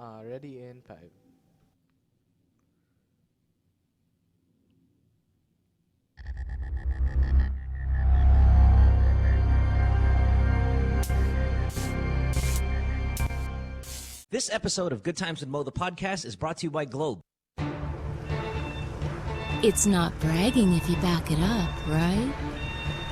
Ready in 5. This episode of Good Times with Mo, the podcast, is brought to you by Globe. It's not bragging if you back it up, right?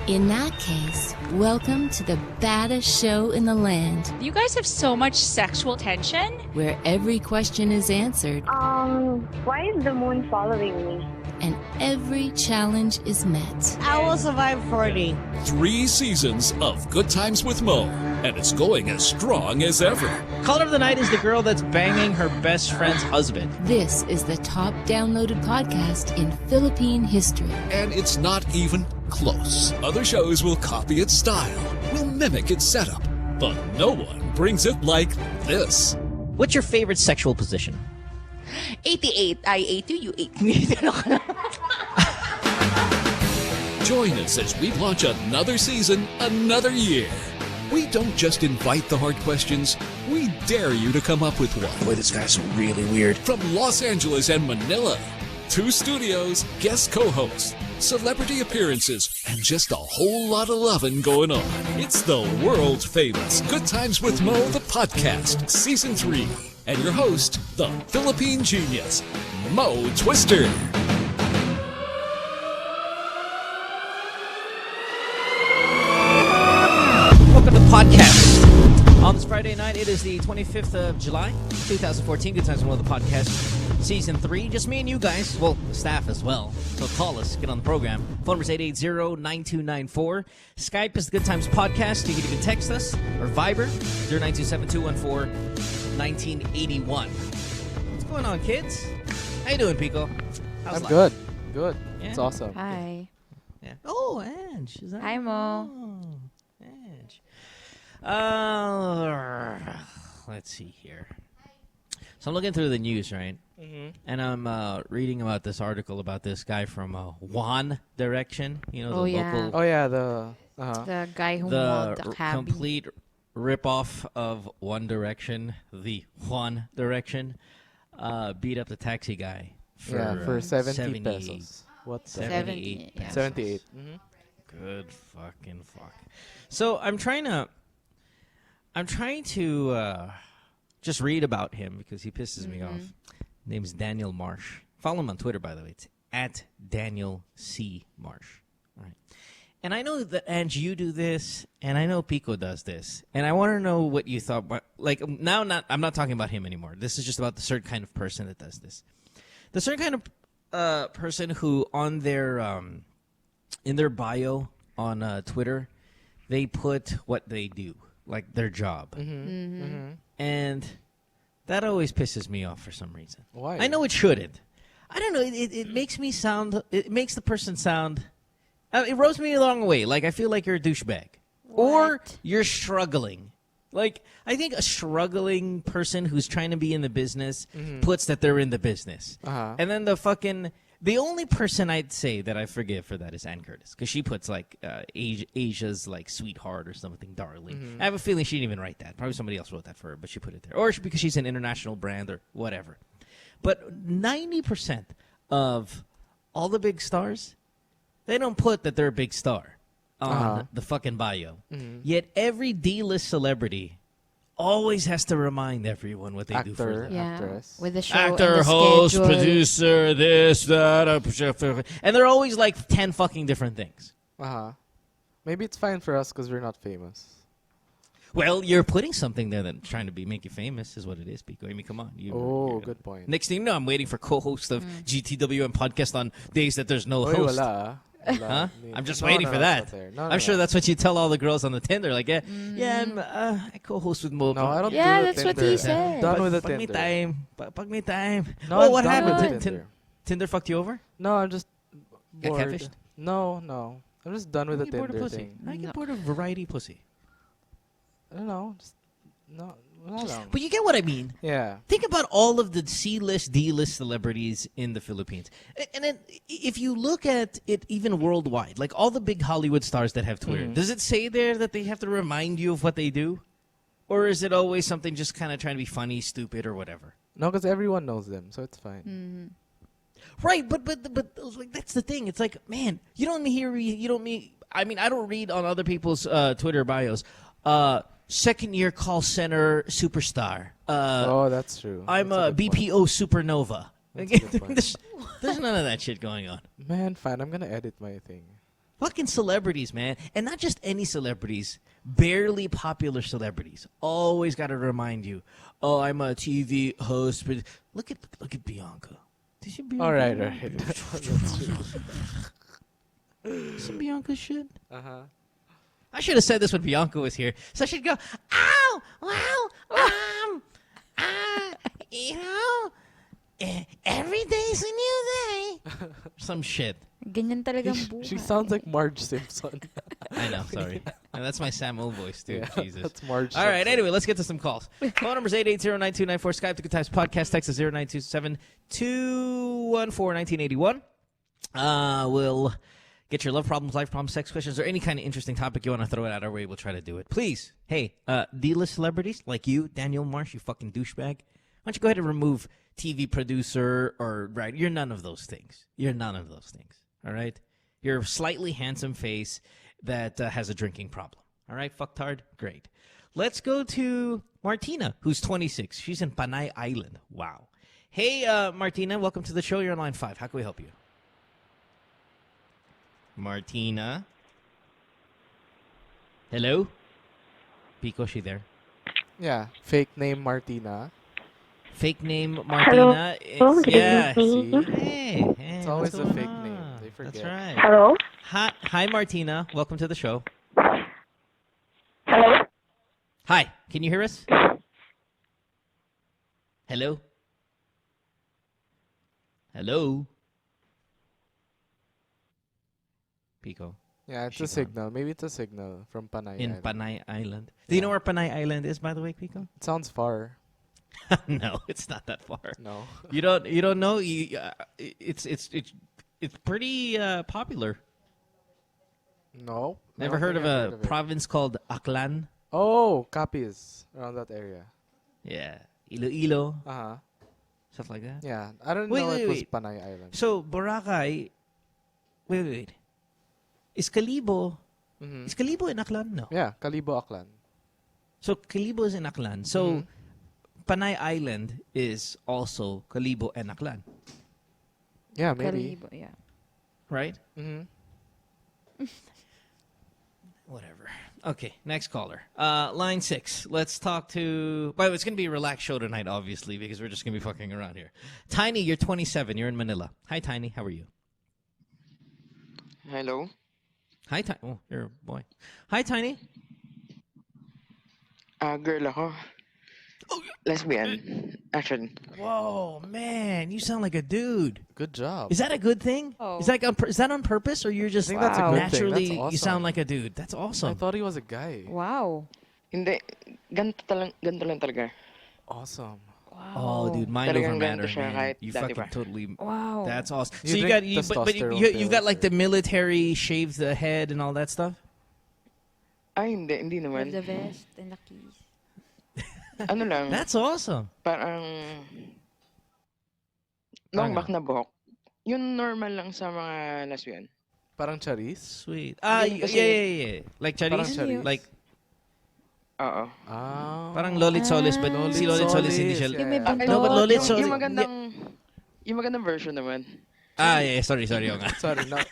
In that case, welcome to the baddest show in the land, You guys have so much sexual tension. where every question is answered Why is the moon following me? and every challenge is met. I will survive 40. 3 seasons of Good Times with Mo, and it's going as strong as ever. Caller of the Night is the girl that's banging her best friend's husband. This is the top downloaded podcast in Philippine history. And it's not even close. Other shows will copy its style, will mimic its setup, but no one brings it like this. What's your favorite sexual position? 88. I ate you, you ate me. Join us as we launch another season, another year. We don't just invite the hard questions, we dare you to come up with one. Boy, this guy's really weird. From Los Angeles and Manila, 2 studios, guest co-hosts, celebrity appearances, and just a whole lot of loving going on. It's the world famous Good Times with Mo, the podcast, Season 3. And your host, the Philippine genius, Mo Twister. Welcome to the podcast. On this Friday night, it is the 25th of July, 2014. Good Times with Mo, the podcast, Season 3. Just me and you guys. Well, the staff as well. So call us. Get on the program. Phone number is 880-9294. Skype is the Good Times Podcast. You can even text us or Viber, 0927-214-1981. What's going on, kids? How you doing, Pico? How's I'm life? good. Good. Yeah? It's awesome. Hi. Yeah. Oh, Ange. Is that... Hi, Mo. Oh, Ange. Let's see here. So I'm looking through the news, right? And I'm reading about this article about this guy from One Direction. You know, Oh, the yeah. local... Oh yeah, The guy who the walled the cabin. complete rip-off of One Direction, the One Direction, beat up the taxi guy for 70 pesos. What? 78 pesos. 78. Good fucking fuck. So I'm trying to just read about him because he pisses me off. Name's Daniel Marsh. Follow him on Twitter, by the way. It's at Daniel C. Marsh. All right. And I know that, Ange, you do this, and I know Pico does this. And I want to know what you thought. Like, now, I'm not talking about him anymore. This is just about the certain kind of person that does this. The certain kind of person who on their in their bio on Twitter, they put what they do, like their job. And that always pisses me off for some reason. Why? I know it shouldn't. I don't know. It makes me sound. It makes the person sound. It rubs me the wrong way. Like, I feel like you're a douchebag. Or What? you're struggling. Like, I think a struggling person who's trying to be in the business puts that they're in the business. And then the only person I'd say that I forgive for that is Ann Curtis. Because she puts, like, Asia's, like, sweetheart or something, darling. I have a feeling she didn't even write that. Probably somebody else wrote that for her, but she put it there. Or because she's an international brand or whatever. But 90% of all the big stars, they don't put that they're a big star on the fucking bio. Yet every D-list celebrity always has to remind everyone what they do for a living. Yeah, Actress. with the show and Actor, the host, schedule. producer, this, that, and they're always like 10 fucking different things. Maybe it's fine for us because we're not famous. Well, you're putting something there that's trying to make you famous, is what it is, Pico. I mean, come on. Good point. Next thing you know, I'm waiting for co-host of GTWM podcast on days that there's no Oy, host. wala. Huh? I'm just No, waiting no, for that's that. not there. No, I'm sure no. that's what you tell all the girls on the Tinder. Like, I co-host with Mo. No, I don't Yeah, do the that's what Tinder. he said. Done with the Pag may Tinder. time. Pag may time. No, Oh, I'm what done with happened? the Tinder. Tinder fucked you over? No, I'm just Got bored. catfished? No. I'm just done with the I get bored of Tinder pussy. thing. I get No. bored of variety pussy. I don't know. Just wala lang. But you get what I mean. Yeah. Think about all of the C-list, D-list celebrities in the Philippines. And then if you look at it even worldwide, like all the big Hollywood stars that have Twitter, does it say there that they have to remind you of what they do? Or is it always something just kind of trying to be funny, stupid, or whatever? No, because everyone knows them, so it's fine. Right, but like, that's the thing. It's like, man, you don't hear, you don't meet. I mean, I don't read on other people's Twitter bios. Second-year call center superstar. Oh, that's true. I'm That's a good point. BPO supernova. That's a good point. There's none of that shit going on. Man, fine. I'm gonna edit my thing. Fucking celebrities, man. And not just any celebrities. Barely popular celebrities. Always got to remind you. Oh, I'm a TV host. But look at Bianca. Did she Bianca? All right. That's true. Some Bianca shit. Uh-huh. I should have said this when Bianca was here. So I should go, oh, well, you know, every day's a new day. Some shit. Ganyan talagang buhay. She sounds like Marge Simpson. I know, sorry. And that's my Sam O voice, too. Yeah, Jesus. that's Marge All right, Simpson. anyway, let's get to some calls. Phone number is 880-9294. Skype to Good Times Podcast. Text is 0927-214-1981. We'll get your love problems, life problems, sex questions, or any kind of interesting topic you want to throw it out our way. We'll try to do it. Please, hey, D-list celebrities like you, Daniel Marsh, you fucking douchebag. Why don't you go ahead and remove TV producer or writer? You're none of those things. You're none of those things. All right? You're a slightly handsome face that has a drinking problem. All right, fucktard? Great. Let's go to Martina, who's 26. She's in Panay Island. Wow. Hey, Martina, welcome to the show. You're on line 5. How can we help you? Martina? Hello? Pico, she there? Yeah, fake name Martina. Fake name Martina. Hello, It's, good yeah. evening. See? Hey, It's what's always a going fake on? name. They forget. That's right. Hello? Hi, Martina. Welcome to the show. Hello? Hi. Can you hear us? Hello? Hello? Pico. Yeah, it's She a gone. signal. Maybe it's a signal from Panay In Island. Panay Island. Do you know where Panay Island is, by the way, Pico? It sounds far. No, it's not that far. No. You don't know? It's pretty popular. No. I Never don't heard think of I've a heard of it. province called Aklan? Oh, Capiz. Around that area. Yeah. Iloilo, Uh-huh. stuff like that. Yeah. I don't Wait, know wait, it was wait. Panay Island. So, Boracay, wait. Is Calibo in Aklan? No. Yeah, Calibo Aklan. So, Calibo is in Aklan. So, Panay Island is also Calibo and Aklan, Yeah, maybe. Kalibo, yeah. right? Mm-hmm. Whatever. Okay, next caller. Line 6. Let's talk to... By the way, it's going to be a relaxed show tonight, obviously, because we're just going to be fucking around here. Tiny, you're 27. You're in Manila. Hi, Tiny. How are you? Hello? Hi, Tiny. Oh, you're a boy. Hi, Tiny. Girl ako. Lesbian. Actually. Whoa, man. You sound like a dude. Good job. Is that a good thing? Oh. Is that on purpose, or you're just I think that's a good thing. naturally That's you awesome. sound like a dude? That's I awesome. thought he was a guy. Wow. Hindi. Ganito lang talaga. Awesome. Oh, dude, mind Talagang over matter, ganito siya man. kahit You dati fucking pa. totally. Wow. That's awesome. You So you drink got, but testosterone you got pills, like the or- military shave the head and all that stuff. Ay, hindi naman. With the vest and the keys. Ano lang, That's awesome. parang long back na buhok. Yun normal lang sa mga lesbian. Parang Charis? Sweet. Yun Yeah, kasi- yeah. Like Parang Charis? Charis. Like Oo. Ah. parang Lolit Solis, but Lolit si Lolit Solis hindi siya. Solis, Yung may yeah. buntot. No, but Lolit yung, Solis. yung magandang version naman. Yeah, sorry, oo nga. Sorry, no.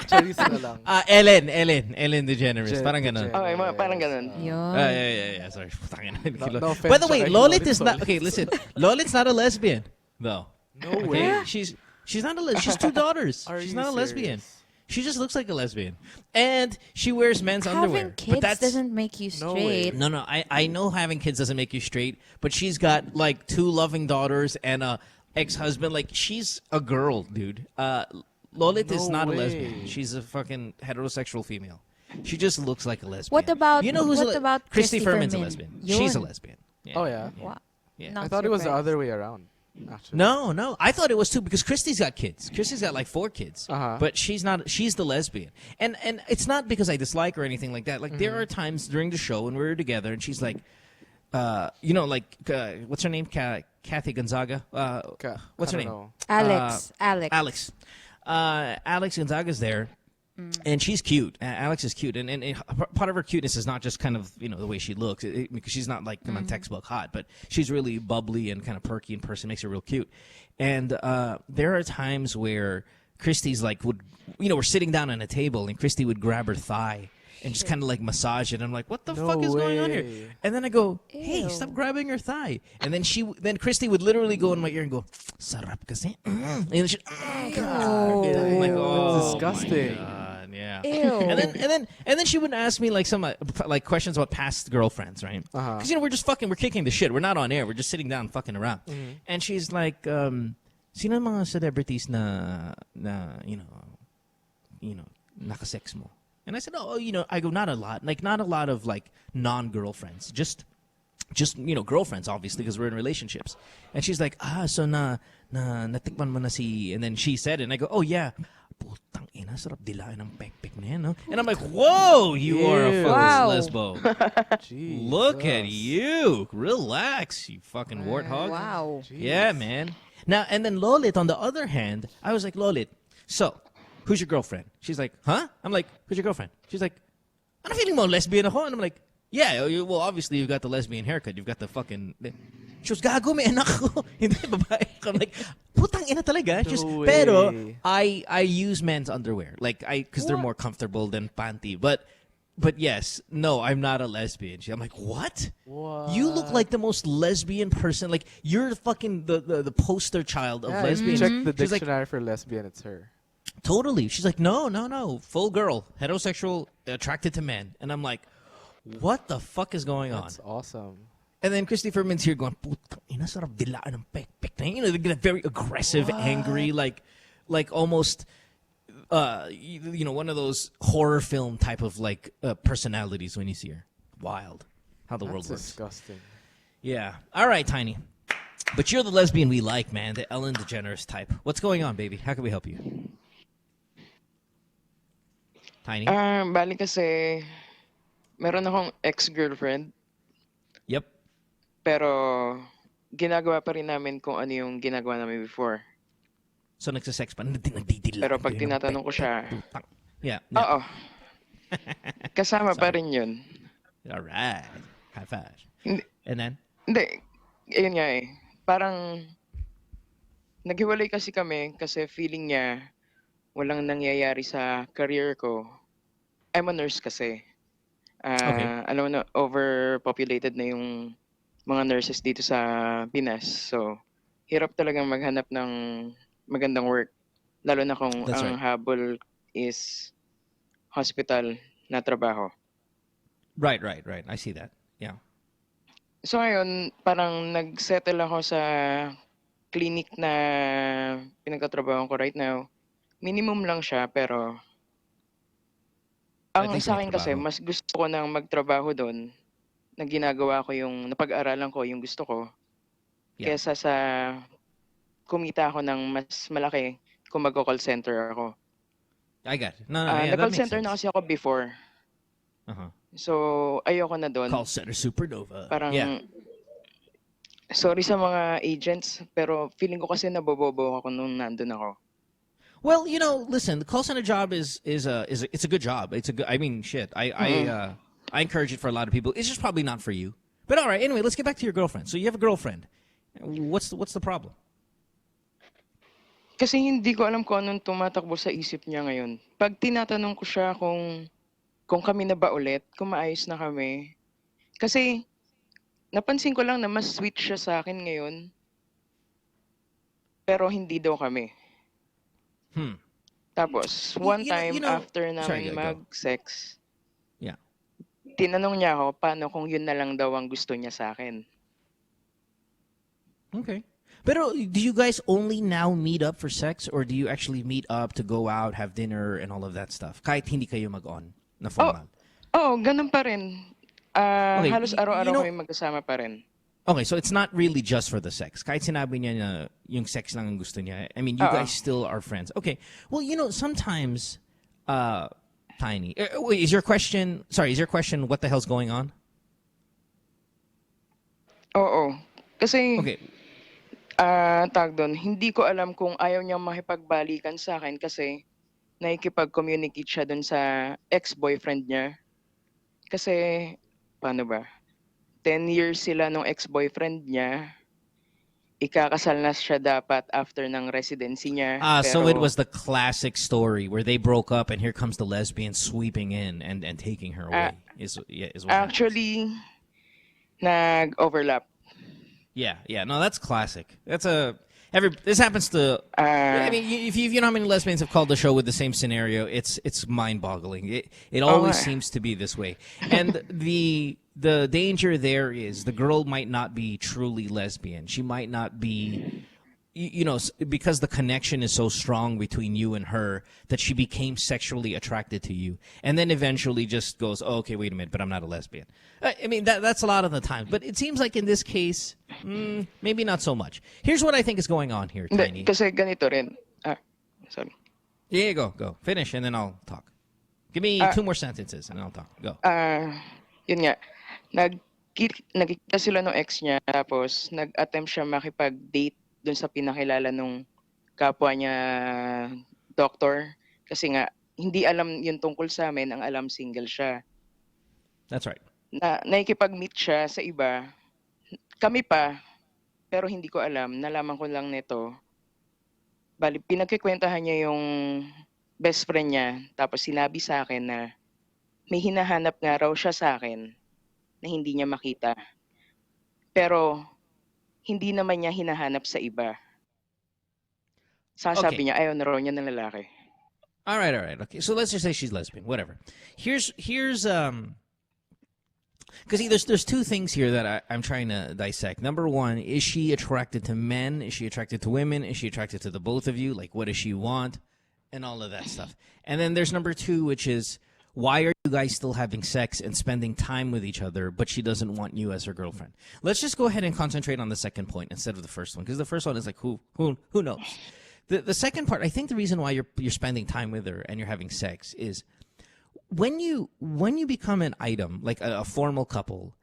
Charis na lang. Ellen DeGeneres. Parang ganun. Okay, parang ganun. Yun. Yeah. Sorry. Putangin na. No offense, By the way, Charis. Lolit is Lolit not. Solis. Okay, listen. Lolit's not a lesbian, though. No Okay, way. she's not a. She's 2 daughters. Are She's you not a lesbian. serious? She just looks like a lesbian, and she wears men's underwear. Having kids but that's doesn't make you No way. straight. no. I know having kids doesn't make you straight, but she's got like 2 loving daughters and a ex-husband. Like she's a girl, dude. Lolit is No not a way. lesbian. She's a fucking heterosexual female. She just looks like a lesbian. What about who's what about Christy Christy Fermin's a Fermin? lesbian? She's a Yun. lesbian. Oh, yeah? Wow. Yeah. Not I thought it was the surprised. other way around. Actually. No. I thought it was 2 because Christy's got kids. Christy's got like 4 kids. Uh-huh. But she's not. She's the lesbian, and it's not because I dislike her or anything like that. Like there are times during the show when we were together, and she's like, what's her name? Kathy Gonzaga. What's her name? Know. Alex. Alex Gonzaga's there. And she's cute. Alex is cute, and part of her cuteness is not just kind of the way she looks, because she's not like textbook hot, but she's really bubbly and kind of perky in person, makes her real cute. And there are times where Christy's like we're sitting down on a table, and Christy would grab her thigh and just kind of like massage it. And I'm like, what the fuck is going on here? And then I go, hey, Ew. stop grabbing her thigh. And then Christy would literally go in my ear and go, sarap kasi. And then she, I'm like, oh, disgusting. my God, yeah. Ew. And then she would ask me like some like questions about past girlfriends, right? Because we're just we're kicking the shit. We're not on air. We're just sitting down fucking around. And she's like, sino mga celebrities na nakasex mo? And I said, I go, not a lot. Like, not a lot of, like, non-girlfriends. Just girlfriends, obviously, because we're in relationships. And she's like, so natikman mo na si... And then she said it, and I go, oh, yeah. Putang ina, sarap dilain ng pek-pek na yan, no? And I'm like, whoa, you are a fucking Wow. lesbo. Look at you. Relax, you fucking warthog. Wow. Yeah, man. Now, and then Lolit, on the other hand, I was like, Lolit, so... who's your girlfriend? She's like, huh? I'm like, who's your girlfriend? She's like, ano feeling mo, lesbian ako? And I'm like, yeah, well, obviously you've got the lesbian haircut. You've got the fucking... She was, gago, may anak ko. Hindi, babae. I'm like, putang ina talaga. She's, pero, I use men's underwear. Like, because they're more comfortable than panty. But yes, no, I'm not a lesbian. I'm like, what? You look like the most lesbian person. Like, you're fucking the poster child of lesbian. Check the She's like, dictionary for lesbian, it's her. totally. She's like, no. Full girl. Heterosexual, attracted to men. And I'm like, what the fuck is going on? That's awesome. And then Christy Furman's here going, putang ina, sarap dilaan ng pek-pek. They get very aggressive, angry, like almost, one of those horror film type of like personalities when you see her. Wild. How the world That's works. disgusting. Yeah. All right, Tiny. But you're the lesbian we like, man. The Ellen DeGeneres type. What's going on, baby? How can we help you? Tiny? Bali kasi, meron akong ex-girlfriend, Yep. pero ginagawa pa rin namin kung ano yung ginagawa namin before. So nagsasex pa. Nagdidila. Pero pag tinatanong ko siya, Yeah. oo, kasama pa rin yun. All right. High five. Hindi, And then? hindi, ayun nga eh. Parang, naghiwalay kasi kami kasi feeling niya walang nangyayari sa career ko. I'm a nurse kasi. Okay. Alam mo na, overpopulated na yung mga nurses dito sa Pinas. So, hirap talagang maghanap ng magandang work. Lalo na kung That's ang right. habol is hospital na trabaho. Right. I see that. Yeah. So ngayon, parang nag-settle ako sa clinic na pinagtatrabahoan ko right now. Minimum lang siya, pero At ang least sa may akin kasi, trabaho. mas gusto ko nang magtrabaho doon na ginagawa ko yung napag-aralan ko, yung gusto ko, Yeah. kesa sa kumita ako ng mas malaki kung mag-call center ako. I got it. No, yeah, that Nag-call makes center sense. na kasi ako before. Uh-huh. So, ayoko na doon. Call center supernova. Parang, yeah. sorry sa mga agents, pero feeling ko kasi nabobobo ako nung nandun ako. Well, listen, the call center job is it's a good job. It's a good. I mean, shit. I encourage it for a lot of people. It's just probably not for you. But all right. Anyway, let's get back to your girlfriend. So you have a girlfriend. What's the problem? Kasi hindi ko alam kung anong tumatakbo sa isip niya ngayon. Pag tinatanong ko siya kung kami na ba ulit, kung maayos na kami. Kasi napansin ko lang na mas sweet siya sa akin ngayon. Pero hindi daw kami. Tapos, one time after Sorry, namin go. mag-sex, Yeah. tinanong niya ako paano kung yun na lang daw ang gusto niya sa akin. Okay. Pero do you guys only now meet up for sex, or do you actually meet up to go out, have dinner, and all of that stuff? Kahit hindi kayo mag-on na formal. Oo, ganun pa rin. Okay, Halos araw-araw you know- kami magkasama pa rin. Okay, so it's not really just for the sex. Kahit sinabi niya na yung sex lang ang gusto niya. I mean, you guys still are friends. Okay. Well, sometimes, Tiny, wait, is your question what the hell's going on? Oo. Kasi, Okay. tawag doon, hindi ko alam kung ayaw niyang makipagbalikan sa akin kasi nakikipag-communicate siya doon sa ex-boyfriend niya. Kasi, paano ba? 10 years sila nung ex-boyfriend niya. Ikakasal na siya dapat after ng residency niya. So it was the classic story where they broke up and here comes the lesbian sweeping in and taking her away. Is what actually, nag-overlap. Yeah. No, that's classic. This happens to. I mean, if you know how many lesbians have called the show with the same scenario, it's mind-boggling. It always seems to be this way, and the danger there is the girl might not be truly lesbian. She might not be. Because the connection is so strong between you and her that she became sexually attracted to you, and then eventually just goes, oh, okay, wait a minute, but I'm not a lesbian. I mean, that's a lot of the time. But it seems like in this case, maybe not so much. Here's what I think is going on here, Tiny. Kasi ganito rin. Sorry. Yeah, go. Finish, and then I'll talk. Give me 2 more sentences, and I'll talk. Go. Yun nga. Nagkita sila ng ex niya, tapos nag-attempt siya makipag-date doon sa pinakilala nung kapwa niya doctor. Kasi nga, hindi alam yung tungkol sa amin, ang alam single siya. That's right. Nakikipag-meet siya sa iba. Kami pa, pero hindi ko alam. Nalaman ko lang nito. Bali, pinagkikwentahan niya yung best friend niya. Tapos sinabi sa akin na may hinahanap nga raw siya sa akin na hindi niya makita. Pero hindi naman niya hinahanap sa iba. Sasabi niya, ayaw na raw niya ng lalaki. All right. Okay, so let's just say she's lesbian. Whatever. Here's because there's 2 things here that I'm trying to dissect. Number 1, is she attracted to men? Is she attracted to women? Is she attracted to the both of you? Like, what does she want? And all of that stuff. And then there's number 2, which is, why are you guys still having sex and spending time with each other, but she doesn't want you as her girlfriend? Let's just go ahead and concentrate on the second point instead of the first one, because the first one is like, who knows? The second part, I think the reason why you're spending time with her and you're having sex is when you become an item, like a formal couple,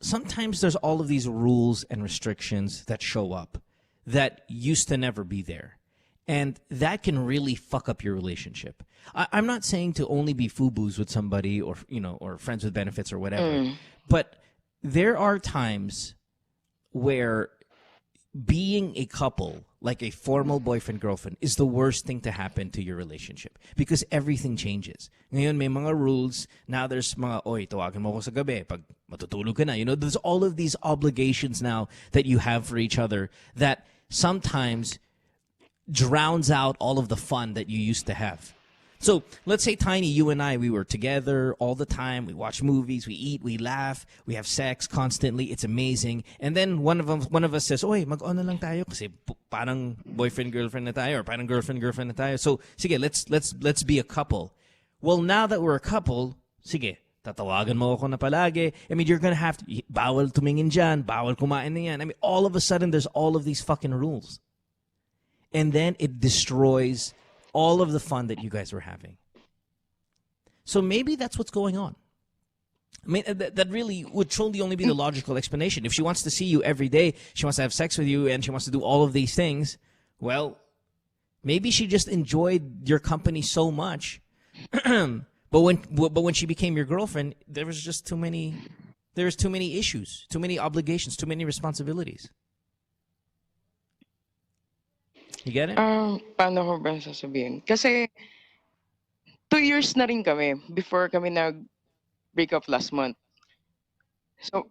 sometimes there's all of these rules and restrictions that show up that used to never be there. And that can really fuck up your relationship. I'm not saying to only be FUBUs with somebody or friends with benefits or whatever. But there are times where being a couple, like a formal boyfriend-girlfriend, is the worst thing to happen to your relationship because everything changes. Ngayon, may mga rules. Now there's mga, oy, tawagan mo ko sa gabi pag matutulog ka na. There's all of these obligations now that you have for each other that sometimes drowns out all of the fun that you used to have. So let's say, Tiny, you and I, we were together all the time. We watch movies, we eat, we laugh, we have sex constantly. It's amazing. And then one of us says, "Oy, mag-on na lang tayo kasi parang boyfriend-girlfriend na tayo or parang girlfriend-girlfriend na tayo. So sige, let's be a couple." Well, now that we're a couple, sige, tatawagan mo ako na palagi. I mean, you're gonna have to, bawal tumingin dyan, bawal kumain na yan. I mean, all of a sudden, there's all of these fucking rules. And then it destroys all of the fun that you guys were having. So maybe that's what's going on. I mean, that really would truly only be the logical explanation. If she wants to see you every day, she wants to have sex with you, and she wants to do all of these things, well, maybe she just enjoyed your company so much. But when she became your girlfriend, there was just too many issues, too many obligations, too many responsibilities. You get it? Paano ko ba sasabihin? Kasi 2 years na rin kami before kami nag-break up last month. So,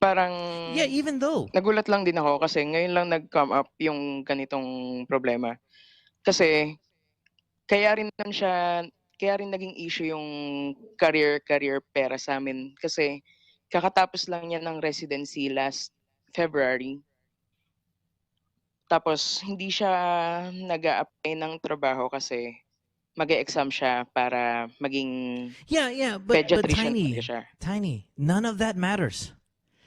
parang Yeah, even though. nagulat lang din ako kasi ngayon lang nag-come up yung ganitong problema. Kasi kaya rin naging issue yung career pera sa amin. Kasi kakatapos lang niya ng residency last February. Tapos, hindi siya nag-a-apply ng trabaho kasi mag-e-exam siya para maging Yeah, but pediatrician Tiny, siya. Tiny, none of that matters.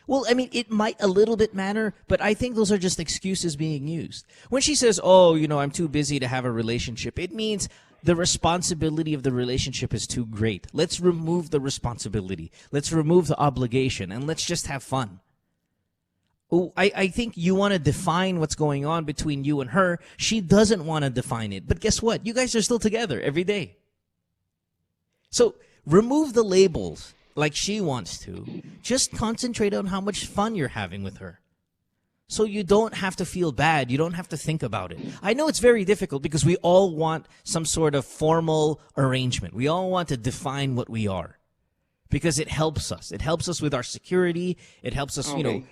Well, I mean, it might a little bit matter, but I think those are just excuses being used. When she says, oh, I'm too busy to have a relationship, it means the responsibility of the relationship is too great. Let's remove the responsibility. Let's remove the obligation, and let's just have fun. Oh, I think you want to define what's going on between you and her. She doesn't want to define it. But guess what? You guys are still together every day. So remove the labels like she wants to. Just concentrate on how much fun you're having with her. So you don't have to feel bad. You don't have to think about it. I know it's very difficult because we all want some sort of formal arrangement. We all want to define what we are. Because it helps us. It helps us with our security. It helps us,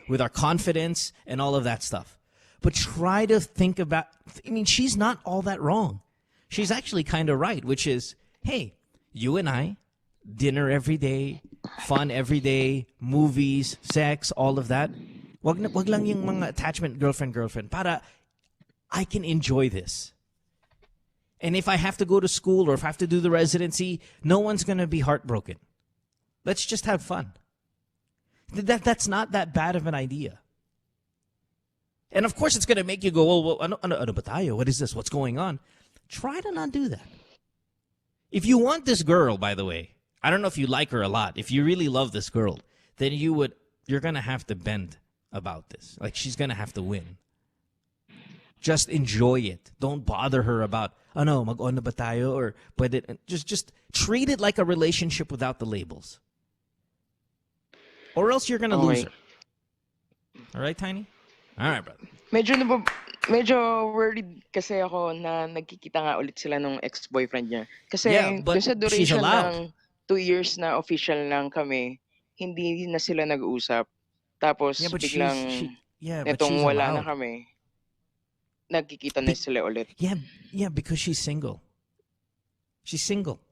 with our confidence and all of that stuff. But try to think about, she's not all that wrong. She's actually kind of right, which is, hey, you and I, dinner every day, fun every day, movies, sex, all of that. Wag lang yung mga attachment girlfriend para I can enjoy this. And if I have to go to school or if I have to do the residency, no one's going to be heartbroken. Let's just have fun. That's not that bad of an idea. And of course, it's going to make you go, well, ano ba tayo? What is this? What's going on? Try to not do that. If you want this girl, by the way, I don't know if you like her a lot. If you really love this girl, then you're going to have to bend about this. Like, she's going to have to win. Just enjoy it. Don't bother her about, mag-on na ba tayo? Or just treat it like a relationship without the labels. Or else you're gonna lose her. All right, Tiny? All right, brother. Medyo worried kasi ako na nagkikita nga ulit sila nung ex-boyfriend niya. Kasi but sa she's duration allowed. ng 2 years na official lang kami, hindi na sila nag-uusap. Tapos biglang netong wala na kami, nagkikita na sila ulit. Yeah, because she's single. She's single.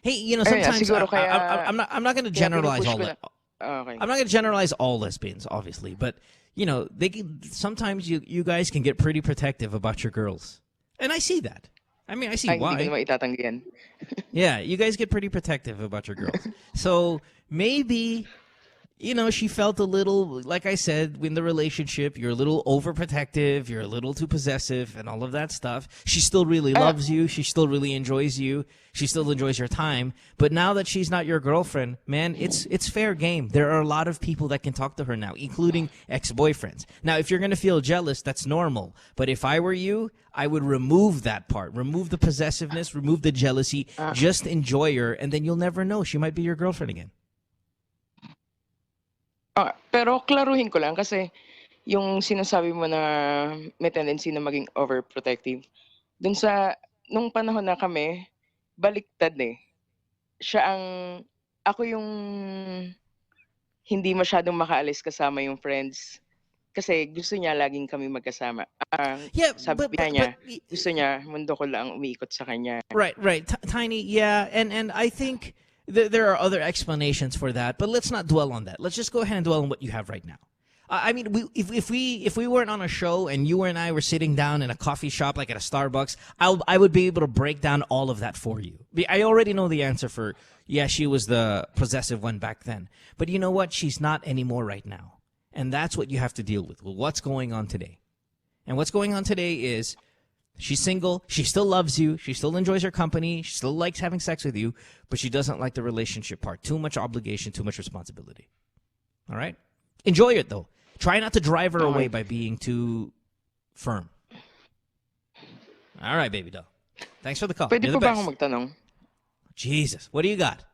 Hey, sometimes I'm not going to generalize all that. Okay. I'm not going to generalize all lesbians, obviously, but sometimes you guys can get pretty protective about your girls, and I see that. I see why. Hindi ko naman itatanggi yan. Yeah, you guys get pretty protective about your girls. So maybe, she felt a little, like I said, in the relationship, you're a little overprotective, you're a little too possessive, and all of that stuff. She still really loves you. She still really enjoys you. She still enjoys your time. But now that she's not your girlfriend, man, it's fair game. There are a lot of people that can talk to her now, including ex-boyfriends. Now, if you're going to feel jealous, that's normal. But if I were you, I would remove that part. Remove the possessiveness, remove the jealousy. Just enjoy her, and then you'll never know. She might be your girlfriend again. Pero klaruhin ko lang kasi yung sinasabi mo na may tendency na maging overprotective. Nung panahon na kami, baliktad eh. Ako yung hindi masyadong makaalis kasama yung friends. Kasi gusto niya laging kami magkasama. Sabi niya, gusto niya, mundo ko lang umiikot sa kanya. Right. Tiny, yeah. And I think there are other explanations for that, but let's not dwell on that. Let's just go ahead and dwell on what you have right now. If we weren't on a show and you and I were sitting down in a coffee shop like at a Starbucks, I would be able to break down all of that for you. I already know the answer for, she was the possessive one back then. But you know what? She's not anymore right now. And that's what you have to deal with. Well, what's going on today? And what's going on today is she's single. She still loves you. She still enjoys her company. She still likes having sex with you, but she doesn't like the relationship part. Too much obligation, too much responsibility. All right? Enjoy it, though. Try not to drive her away by being too firm. All right, baby doll. Thanks for the call. Pwede po ba akong magtanong? Jesus. What do you got?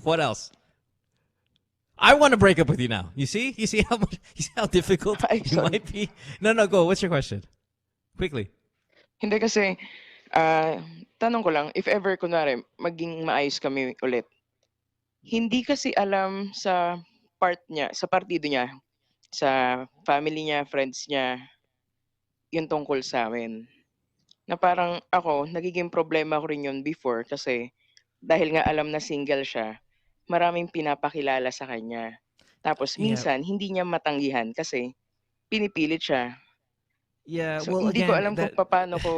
What else? I want to break up with you now. You see how difficult it might be? No, go. What's your question? Quickly. Hindi kasi, tanong ko lang, if ever, kunwari, maging maayos kami ulit, hindi kasi alam sa partido niya, sa family niya, friends niya, yung tungkol sa amin. Na parang ako, nagiging problema ko rin yun before kasi dahil nga alam na single siya, maraming pinapakilala sa kanya. Tapos minsan, hindi niya matanggihan kasi pinipilit siya. Yeah, so, well, hindi again, ko alam kung paano ko...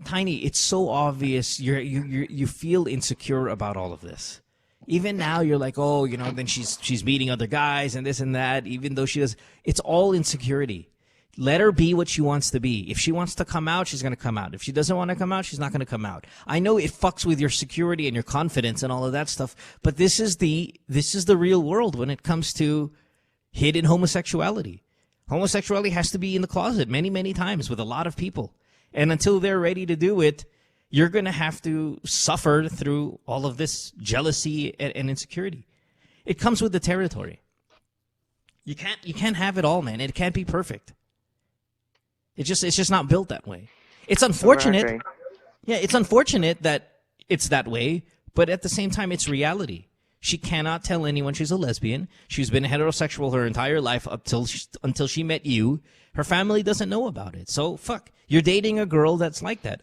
Tiny, it's so obvious you feel insecure about all of this. Even now, you're like, oh, then she's meeting other guys and this and that. Even though she does, it's all insecurity. Let her be what she wants to be. If she wants to come out, she's going to come out. If she doesn't want to come out, she's not going to come out. I know it fucks with your security and your confidence and all of that stuff, but this is the real world when it comes to hidden homosexuality. Homosexuality has to be in the closet many, many times with a lot of people. And until they're ready to do it, you're going to have to suffer through all of this jealousy and insecurity. It comes with the territory. You can't have it all, man. It can't be perfect. It's just not built that way. It's unfortunate. Yeah, it's unfortunate that it's that way, but at the same time, it's reality. She cannot tell anyone she's a lesbian. She's been heterosexual her entire life until she met you. Her family doesn't know about it. So, fuck. You're dating a girl that's like that.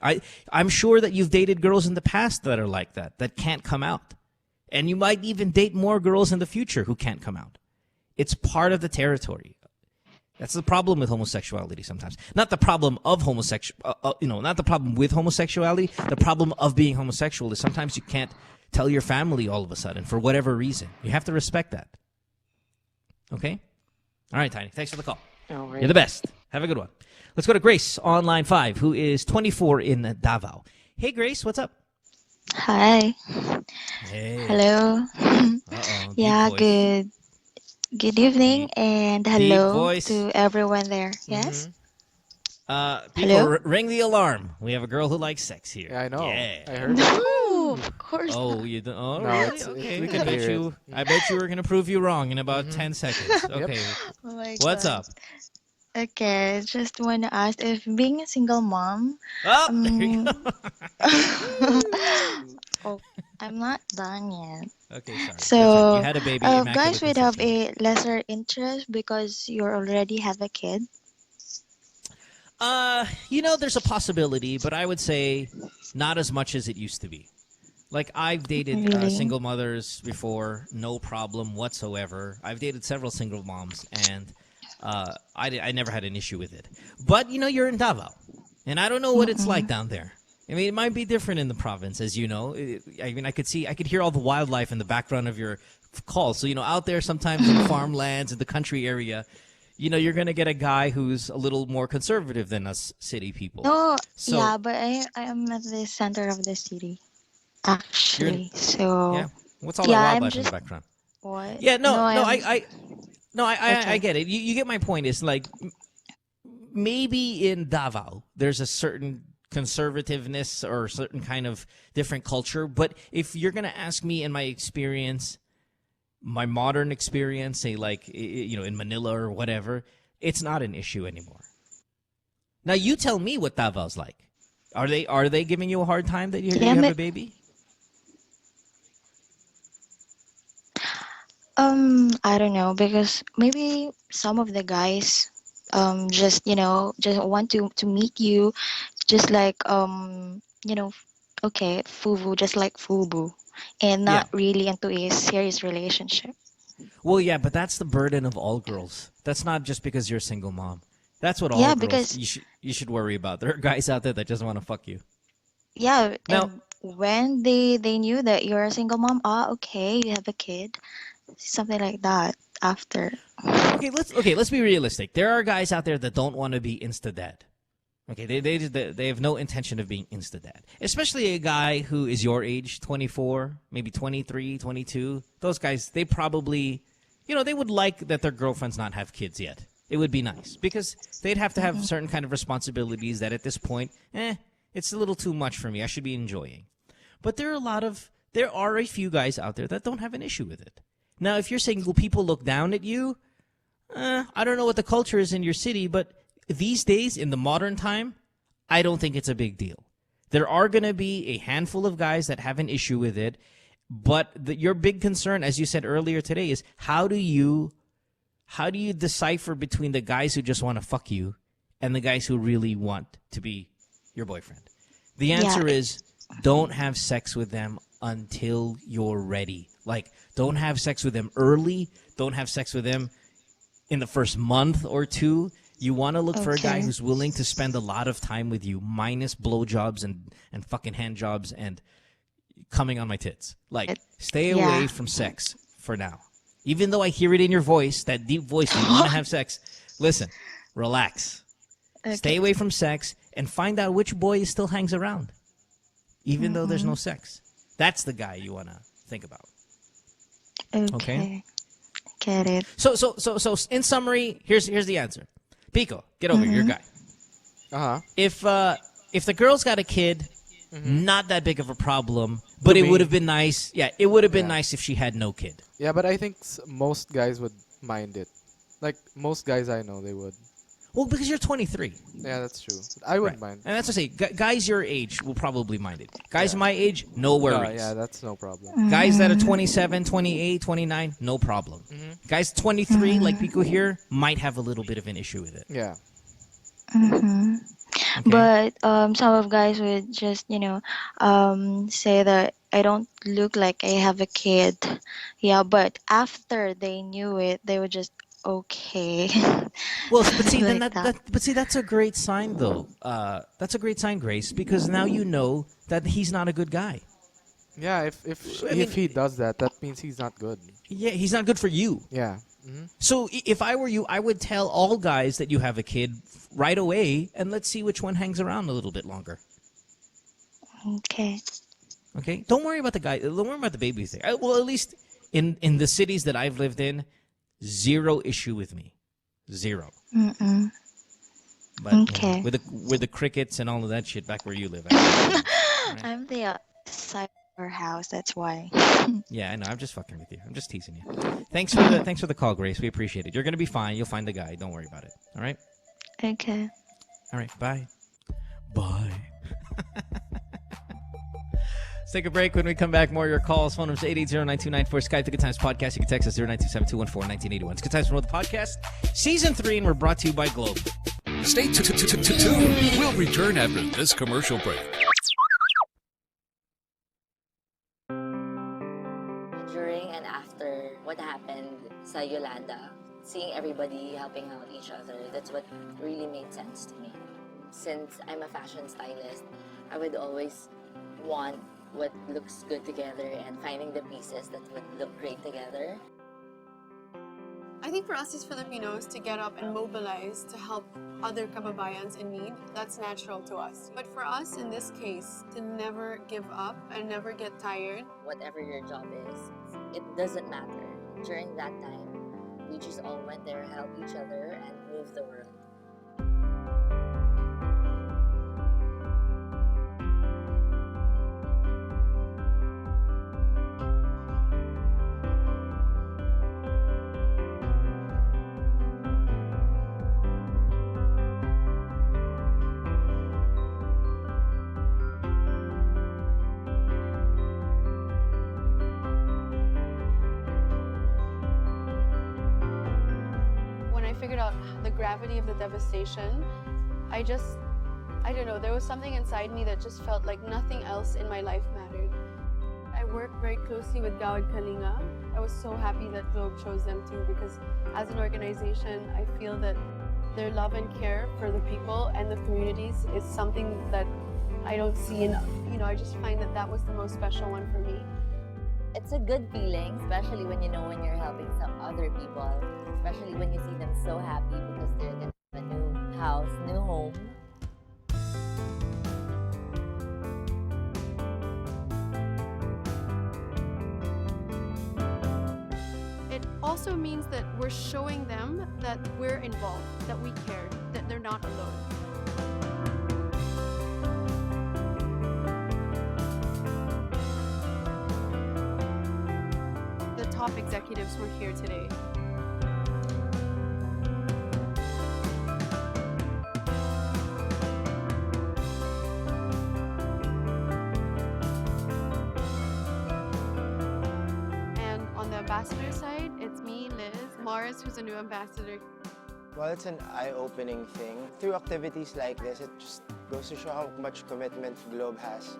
I'm sure that you've dated girls in the past that are like that can't come out. And you might even date more girls in the future who can't come out. It's part of the territory. That's the problem with homosexuality sometimes. Not the problem of not the problem with homosexuality. The problem of being homosexual is sometimes you can't tell your family all of a sudden for whatever reason. You have to respect that. Okay? All right, Tiny. Thanks for the call. Okay. You're the best. Have a good one. Let's go to Grace on line 5, who is 24 in Davao. Hey, Grace, what's up? Hi. Hey. Hello. Uh-oh. Yeah, Voice. good evening and hello voice. to everyone there. Yes. People, Hello? ring the alarm. We have a girl who likes sex here. Yeah, I know. Yeah. I heard. No, of course. Oh, you don't? Oh, No, really? it's- Okay. we can hear it. I bet you were going to prove you wrong in about 10 seconds. Okay. Oh my What's God. up? Okay, just want to ask if being a single mom. Oh, there you go. Oh, I'm not done yet. Okay, sorry. That's So, right. You had a baby. Immaculate guys would have conception. a lesser interest because you already have a kid. There's a possibility, but I would say not as much as it used to be. Like, I've dated Really? single mothers before, no problem whatsoever. I've dated several single moms, and I never had an issue with it. But, you're in Davao, and I don't know what it's like down there. I mean, it might be different in the province, as you know. I could hear all the wildlife in the background of your call. So, out there sometimes in farmlands, in the country area, you're going to get a guy who's a little more conservative than us city people. No, So- yeah, but I am at the center of the city, actually. So, Yeah. What's all Yeah, that I'm wildlife in the just- background? what? Yeah, I'm- I Okay. get it. You get my point. It's like maybe in Davao there's a certain conservativeness or a certain kind of different culture. But if you're gonna ask me in my experience, my modern experience, say like in Manila or whatever, it's not an issue anymore. Now you tell me what Davao's like. Are they giving you a hard time that you have a baby? I don't know because maybe some of the guys just want to meet you just like okay, fubu, just like fubu, and not really into a serious relationship. Well, yeah, but that's the burden of all girls. That's not just because you're a single mom. That's what all Yeah, girls because- you should worry about. There are guys out there that just want to fuck you. Yeah, Now- and when they knew that you're a single mom, okay, you have a kid, something like that after. Okay, let's be realistic. There are guys out there that don't want to be insta dad. Okay, they have no intention of being insta dad. Especially a guy who is your age, 24, maybe 23, 22. Those guys, they probably, they would like that their girlfriends not have kids yet. It would be nice because they'd have to have certain kind of responsibilities that at this point, it's a little too much for me. I should be enjoying. But there are a few guys out there that don't have an issue with it. Now, if you're saying, will people look down at you? I don't know what the culture is in your city, but these days, in the modern time, I don't think it's a big deal. There are going to be a handful of guys that have an issue with it, but your big concern, as you said earlier today, is how do you decipher between the guys who just want to fuck you and the guys who really want to be your boyfriend? The answer is don't have sex with them until you're ready. Like, don't have sex with them early. Don't have sex with them in the first month or two. You want to look for a guy who's willing to spend a lot of time with you, minus blowjobs and fucking hand jobs and, coming on my tits. Like, It- stay yeah. away from sex for now. Even though I hear it in your voice, that deep voice, you want to have sex. Listen, relax. Stay away from sex and find out which boy still hangs around, even though there's no sex. That's the guy you want to think about. Okay. Get it. So in summary, here's the answer. Pico, get over here, your guy. If the girl's got a kid, not that big of a problem, but it would have been nice. Yeah, it would have been nice if she had no kid. Yeah, but I think most guys would mind it. Like most guys I know, they would. Well, because you're 23. Yeah, that's true. I wouldn't mind. And that's what I say. Guys your age will probably mind it. Guys my age, no worries. Yeah, that's no problem. Guys that are 27, 28, 29, no problem. Guys 23, like Pico here, might have a little bit of an issue with it. Yeah. Mm-hmm. Okay? But some of guys would just, say that I don't look like I have a kid. Yeah, but after they knew it, they would just okay. Well, but see, Like then that's a great sign, though. That's a great sign, Grace, because now you know that he's not a good guy. Yeah, if he does that, that means he's not good. Yeah, he's not good for you. Yeah. So if I were you, I would tell all guys that you have a kid right away, and let's see which one hangs around a little bit longer. Okay. Okay, don't worry about the guy. Don't worry about the baby thing. Well, at least in the cities that I've lived in, zero issue with me, zero. Mm-mm. But Okay. with the crickets and all of that shit back where you live. Actually. Right. I'm the side of our house. That's why. Yeah, I know. I'm just fucking with you. I'm just teasing you. Thanks for the call, Grace. We appreciate it. You're gonna be fine. You'll find the guy. Don't worry about it. All right. Okay. All right. Bye. Bye. Let's take a break. When we come back, more of your calls. Phone number is 880-9294. Skype, The Good Times Podcast. You can text us 0927-214-1981. It's Good Times from the Podcast, Season 3, and we're brought to you by Globe. Stay tuned. We'll return after this commercial break. During and after what happened sa Yolanda, seeing everybody helping out each other, that's what really made sense to me. Since I'm a fashion stylist, I would always want what looks good together and finding the pieces that would look great together. I think for us as Filipinos to get up and mobilize to help other kababayans in need, that's natural to us. But for us in this case, to never give up and never get tired. Whatever your job is, it doesn't matter. During that time, we just all went there, helped each other, and moved the world. Figured out the gravity of the devastation, I don't know, there was something inside me that just felt like nothing else in my life mattered. I worked very closely with Gawad Kalinga. I was so happy that Globe chose them too, because as an organization, I feel that their love and care for the people and the communities is something that I don't see enough. I just find that was the most special one for me. It's a good feeling, especially when you're helping some other people, especially when you see them so happy because they're gonna have a new house, new home. It also means that we're showing them that we're involved, that we care, that they're not alone. Top executives were here today. And on the ambassador side, it's me, Liz, Mars, who's a new ambassador. Well, it's an eye-opening thing. Through activities like this, it just goes to show how much commitment Globe has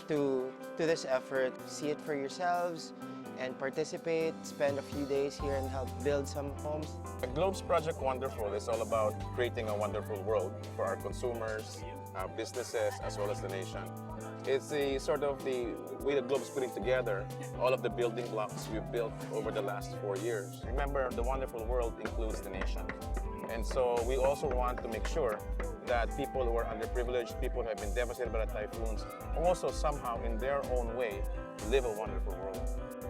to this effort. See it for yourselves and participate, spend a few days here and help build some homes. Globe's Project Wonderful is all about creating a wonderful world for our consumers, our businesses, as well as the nation. It's the sort of the way the globe is putting together all of the building blocks we've built over the last 4 years. Remember, the wonderful world includes the nation. And so we also want to make sure that people who are underprivileged, people who have been devastated by the typhoons, also somehow in their own way live a wonderful world.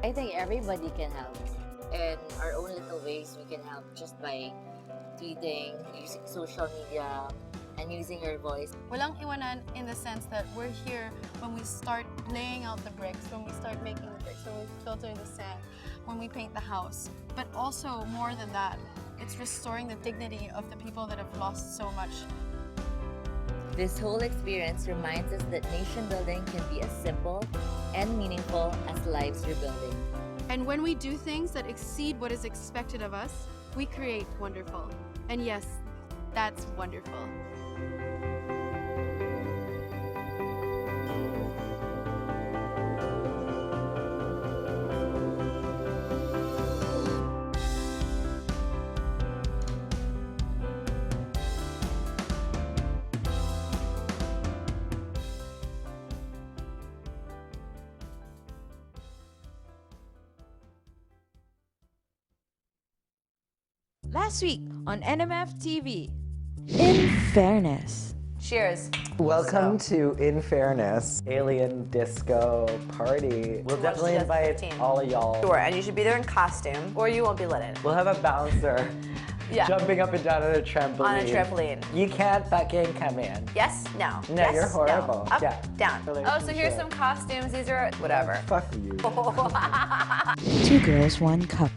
I think everybody can help. In our own little ways, we can help just by tweeting, using social media, and using your voice. Walang iwanan in the sense that we're here when we start laying out the bricks, when we start making the bricks, when we filter the sand, when we paint the house. But also, more than that, it's restoring the dignity of the people that have lost so much. This whole experience reminds us that nation building can be as simple and meaningful as lives you're building. And when we do things that exceed what is expected of us, we create wonderful. And yes, that's wonderful. Last week on NMF TV. In fairness. Cheers. Welcome to In Fairness, Alien Disco Party. We'll definitely invite all of y'all. Sure, and you should be there in costume or you won't be let in. We'll have a bouncer jumping up and down on a trampoline. On a trampoline. You can't fucking come in. Yes? No. No, yes, you're horrible. No. Up, Yeah. down. Oh, so here's some costumes. These are whatever. Fuck you. 2 girls, 1 cup.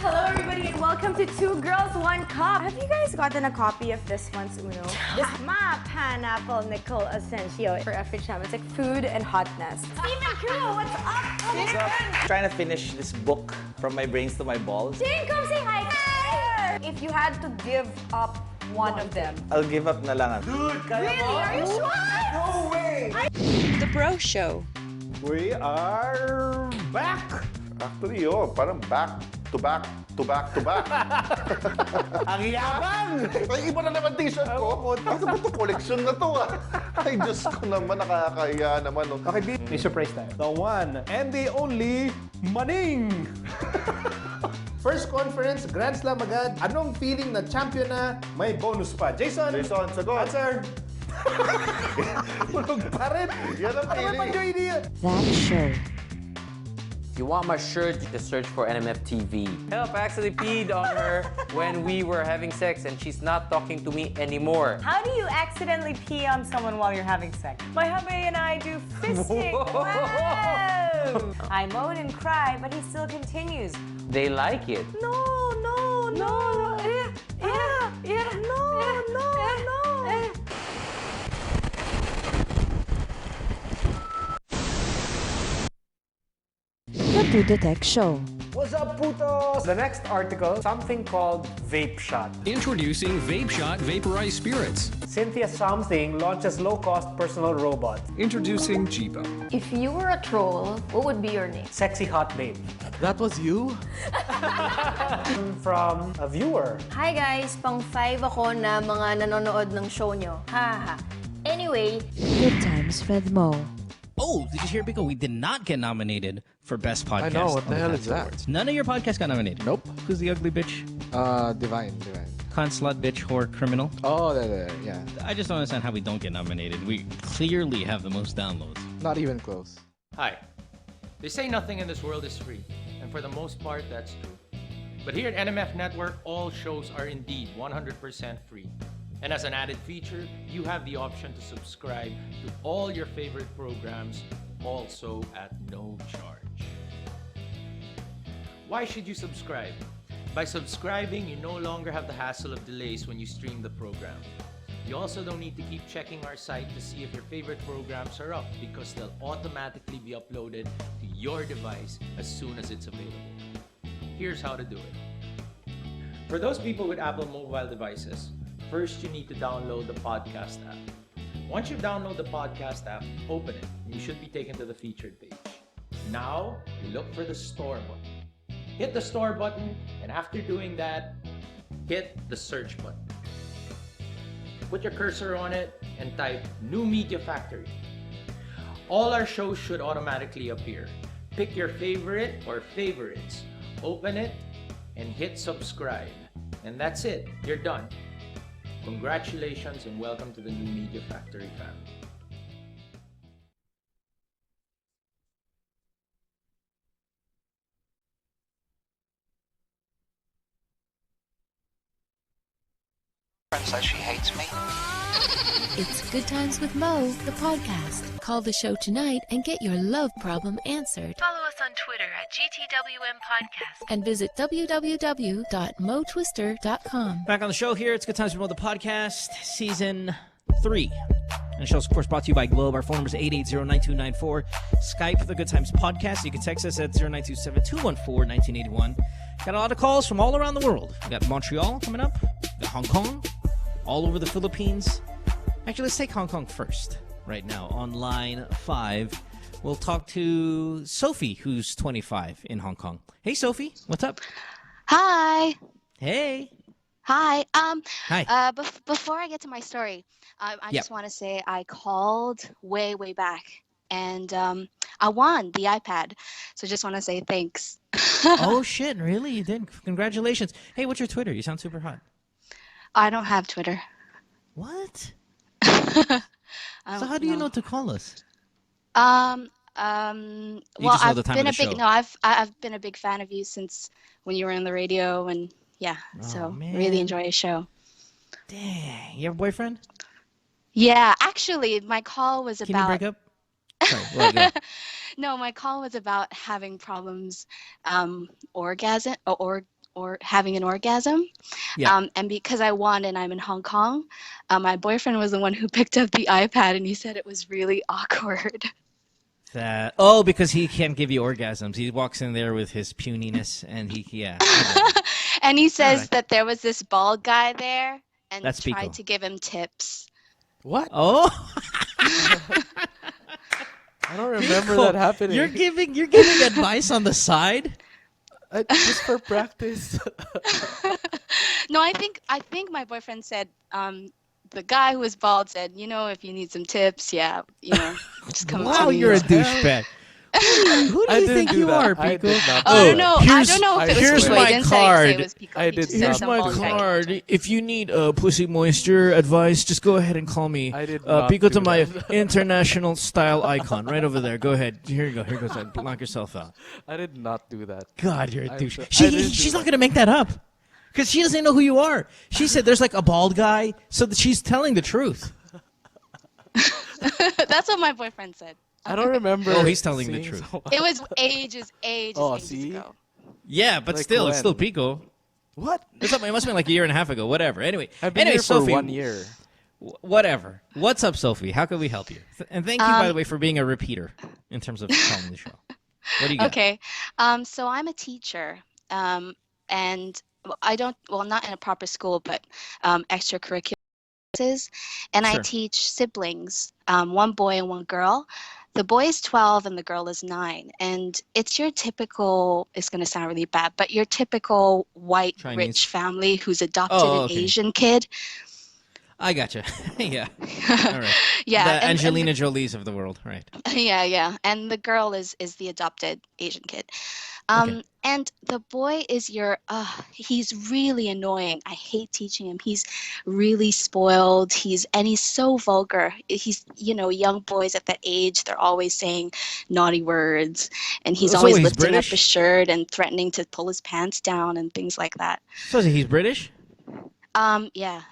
Hello everybody and welcome to 2 Girls, 1 Cup. Have you guys gotten a copy of this month's Uno? This Ma Pineapple Nicole Asensio for FHM. It's like food and hotness. Stephen Crew, what's up? What's up? Trying to finish this book from my brains to my balls. Jane, come say hi. Hi! If you had to give up one of them. I'll give up na lang. Dude, Really? Are you sure? No way! The Bro Show. We are back! Actually, parang back to back to back to back. Ang yabang! Ay, iba na naman t-shirt ko. Ano ba ito? Collection na to Ay, Diyos ko naman, nakakahiya naman. Okay, may surprise tayo. The one and the only Maning! First conference, Grand Slam agad. Anong feeling na champion na may bonus pa? Jason, sagot. Answer! Tulog pa rin. Yan ang feeling. Ano ba idea? That show. If you want my shirt, you can search for NMF TV. Help, I actually peed on her when we were having sex and she's not talking to me anymore. How do you accidentally pee on someone while you're having sex? My hubby and I do fisting. Wow! I moan and cry, but he still continues. They like it. No. No. The Puto Tech Show. What's up, putos? The next article, something called Vape Shot. Introducing Vape Shot Vaporized Spirits. Cynthia Something launches low-cost personal robot. Introducing Jeepa. If you were a troll, what would be your name? Sexy Hot Babe. That was you? From a viewer. Hi guys, pang 5 ako na mga nanonood ng show nyo. Ha. Anyway, Good times with Mo. Oh, did you hear, Biko? We did not get nominated for Best Podcast. I know, what on the hell Fast is that? Awards. None of your podcasts got nominated. Nope. Who's the ugly bitch? Divine. Cunt, slut, bitch, whore, criminal. Oh, yeah. I just don't understand how we don't get nominated. We clearly have the most downloads. Not even close. Hi. They say nothing in this world is free, and for the most part, that's true. But here at NMF Network, all shows are indeed 100% free. And as an added feature, you have the option to subscribe to all your favorite programs, also at no charge. Why should you subscribe? By subscribing, you no longer have the hassle of delays when you stream the program. You also don't need to keep checking our site to see if your favorite programs are up, because they'll automatically be uploaded to your device as soon as it's available. Here's how to do it. For those people with Apple mobile devices, first you need to download the podcast app. Once you download the podcast app, open it. You should be taken to the featured page. Now, you look for the store button. Hit the store button, and after doing that, hit the search button. Put your cursor on it and type New Media Factory. All our shows should automatically appear. Pick your favorite or favorites, open it, and hit subscribe. And that's it, you're done. Congratulations and welcome to the new Media Factory family. Says she hates me. It's Good Times with Mo, the podcast. Call the show tonight and get your love problem answered. Follow us on Twitter at GTWM Podcast. And visit www.motwister.com. Back on the show here, it's Good Times with Mo, the podcast, season 3. And the show's, of course, brought to you by Globe. Our phone number is 880-9294. Skype, the Good Times Podcast. You can text us at 0927-214-1981. Got a lot of calls from all around the world. We got Montreal coming up. We got Hong Kong. All over the Philippines. Actually, let's take Hong Kong first. Right now, on line 5, we'll talk to Sophie, who's 25 in Hong Kong. Hey, Sophie, what's up? Hi. Hey. Hi. Hi. Before I get to my story, I Yep. just want to say I called way back, and I won the iPad. So just want to say thanks. Oh, shit, really? You did? Congratulations. Hey, what's your Twitter? You sound super hot. I don't have Twitter. What? So So how do you know to call us? Well, just know I've the time been of a the big show. I've been a big fan of you since when you were on the radio, and yeah, so really man. enjoy your show. Dang. You have a boyfriend? Yeah, actually, my call was Can you about. break up? Sorry, well, go. No, my call was about having problems, orgasm or having an orgasm. Yeah. And because I won and I'm in Hong Kong, my boyfriend was the one who picked up the iPad, and he said it was really awkward. Because he can't give you orgasms. He walks in there with his puniness, and yeah. And he says Alright. that there was this bald guy there and That's Pico. tried to give him tips. What? Oh. I don't remember Pico, that happening. You're giving advice on the side? Just for practice. No, I think my boyfriend said the guy who was bald said, if you need some tips, just come to Wow, me. you're a douchebag. Who do I you didn't think do you that. are, I Pico? did not I don't know. I don't know if it was Here's Pico. He my didn't say card. it was Pico. I He did just said Here's some my bald guy. card. If you need pussy moisture advice, just go ahead and call me. I did not Pico do to my that. international style icon right over there. Go ahead. Here you go. Here goes. Knock yourself out. I did not do that. God, you're a I'm douche. so- I didn't do She's that. not gonna make that up, because she doesn't know who you are. She said there's like a bald guy, so that she's telling the truth. That's what my boyfriend said. I don't remember. Oh, he's telling the seeing truth. someone- It was ages Oh, ages see? ago. Yeah, but Like still, it's when? still Pico. What? It must have been like a year and a half ago. Whatever. Anyway, I've been here Sophie, for 1 year. Whatever. What's up, Sophie? How can we help you? And thank you, by the way, for being a repeater in terms of calling the show. What do you got? Okay. So I'm a teacher, and not in a proper school, but extracurricular classes, and I Sure. teach siblings, one boy and one girl. The boy is 12 and the girl is 9, and it's your typical. It's going to sound really bad, but your typical white Chinese. rich family who's adopted Oh, an okay. Asian kid. I gotcha. Yeah. All right. Yeah, The and- Angelina Jolie's of the world. Right. Yeah, and the girl is the adopted Asian kid. And the boy is he's really annoying. I hate teaching him. He's really spoiled. He's so vulgar. He's, young boys at that age, they're always saying naughty words, and he's So always he's lifting British? up his shirt and threatening to pull his pants down and things like that. So he's British? Yeah.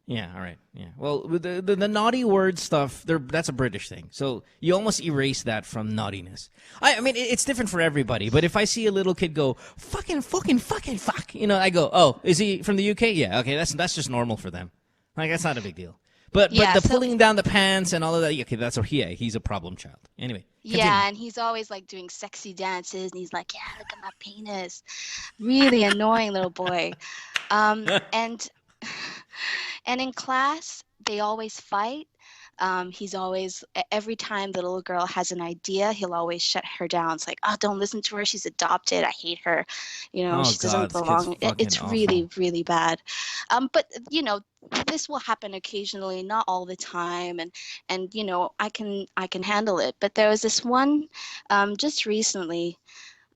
Yeah, all right. Yeah. Well, with the naughty word stuff, that's a British thing. So you almost erase that from naughtiness. I mean, it's different for everybody. But if I see a little kid go, fucking, fuck, I go, oh, is he from the UK? Yeah, okay, that's just normal for them. Like, that's not a big deal. But Yeah, the so- pulling down the pants and all of that, okay, he's a problem child. Anyway. Continue. Yeah, and he's always like doing sexy dances, and he's like, "Yeah, look at my penis." Really annoying little boy. And in class, they always fight. He's always, every time the little girl has an idea, he'll always shut her down. It's like, oh, don't listen to her. She's adopted. I hate her. Oh She doesn't God, this kid's belong. fucking It's awful. really, really bad. But this will happen occasionally, not all the time, and I can handle it. But there was this one, just recently,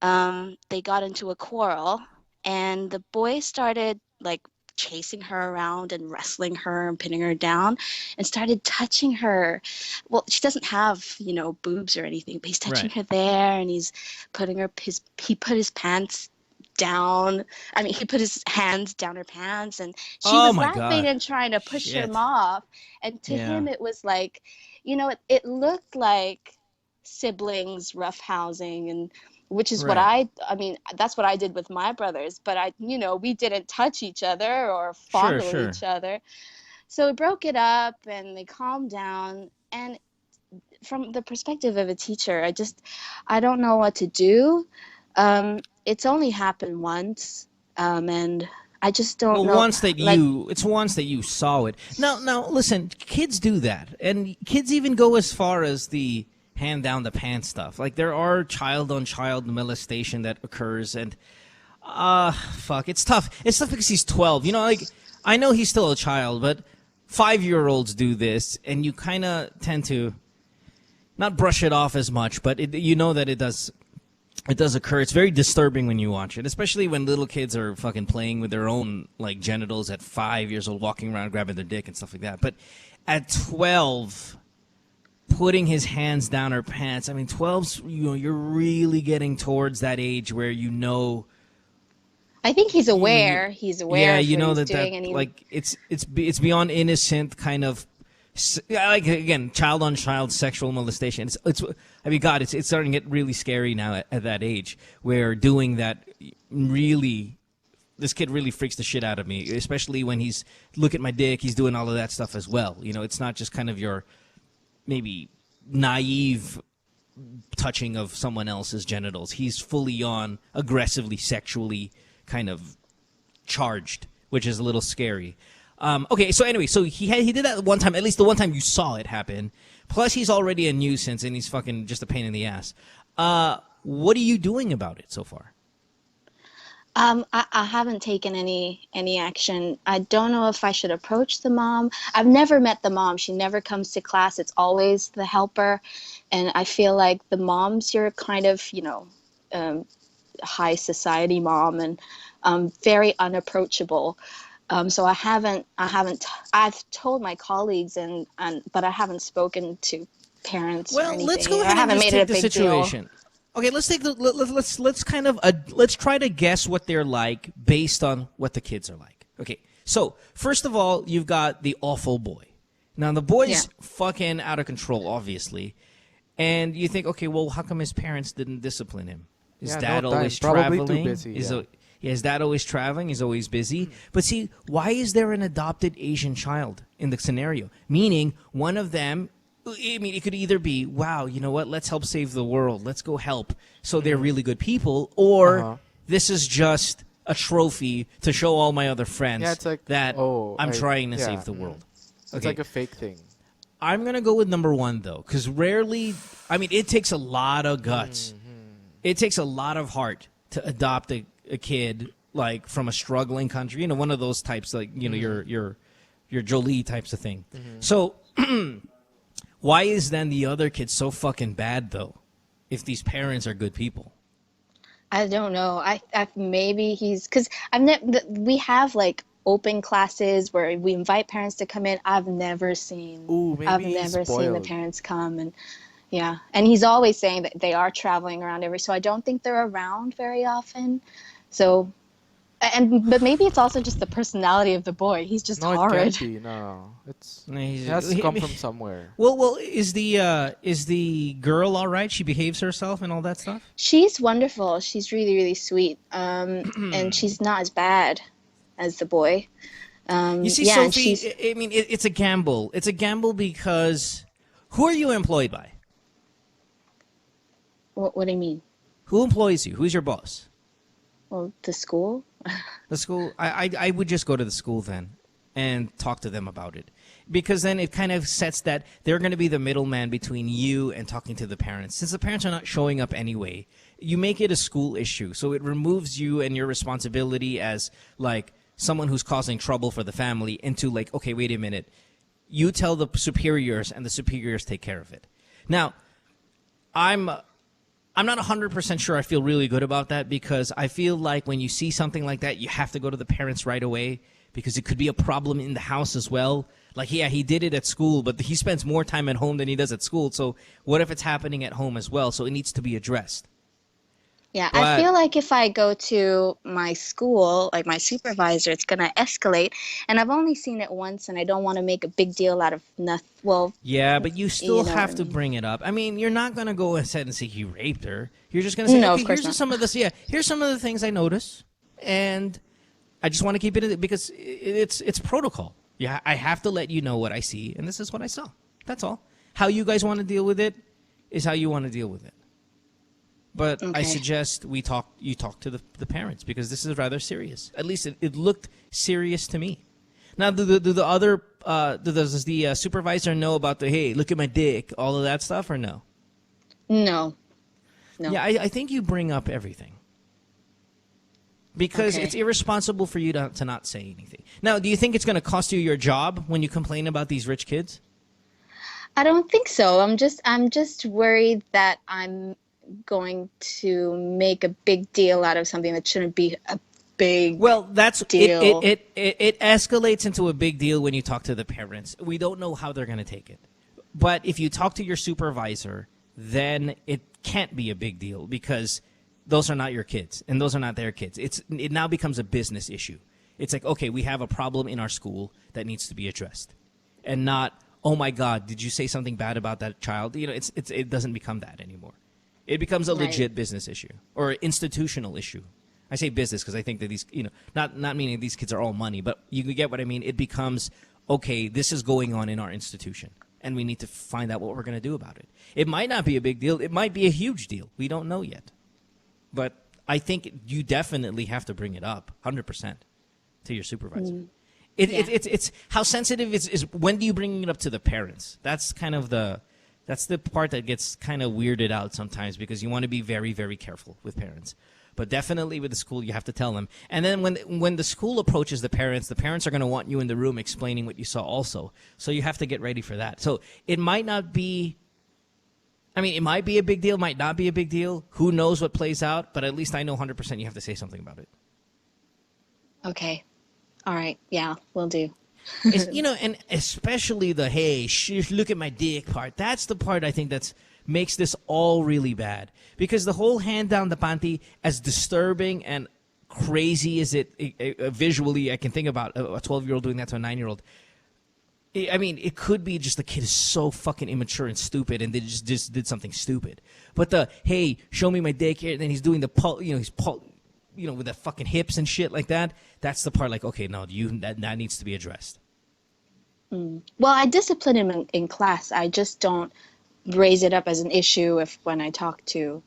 they got into a quarrel, and the boy started like chasing her around and wrestling her and pinning her down and started touching her. Well, she doesn't have, boobs or anything, but he's touching Right. her there, and he's putting he put his pants down. I mean, he put his hands down her pants, and she Oh was my laughing God. and trying to push him Shit. off. And to Yeah. him, it was like, it looked like siblings roughhousing, and which is what Right. I mean, that's what I did with my brothers, but we didn't touch each other or Sure, fondle sure. each other. So we broke it up and they calmed down. And from the perspective of a teacher, I don't know what to do. It's only happened once, and I just don't Well, know. Like, it's once that you saw it. Now, listen, kids do that, and kids even go as far as the hand down the pants stuff. Like there are child-on-child molestation that occurs, and fuck, it's tough. It's tough because he's 12. Like I know he's still a child, but 5-year-olds do this, and you kind of tend to not brush it off as much, but you know that it does. It does occur. It's very disturbing when you watch it, especially when little kids are fucking playing with their own like genitals at 5 years old, walking around grabbing their dick and stuff like that. But at 12, putting his hands down her pants. I mean, 12's, you're really getting towards that age where I think he's aware. He's aware yeah, of you what know he's that doing, and he, like it's beyond innocent kind of like again child on child sexual molestation. It's I mean God, it's starting to get really scary now at that age where doing that really. This kid really freaks the shit out of me, especially when he's look at my dick. He's doing all of that stuff as well. It's not just kind of your maybe naive touching of someone else's genitals. He's fully on aggressively sexually kind of charged, which is a little scary. Okay, so anyway, so he did that one time, at least the one time you saw it happen. Plus, he's already a nuisance and he's fucking just a pain in the ass. What are you doing about it so far? I haven't taken any action. I don't know if I should approach the mom. I've never met the mom. She never comes to class. It's always the helper, and I feel like the mom's your kind of high society mom, and very unapproachable. So I've told my colleagues, but I haven't spoken to parents or Well, anything. let's go I ahead and haven't just made take it a the big deal. situation. Okay, let's take let's kind of let's try to guess what they're like based on what the kids are like. Okay, so first of all, you've got the awful boy. Now the boy's fucking out of control, obviously, and you think, okay, well, how come his parents didn't discipline him? Is dad no time. always Probably traveling? too busy, Is dad always traveling? He's always busy. But see, why is there an adopted Asian child in the scenario? Meaning, one of them. I mean, it could either be, wow, you know what? Let's help save the world. Let's go help. So they're really good people, or this is just a trophy to show all my other friends it's like, that I'm trying to save the world. It's like a fake thing. I'm gonna go with number one though, because rarely. I mean, it takes a lot of guts. It takes a lot of heart to adopt a kid like from a struggling country. One of those types, like your Jolie types of thing. So. Why is then the other kid so fucking bad though? If these parents are good people, I don't know. I maybe he's because we have like open classes where we invite parents to come in. I've never seen. I've never seen the parents come, and and he's always saying that they are traveling around so I don't think they're around very often. So. But maybe it's also just the personality of the boy. He's just horrid. It can't be. No, it has to come from somewhere. Well, is the girl all right? She behaves herself and all that stuff. She's wonderful. She's really, really sweet. And she's not as bad as the boy. You see, Sophie. I mean, it's a gamble. It's a gamble because who are you employed by? What do you mean? Who employs you? Who's your boss? Well, the school. The school. I would just go to the school then, and talk to them about it. Because then it kind of sets that they're going to be the middleman between you and talking to the parents. Since the parents are not showing up anyway, you make it a school issue. So it removes you and your responsibility as like someone who's causing trouble for the family into like, okay, wait a minute. You tell the superiors and the superiors take care of it. Now, I'm not 100% sure I feel really good about that, because I feel like when you see something like that, you have to go to the parents right away, because it could be a problem in the house as well. Like, yeah, he did it at school, but he spends more time at home than he does at school. So what if it's happening at home as well? So it needs to be addressed. Yeah, But- I feel like if I go to my school, like my supervisor, it's going to escalate. And I've only seen it once, and I don't want to make a big deal out of nothing. Well, Yeah, but you still you know have what I to mean. bring it up. I mean, you're not going to go ahead and say he raped her. You're just going to say, No, okay, of course here's not. some of this. Yeah, here's some of the things I notice, and I just want to keep it in it because it's protocol. Yeah, I have to let you know what I see, and this is what I saw. That's all. How you guys want to deal with it is how you want to deal with it. But I Okay. suggest you talk to the parents, because this is rather serious. At least it looked serious to me. Now, does the supervisor know about the, hey, look at my dick, all of that stuff, or no? No. No. Yeah, I think you bring up everything. Because Okay. it's irresponsible for you to not say anything. Now, do you think it's going to cost you your job when you complain about these rich kids? I don't think so. I'm just worried that I'm going to make a big deal out of something that shouldn't be a big deal. It escalates into a big deal when you talk to the parents. We don't know how they're going to take it. But if you talk to your supervisor, then it can't be a big deal, because those are not your kids and those are not their kids. It now becomes a business issue. It's like, okay, we have a problem in our school that needs to be addressed, and not, oh my God, did you say something bad about that child? You know, it doesn't become that anymore. It becomes a Right. legit business issue or institutional issue. I say business because I think that these, not meaning these kids are all money, but you get what I mean. It becomes, okay, this is going on in our institution, and we need to find out what we're going to do about it. It might not be a big deal. It might be a huge deal. We don't know yet. But I think you definitely have to bring it up 100% to your supervisor. It's how sensitive is when do you bring it up to the parents? That's kind of that's the part that gets kind of weirded out sometimes, because you want to be very, very careful with parents. But definitely with the school, you have to tell them. And then when the school approaches the parents are going to want you in the room explaining what you saw also. So you have to get ready for that. So it might not be, I mean, it might be a big deal, might not be a big deal. Who knows what plays out? But at least I know 100% you have to say something about it. Okay. All right. Yeah, we'll do. And especially the, hey, look at my dick part. That's the part I think makes this all really bad. Because the whole hand down the panty, as disturbing and crazy as it visually, I can think about a 12-year-old doing that to a 9-year-old. I mean, it could be just the kid is so fucking immature and stupid, and they just did something stupid. But the, hey, show me my dick here, and then he's doing the with the fucking hips and shit like that. That's the part like, okay, no, that needs to be addressed. Well, I discipline him in class. I just don't raise it up as an issue when I talk to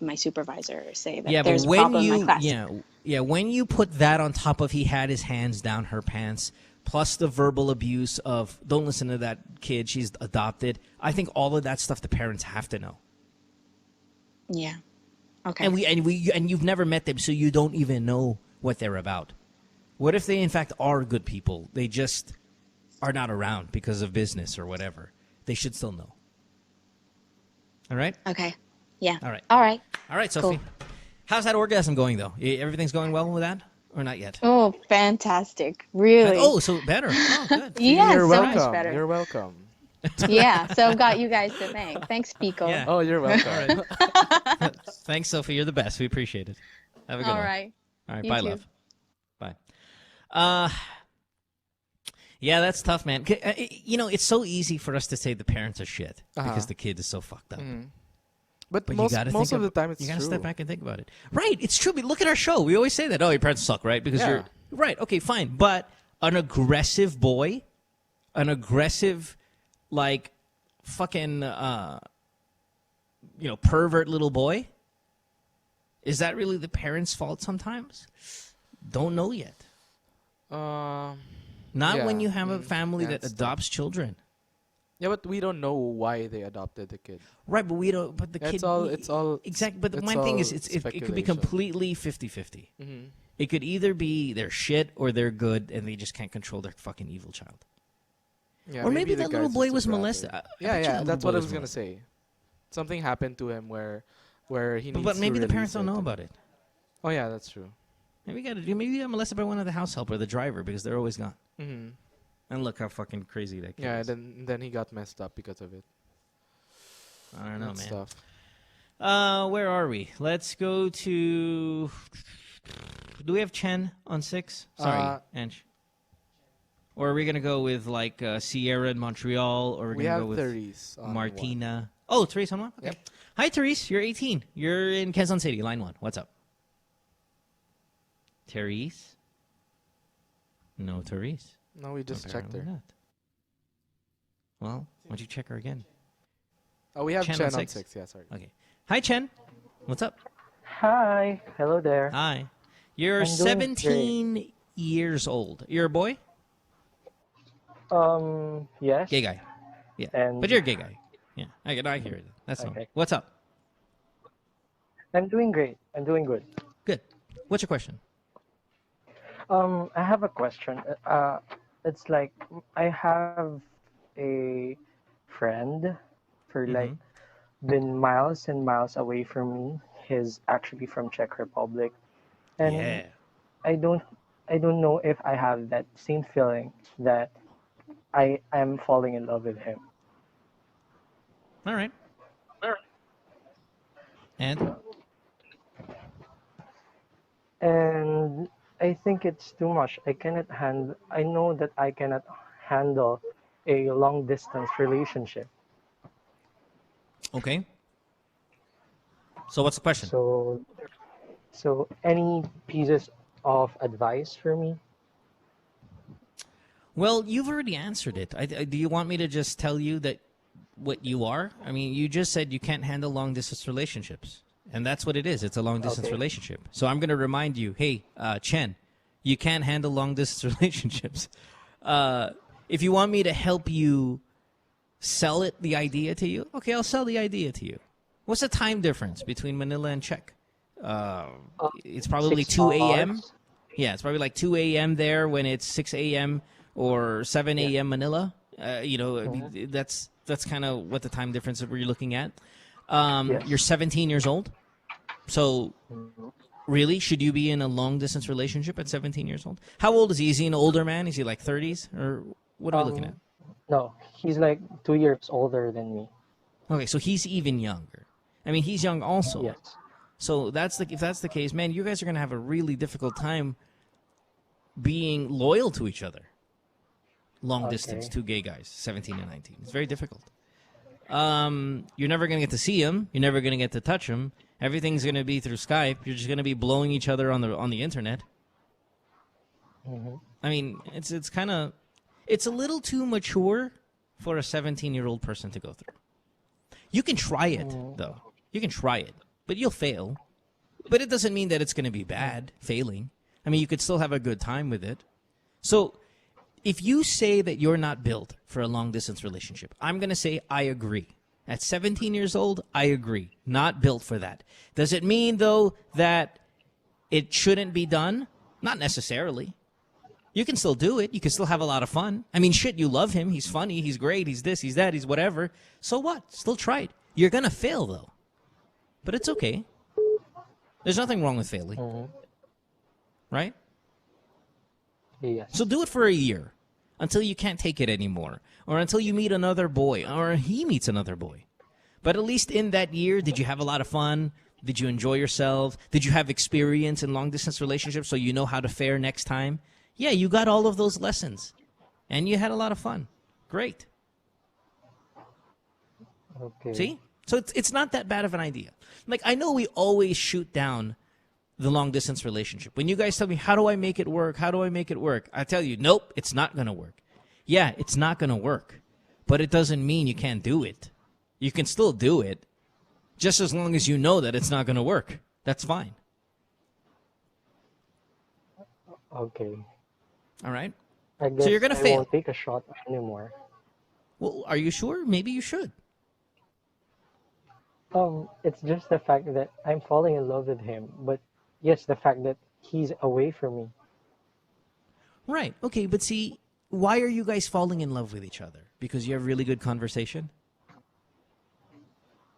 my supervisor, or say that there's a problem in my class. When you put that on top of he had his hands down her pants, plus the verbal abuse of don't listen to that kid, she's adopted. I think all of that stuff the parents have to know. Yeah. Okay. And you've never met them, so you don't even know what they're about. What if they in fact are good people? They just are not around because of business or whatever. They should still know. All right? Okay. Yeah. All right. All right. All right, Sophie. Cool. How's that orgasm going, though? Everything's going well with that? Or not yet? Oh, fantastic. Really. Oh, so better. Oh, good. Yeah, You're so welcome. much better. You're welcome. Yeah, so I've got you guys to thank. Thanks, Pico. Yeah. Oh, you're welcome. All right. Thanks, Sophie. You're the best. We appreciate it. Have a good All one. right. All right. You Bye, too. love. Bye. Yeah, that's tough, man. It's so easy for us to say the parents are shit because the kid is so fucked up. But you most gotta of think the time it's you gotta true. step back and think about it. Right, it's true. But look at our show. We always say that. Oh, your parents suck, right? Because Yeah. you're right. Okay, fine. But an aggressive boy, like fucking pervert little boy. Is that really the parents' fault sometimes? Don't know yet. Not when Yeah. you have a family Yeah, that it's adopts children. Yeah, but we don't know why they adopted the kid. Right, but we don't. But the Yeah, kid. It's all. Exactly. But the it's one thing is, all it could be speculation. completely 50-50. It could either be they're shit or they're good, and they just can't control their fucking evil child. Yeah, Or maybe the that little guy's boy just a was brat, molested. right? I Yeah, bet you yeah, that that's little what I boy was gonna molested. say. Something happened to him where he needs But maybe to the parents release don't it. know about it. Oh yeah, that's true. Maybe he got molested by one of the house help or the driver because they're always gone. Mhm. And look how fucking crazy that kid Yeah, is. then he got messed up because of it. I don't know, That's man. tough. Where are we? Let's go to. Do we have Chen on 6? Sorry, Ange. Or are we gonna go with like Sierra in Montreal, or We gonna have go with Therese on Martina? Oh, Therese on one. Okay. Yep. Hi, Therese. You're 18. You're in Quezon City, line 1. What's up? Therese? No, Therese. No, we just checked her. Apparently not. Well, why don't you check her again? Oh, we have Chen Chen on on six? 6. Yeah, sorry. Okay. Hi, Chen. What's up? Hi. Hello there. Hi. You're I'm doing 17 years old. You're a boy? Yes. Gay guy. Yeah. And But you're a gay guy. Yeah. I hear it. That's all. Okay. What's up? I'm doing great. I'm doing good. Good. What's your question? I have a question. It's like I have a friend for like been miles and miles away from me. He's actually from Czech Republic, and Yeah. I don't know if I have that same feeling that I am falling in love with him. All right. And? And I think it's too much. I know that I cannot handle a long distance relationship. Okay. So what's the question? So any pieces of advice for me? Well, you've already answered it. Do you want me to just tell you that what you are? I mean, you just said you can't handle long distance relationships. And that's what it is. It's a long distance Okay. relationship. So I'm going to remind you, hey, Chen, you can't handle long distance relationships. If you want me to help you sell the idea to you, okay, I'll sell the idea to you. What's the time difference between Manila and Czech? It's probably 6 2 a.m. hours. Yeah, it's probably like 2 a.m. there when it's 6 a.m. or 7 a.m. Manila. I mean, that's kind of what the time difference that we're looking at. You're 17 years old. So, really, should you be in a long-distance relationship at 17 years old? How old is he? Is he an older man? Is he like 30s? Or what are we looking at? No, he's like 2 years older than me. Okay, so he's even younger. I mean, he's young also. Yes. So if that's the case, man, you guys are going to have a really difficult time being loyal to each other. Long distance, two gay guys, 17 and 19. It's very difficult. You're never going to get to see him. You're never going to get to touch him. Everything's going to be through Skype. You're just going to be blowing each other on the internet. I mean, it's a little too mature for a 17-year-old person to go through. You can try it, though. You can try it, but you'll fail. But it doesn't mean that it's going to be bad, failing. I mean, you could still have a good time with it. So if you say that you're not built for a long-distance relationship, I'm going to say I agree. At 17 years old, I agree. Not built for that. Does it mean, though, that it shouldn't be done? Not necessarily. You can still do it. You can still have a lot of fun. I mean, shit, you love him. He's funny. He's great. He's this. He's that. He's whatever. So what? Still try it. You're going to fail, though. But it's okay. There's nothing wrong with failing. Right? Yes. So do it for a year until you can't take it anymore, or until you meet another boy, or he meets another boy. But at least in that year, did you have a lot of fun? Did you enjoy yourself? Did you have experience in long-distance relationships so you know how to fare next time? Yeah, you got all of those lessons, and you had a lot of fun. Great. Okay. See? So it's not that bad of an idea. Like, I know we always shoot down the long-distance relationship. When you guys tell me, how do I make it work? How do I make it work? I tell you, nope, it's not going to work. Yeah, it's not going to work. But it doesn't mean you can't do it. You can still do it, just as long as you know that it's not going to work. That's fine. Okay. All right? I So you're guess gonna I fail. won't take a shot anymore. Well, are you sure? Maybe you should. It's just the fact that I'm falling in love with him, but yes, the fact that he's away from me. Right. Okay, but see, why are you guys falling in love with each other? Because you have really good conversation?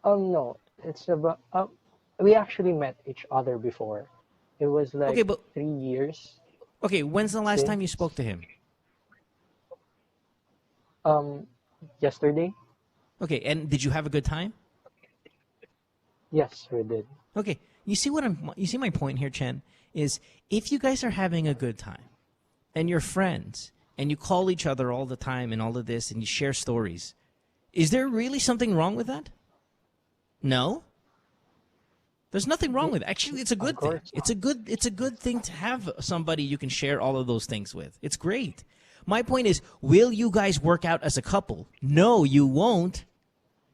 No, it's about we actually met each other before. It was like Okay, but 3 years okay, when's the last time you since spoke to him? yesterday. Okay, and did you have a good time? Yes, we did. Okay, you see my point here, Chen, is if you guys are having a good time and you're friends and you call each other all the time and all of this and you share stories, is there really something wrong with that? No? There's nothing wrong with it. Actually, it's a good thing. It's a good thing to have somebody you can share all of those things with. It's great. My point is, will you guys work out as a couple? No, you won't.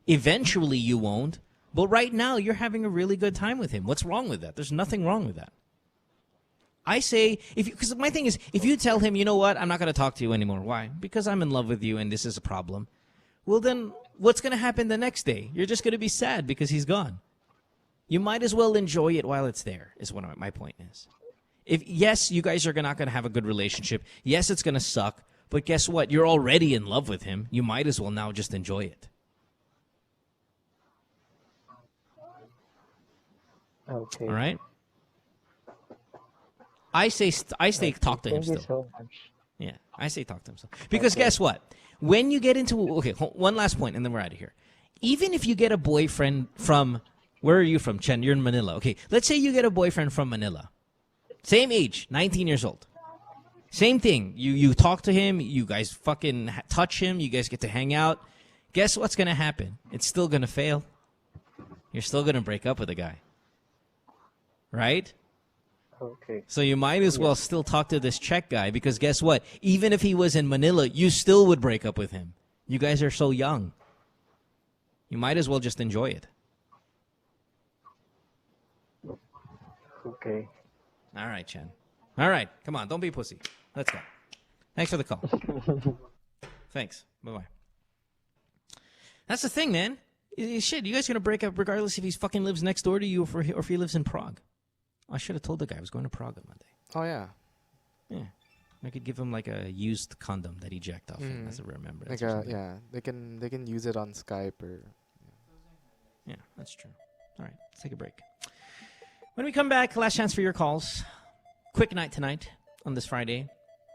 Eventually you won't. But right now you're having a really good time with him. What's wrong with that? There's nothing wrong with that. I say, because my thing is, if you tell him, you know what, I'm not going to talk to you anymore. Why? Because I'm in love with you and this is a problem. Well, then what's going to happen the next day? You're just going to be sad because he's gone. You might as well enjoy it while it's there, is what my point is. Yes, you guys are not going to have a good relationship. Yes, it's going to suck. But guess what? You're already in love with him. You might as well now just enjoy it. Okay. All right? I say talk to him still. Thank you so much. Yeah, I say talk to him still. Because guess what? When you get into... Okay, one last point, and then we're out of here. Even if you get a boyfriend from... Where are you from, Chen? You're in Manila. Okay, let's say you get a boyfriend from Manila. Same age, 19 years old. Same thing. You talk to him. You guys fucking touch him. You guys get to hang out. Guess what's going to happen? It's still going to fail. You're still going to break up with the guy. Right? Okay. So you might as well still talk to this Czech guy because guess what? Even if he was in Manila, you still would break up with him. You guys are so young. You might as well just enjoy it. Okay. All right, Chen. All right. Come on. Don't be a pussy. Let's go. Thanks for the call. Thanks. Bye-bye. That's the thing, man. Shit, you guys are going to break up regardless if he fucking lives next door to you or if he lives in Prague. I should have told the guy I was going to Prague on Monday. Oh, yeah. Yeah. I could give him like a used condom that he jacked off in as a remembrance. Yeah, they can use it on Skype or... Yeah, that's true. All right, let's take a break. When we come back, last chance for your calls. Quick night tonight on this Friday.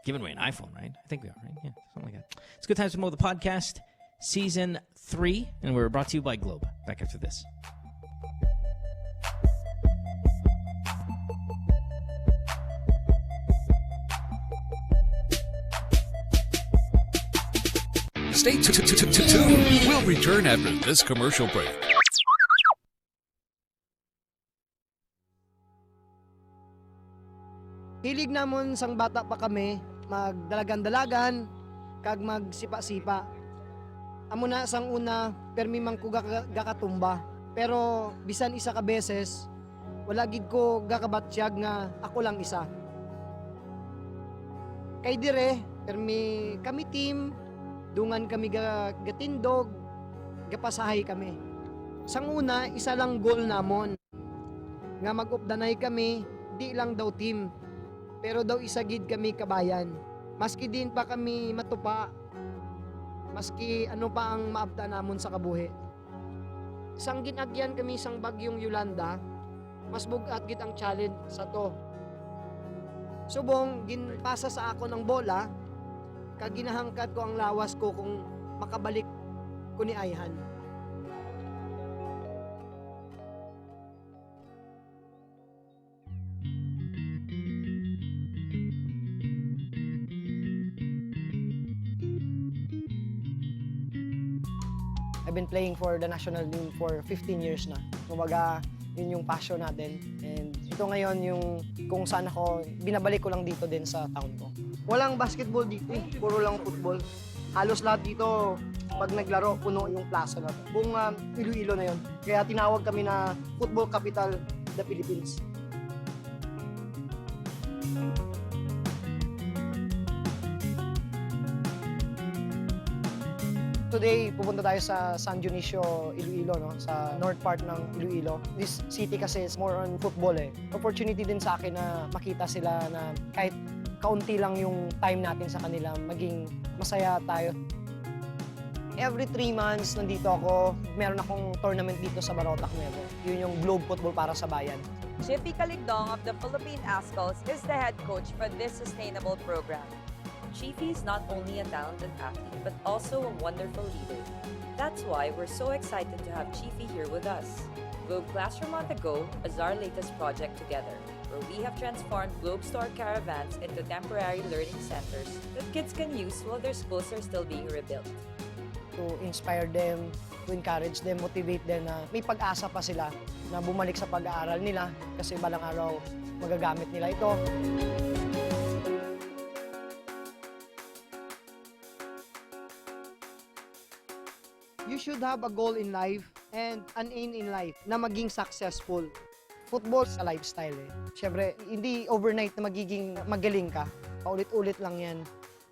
Giving away an iPhone, right? I think we are, right? Yeah, something like that. It's Good Times with Mo, the podcast, Season 3, and we're brought to you by Globe. Back after this. Stay tuned. We'll return after this commercial break. Hilig namon sang bata pa kami magdalagan-dalagan kag magsipa-sipa. Amo na sang una permi man ko gakatumba. Pero bisan isa ka beses wala gid ko gakabatsyag nga ako lang isa. Kay dire permi kami team dungan kami gatindog gapasahay kami. Sang una isa lang goal namon nga mag-updanay kami di lang daw team pero daw isagid kami kabayan. Maski din pa kami matupa, maski ano pa ang maabta namon sa kabuhi. Sang ginagyan kami sang bagyong Yolanda, mas bugat gid ang challenge sa to. Subong ginpasa sa ako ng bola, kag ginahangkad ko ang lawas ko kung makabalik ko ni Ayhan. I've been playing for the national team for 15 years na. Kumbaga, yun yung passion natin. And ito ngayon yung kung saan ako, binabalik ko lang dito din sa town ko. Walang basketball dito eh, puro lang football. Halos lahat dito, pag naglaro, puno yung plaza na. Buong Iloilo na yun. Kaya tinawag kami na Football Capital of the Philippines. Today, pupunta tayo sa San Dionisio, Iloilo, no? Sa north part ng Iloilo. This city kasi is more on football eh. Opportunity din sa akin na makita sila na kahit kaunti lang yung time natin sa kanila, maging masaya tayo. Every 3 months, nandito ako. Meron akong tournament dito sa Barotac, Nuevo. Yun yung Globe Football para sa bayan. Jiffy Kaligdong of the Philippine Ascals is the head coach for this sustainable program. Chiefy is not only a talented athlete, but also a wonderful leader. That's why we're so excited to have Chiefy here with us. Globe Classroom on the Go is our latest project together, where we have transformed Globe Store caravans into temporary learning centers that kids can use while their schools are still being rebuilt. To inspire them, to encourage them, motivate them na may pag-asa pa sila na bumalik sa pag-aaral nila kasi balang araw magagamit nila ito. You should have a goal in life and an aim in life na maging successful. Football sa lifestyle eh. Siyempre, hindi overnight na magiging magaling ka. Paulit-ulit lang yan.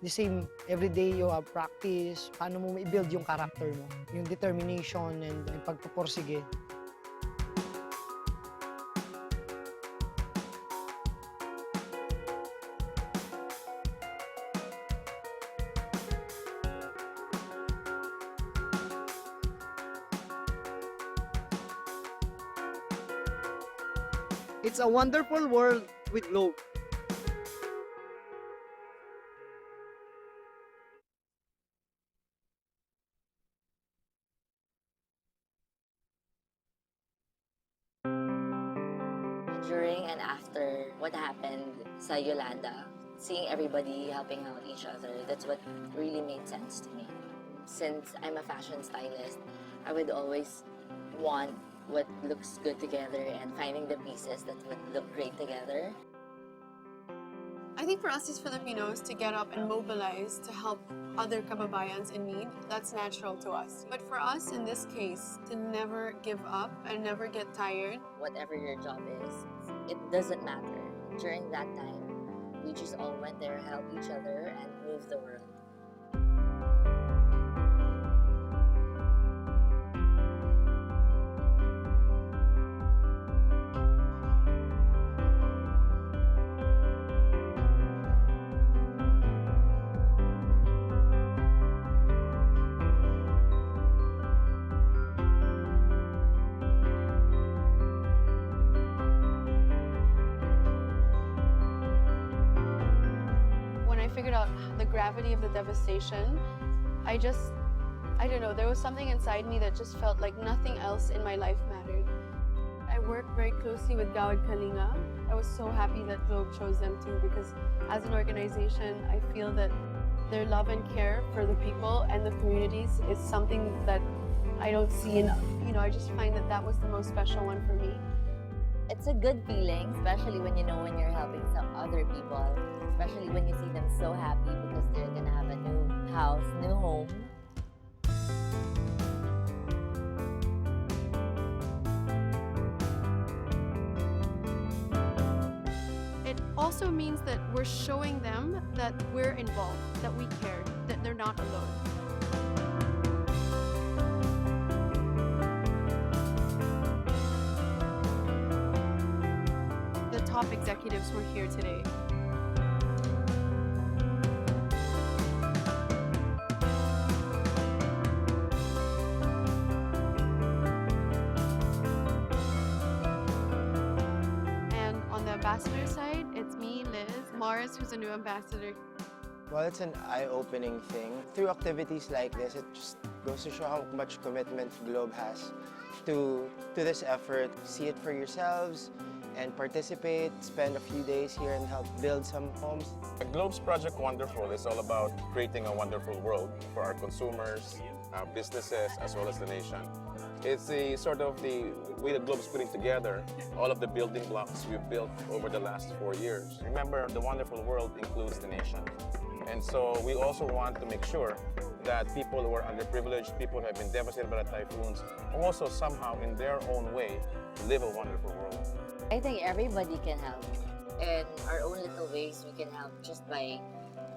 The same, every day you have practice, paano mo i-build yung character mo, yung determination and yung pagpupursige. It's a wonderful world with Globe. During and after what happened sa Yolanda, seeing everybody helping out each other, that's what really made sense to me. Since I'm a fashion stylist, I would always want what looks good together and finding the pieces that would look great together. I think for us as Filipinos to get up and mobilize to help other kababayans in need, that's natural to us. But for us in this case, to never give up and never get tired. Whatever your job is, it doesn't matter. During that time, we just all went there, helped each other, and moved the world. Figured out the gravity of the devastation, I don't know, there was something inside me that just felt like nothing else in my life mattered. I worked very closely with Gawad Kalinga. I was so happy that Globe chose them too, because as an organization, I feel that their love and care for the people and the communities is something that I don't see enough. I just find that that was the most special one for me. It's a good feeling, especially when you know when you're helping some other people, especially when you see them so happy because they're gonna have a new house, new home. It also means that we're showing them that we're involved, that we care, that they're not alone. Top executives were here today. And on the ambassador side, it's me, Liz, Mars, who's a new ambassador. Well, it's an eye-opening thing. Through activities like this, it just goes to show how much commitment Globe has to this effort. See it for yourselves and participate, spend a few days here and help build some homes. Globe's Project Wonderful is all about creating a wonderful world for our consumers, our businesses, as well as the nation. It's the sort of the way that Globe's putting together all of the building blocks we've built over the last 4 years. Remember, the wonderful world includes the nation. And so we also want to make sure that people who are underprivileged, people who have been devastated by the typhoons, also somehow in their own way live a wonderful world. I think everybody can help. In our own little ways, we can help just by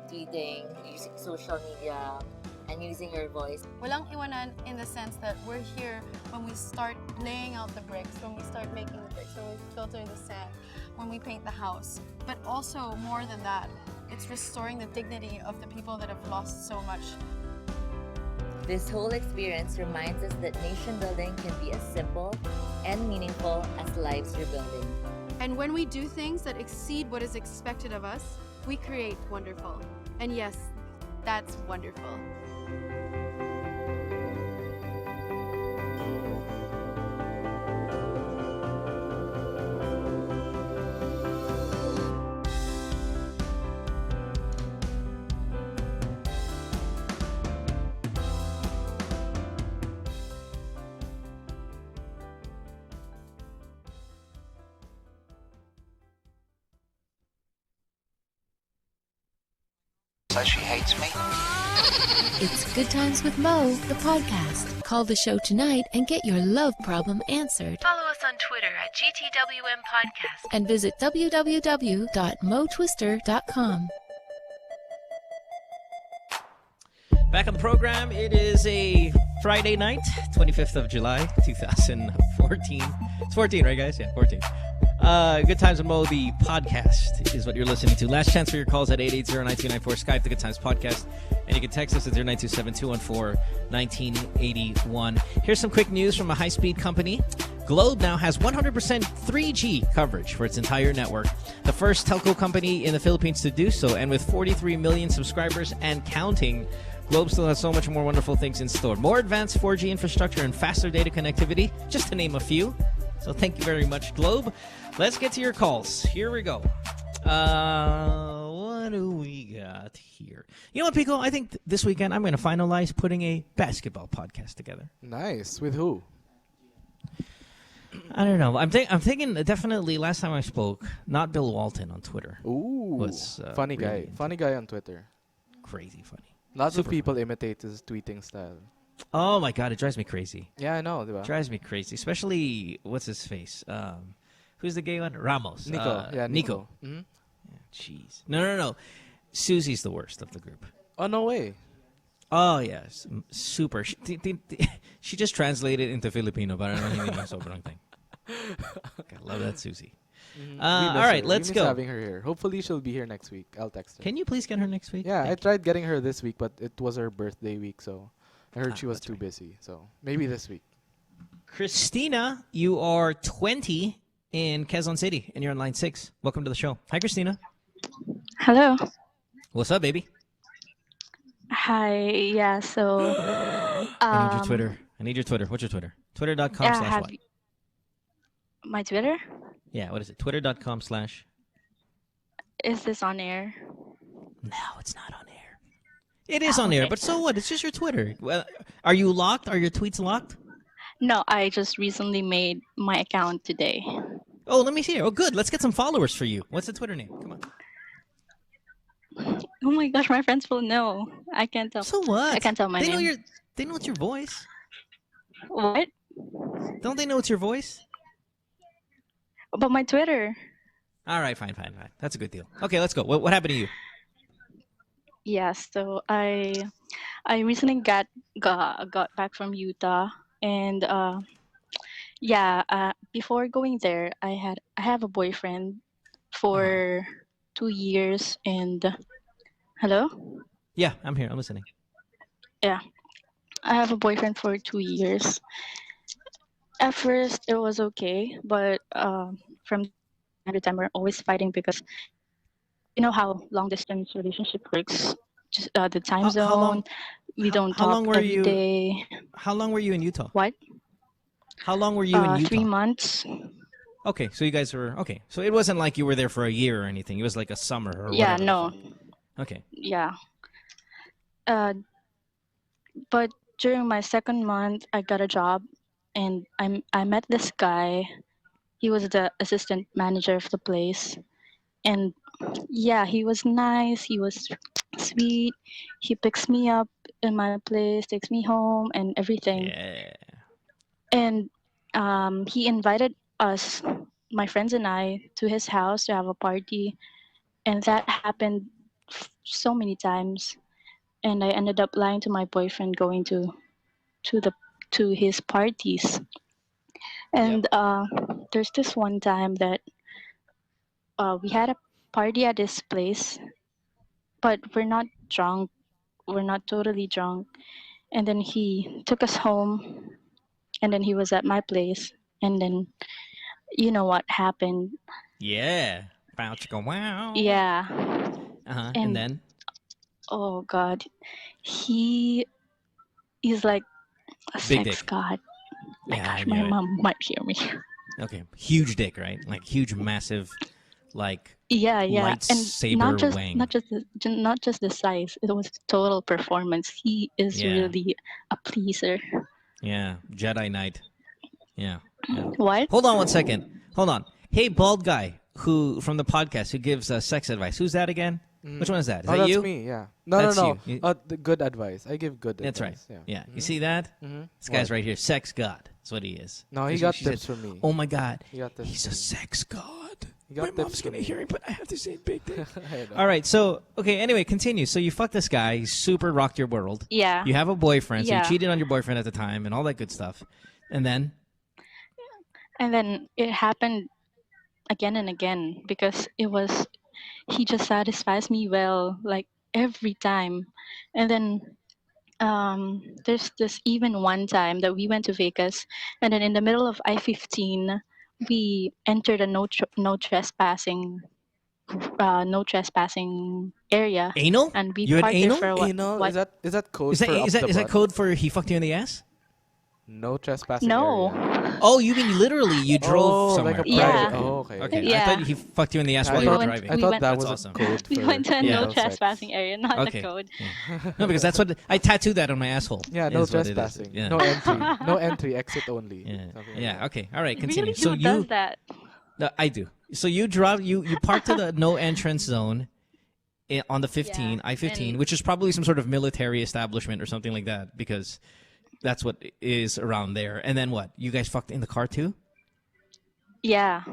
tweeting, using social media, and and using your voice. Walang iwanan in the sense that we're here when we start laying out the bricks, when we start making the bricks, when we filter the sand, when we paint the house. But also, more than that, it's restoring the dignity of the people that have lost so much. This whole experience reminds us that nation building can be as simple and meaningful as lives rebuilding. And when we do things that exceed what is expected of us, we create wonderful. And yes, that's wonderful. Says she hates me. It's Good Times with Mo, the podcast. Call the show tonight and get your love problem answered. Follow us on Twitter at GTWM Podcast. And visit www.motwister.com. Back on the program, it is a Friday night, 25th of July, 2014. It's 14, right, guys? Yeah, 14. Good Times with Mo, the podcast, is what you're listening to. Last chance for your calls at 880-9294. Skype, the Good Times Podcast. And you can text us at 0927-214-1981. Here's some quick news from a high-speed company. Globe now has 100% 3G coverage for its entire network. The first telco company in the Philippines to do so. And with 43 million subscribers and counting, Globe still has so much more wonderful things in store. More advanced 4G infrastructure and faster data connectivity, just to name a few. So thank you very much, Globe. Let's get to your calls. Here we go. What do we got here? You know what, Pico? I think this weekend I'm going to finalize putting a basketball podcast together. Nice. With who? I don't know. I'm thinking definitely last time I spoke, not Bill Walton on Twitter. Ooh. Was funny really guy. Funny guy on Twitter. Crazy funny. Lots of Super people imitate his tweeting style. Oh my God, it drives me crazy. Yeah, I know. Diba? Drives me crazy. Especially, what's his face? Who's the gay one? Ramos. Nico. Yeah, Nico. Mm-hmm. Jeez. No. Susie's the worst of the group. Oh, no way. Oh, yes. Super. She just translated into Filipino. Para naman hindi na sobrang thing. I love that Susie. All right, let's go. Having her here. Hopefully, she'll be here next week. I'll text her. Can you please get her next week? Yeah, I tried getting her this week, but it was her birthday week, so I heard she was too busy. So maybe this week. Christina, you are 20 in Quezon City, and you're on line 6. Welcome to the show. Hi, Christina. Hello. What's up, baby? Hi. Yeah. So. I need your Twitter. What's your Twitter? Twitter.com/what? My Twitter? Yeah, what is it? Twitter.com/ Is this on air? No, it's not on air. It is on air, but so what? It's just your Twitter. Well, are you locked? Are your tweets locked? No, I just recently made my account today. Oh, let me see. Oh, good. Let's get some followers for you. What's the Twitter name? Come on. Oh my gosh, my friends will know. I can't tell. So what? I can't tell my name. They know it's your voice. What? Don't they know it's your voice? About my Twitter. All right, fine. That's a good deal. Okay, let's go. What happened to you? Yeah, so I recently got back from Utah, and before going there, I have a boyfriend for 2 years, and hello? Yeah, I'm here. I'm listening. Yeah, I have a boyfriend for 2 years. At first, it was okay, but from time to time, we're always fighting because you know how long distance relationship works. Just the time zone. We don't talk every day. How long were you in Utah? What? How long were you in Utah? 3 months. Okay, so you guys were okay. So it wasn't like you were there for a year or anything. It was like a summer or Yeah, whatever. no. Okay. Yeah. But during my second month, I got a job, and I met this guy. He was the assistant manager of the place, and yeah, he was nice. He was sweet. He picks me up in my place, takes me home, and everything. Yeah. And he invited us, my friends and I, to his house to have a party, and that happened so many times. and I ended up lying to my boyfriend going to the to his parties. And there's this one time that we had a party at his place, but we're not drunk. We're not totally drunk. And then he took us home, and then he was at my place, and then you know what happened. Yeah. Bounce go wow. Yeah. And then? Oh God, he is like a Big sex dick. god. My Yeah, gosh, I my knew it. mom might hear me. Okay. Huge dick, right? Like huge, massive, like Yeah, and lightsaber not just wang. not just the size. It was total performance. He is Yeah. really a pleaser. Yeah. Jedi Knight. Yeah. What? Hold on one second. Hold on. Hey, bald guy who from the podcast who gives sex advice. Who's that again? Which one is that? Is that that's you? me, yeah. No, That's no. you. The good advice. I give good That's advice. right. Yeah. You see that? This guy's What? right here. Sex god. That's what he is. No, he 'Cause got she said, tips from me. Oh my God. He got tips He's from a me. sex god. He got My tips mom's from gonna me. hear it, but I have to say it big thing. I know. All right. So, okay. Anyway, continue. So you fucked this guy. He super rocked your world. Yeah. You have a boyfriend. So Yeah. you cheated on your boyfriend at the time and all that good stuff. And then? And then it happened again and again because he just satisfies me well, like every time. And then there's this even one time that we went to Vegas, and then in the middle of I-15, we entered a no trespassing area. Anal? And we You had parked there anal? for what? Anal? what? Is that code Is that, for up is that, the is that butt? code for he fucked you in the ass? No trespassing No. area. Oh, you mean literally you drove Oh, somewhere? like a Yeah. private. Oh, okay. Okay. I Yeah. thought he fucked you in the ass I while you were thought- driving. I thought that That's was awesome. a code We for went to a Yeah. no trespassing area, not Okay. the code. No, because that's what I tattooed that on my asshole. Yeah, no is what it is. trespassing. Yeah. No entry. No entry, exit only. Yeah. Something like Yeah. that. Okay. All right. Continue. Really? So Who you does that? No, I do. So you parked to the no entrance zone on the 15, I-15, and- which is probably some sort of military establishment or something like that, because that's what is around there. And then what? You guys fucked in the car too? Yeah.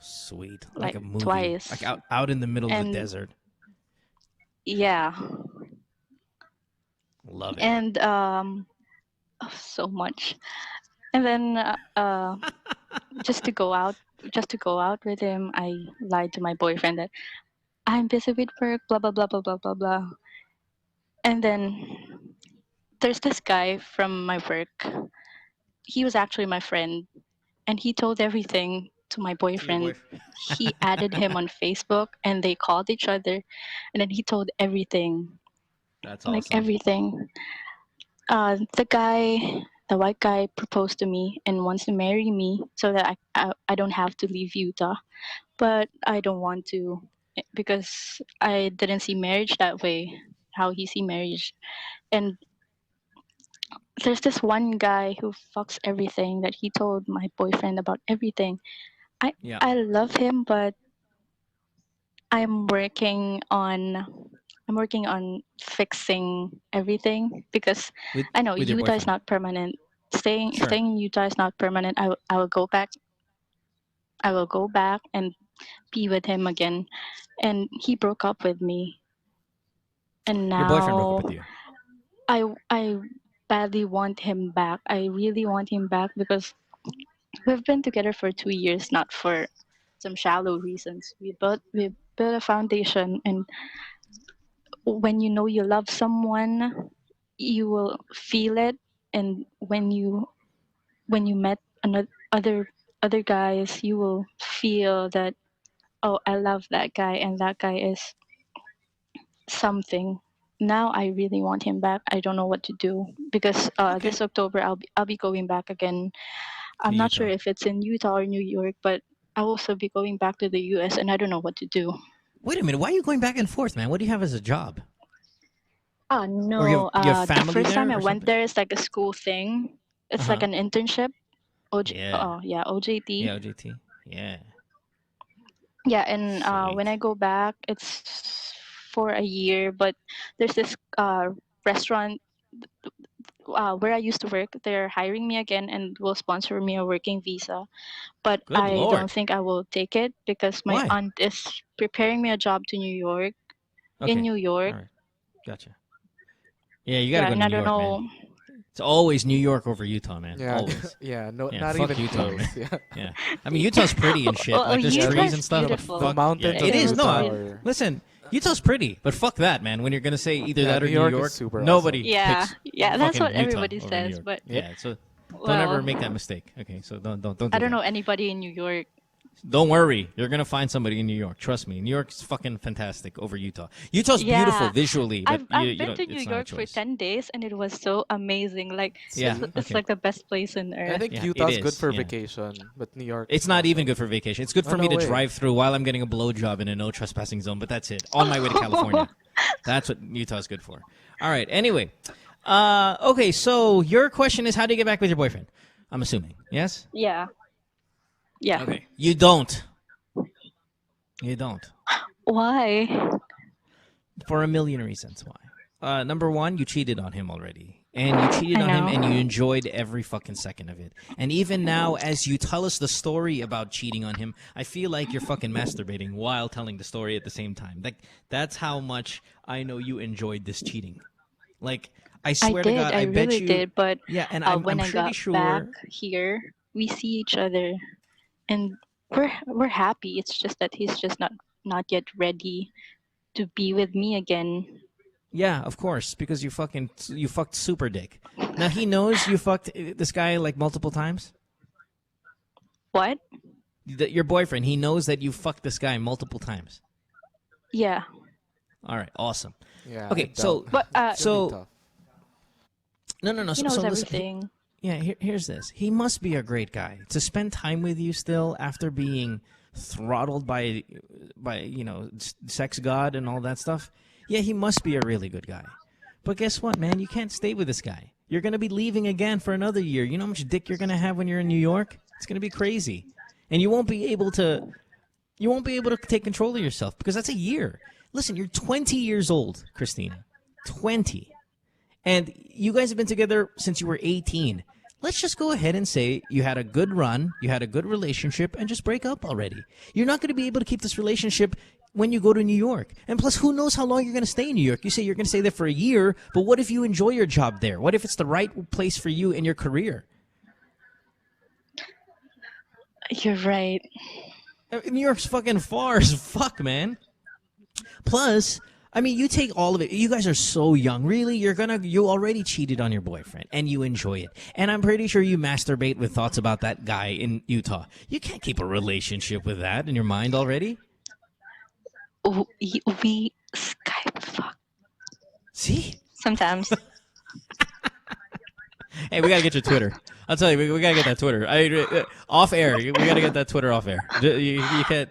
Sweet. Like a movie. twice. Like out in the middle of the And- desert. Yeah. Love it. And so much. And then just to go out with him, I lied to my boyfriend that I'm busy with work, blah blah blah blah blah blah blah. And then there's this guy from my work. He was actually my friend, and he told everything to my boyfriend. He added him on Facebook, and they called each other, and then he told everything, That's like awesome. everything. The white guy proposed to me and wants to marry me so that I don't have to leave Utah, but I don't want to because I didn't see marriage that way, how he see marriage. And there's this one guy who fucks everything that he told my boyfriend about everything. Yeah. I love him, but I'm working on fixing everything because I know with your Utah is boyfriend. not permanent. Staying Sure. in Utah is not permanent. I will go back. I will go back and be with him again. And he broke up with me. And now Your boyfriend broke up with you. I badly want him back. I really want him back because we've been together for 2 years, not for some shallow reasons. We built a foundation, and when you know you love someone, you will feel it. And when you met another other guys, you will feel that, oh, I love that guy, and that guy is something. Now I really want him back. I don't know what to do because this October I'll be going back again. I'm not sure if it's in Utah or New York, but I'll also be going back to the US, and I don't know what to do. Wait a minute. Why are you going back and forth, man? What do you have as a job? Oh Or you no! have The family first there time I or went there, it's like a school thing. It's like Uh-huh. an internship. Yeah. Oh yeah, OJT. Yeah, OJT. Yeah. Yeah, and when I go back, it's for a year. But there's this restaurant where I used to work. They're hiring me again and will sponsor me a working visa. But Good I Lord. don't think I will take it because my Why? aunt is preparing me a job to New York. Okay. In New York. All right. Gotcha. Yeah, you gotta go to and I New don't York, know. man. It's always New York over Utah, man. Yeah, Always. not fuck even Utah, close. man. Yeah. Yeah. I mean, Utah's pretty and shit. Well, Like, there's Utah's trees and stuff. beautiful. The mountains Yeah, of it is. Utah No, are- listen, Utah's pretty, but fuck that, man. When you're gonna say either that or New New York York, is super nobody Yeah, picks yeah, that's fucking what Utah everybody over New says. York. But Yeah, so don't well, ever make that mistake. Okay, so don't do I don't that. know anybody in New York. Don't worry, you're gonna find somebody in New York. Trust me, New York's fucking fantastic over Utah. Utah's Yeah. beautiful visually, but I've you been don't, to New it's not a York for choice. 10 days and it was so amazing. Like Yeah, it's okay. like the best place on earth. I think Yeah, Utah's it good is, for yeah. vacation, but New York. It's not even good for vacation. It's good for Oh, me no to way. drive through while I'm getting a blowjob in a no trespassing zone, but that's it. On my way to California. That's what Utah's good for. All right. Anyway, okay. So your question is, how do you get back with your boyfriend? I'm assuming. Yes. Yeah. Yeah. Okay. You don't. You don't. Why? For a million reasons why. Number one, you cheated on him already. And you cheated I on him know. and you enjoyed every fucking second of it. And even now, as you tell us the story about cheating on him, I feel like you're fucking masturbating while telling the story at the same time. Like, that's how much I know you enjoyed this cheating. Like, I swear to God, I bet really you. did. But Yeah, and when I'm I pretty got sure. back here, we see each other, and we're happy. It's just that he's just not yet ready to be with me again. Yeah, of course, because you fucked super dick. Now he knows you fucked this guy like multiple times. What? Your boyfriend, he knows that you fucked this guy multiple times. Yeah. All right, awesome. Yeah. Okay, so But so no. he knows So listen, everything. here's this. He must be a great guy to spend time with you still after being throttled by sex god and all that stuff. Yeah, he must be a really good guy. But guess what, man? You can't stay with this guy. You're going to be leaving again for another year. You know how much dick you're going to have when you're in New York? It's going to be crazy. And you won't be able to take control of yourself because that's a year. Listen, you're 20 years old, Christina. 20. And you guys have been together since you were 18. Let's just go ahead and say you had a good run, you had a good relationship, and just break up already. You're not going to be able to keep this relationship when you go to New York. And plus, who knows how long you're going to stay in New York? You say you're going to stay there for a year, but what if you enjoy your job there? What if it's the right place for you in your career? You're right. New York's fucking far as fuck, man. Plus, I mean, you take all of it. You guys are so young. Really, you already cheated on your boyfriend, and you enjoy it. And I'm pretty sure you masturbate with thoughts about that guy in Utah. You can't keep a relationship with that in your mind already. We Skype fuck. See? Sometimes. Hey, we gotta get your Twitter. I'll tell you, we gotta get that Twitter. Off air. We gotta get that Twitter off air. You can't.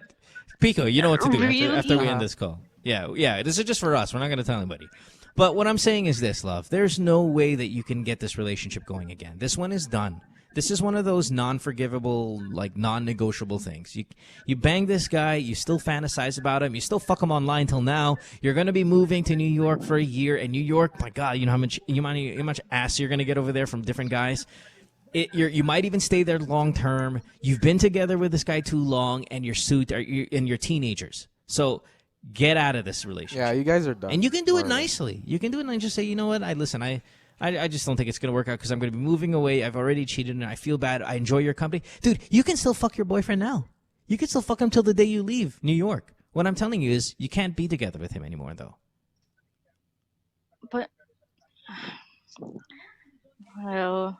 Pico, you know what to do after we end this call. Yeah. This is just for us. We're not gonna tell anybody. But what I'm saying is this, love. There's no way that you can get this relationship going again. This one is done. This is one of those non-forgivable, like non-negotiable things. You bang this guy, you still fantasize about him, you still fuck him online till now. You're gonna be moving to New York for a year, and New York, my God, you know how much ass you're gonna get over there from different guys. You might even stay there long term. You've been together with this guy too long, and you're teenagers. So get out of this relationship. Yeah, you guys are done. And you can do it nicely. You can do it and just say, you know what? I just don't think it's going to work out because I'm going to be moving away. I've already cheated and I feel bad. I enjoy your company. Dude, you can still fuck your boyfriend now. You can still fuck him till the day you leave New York. What I'm telling you is you can't be together with him anymore, though. But, well...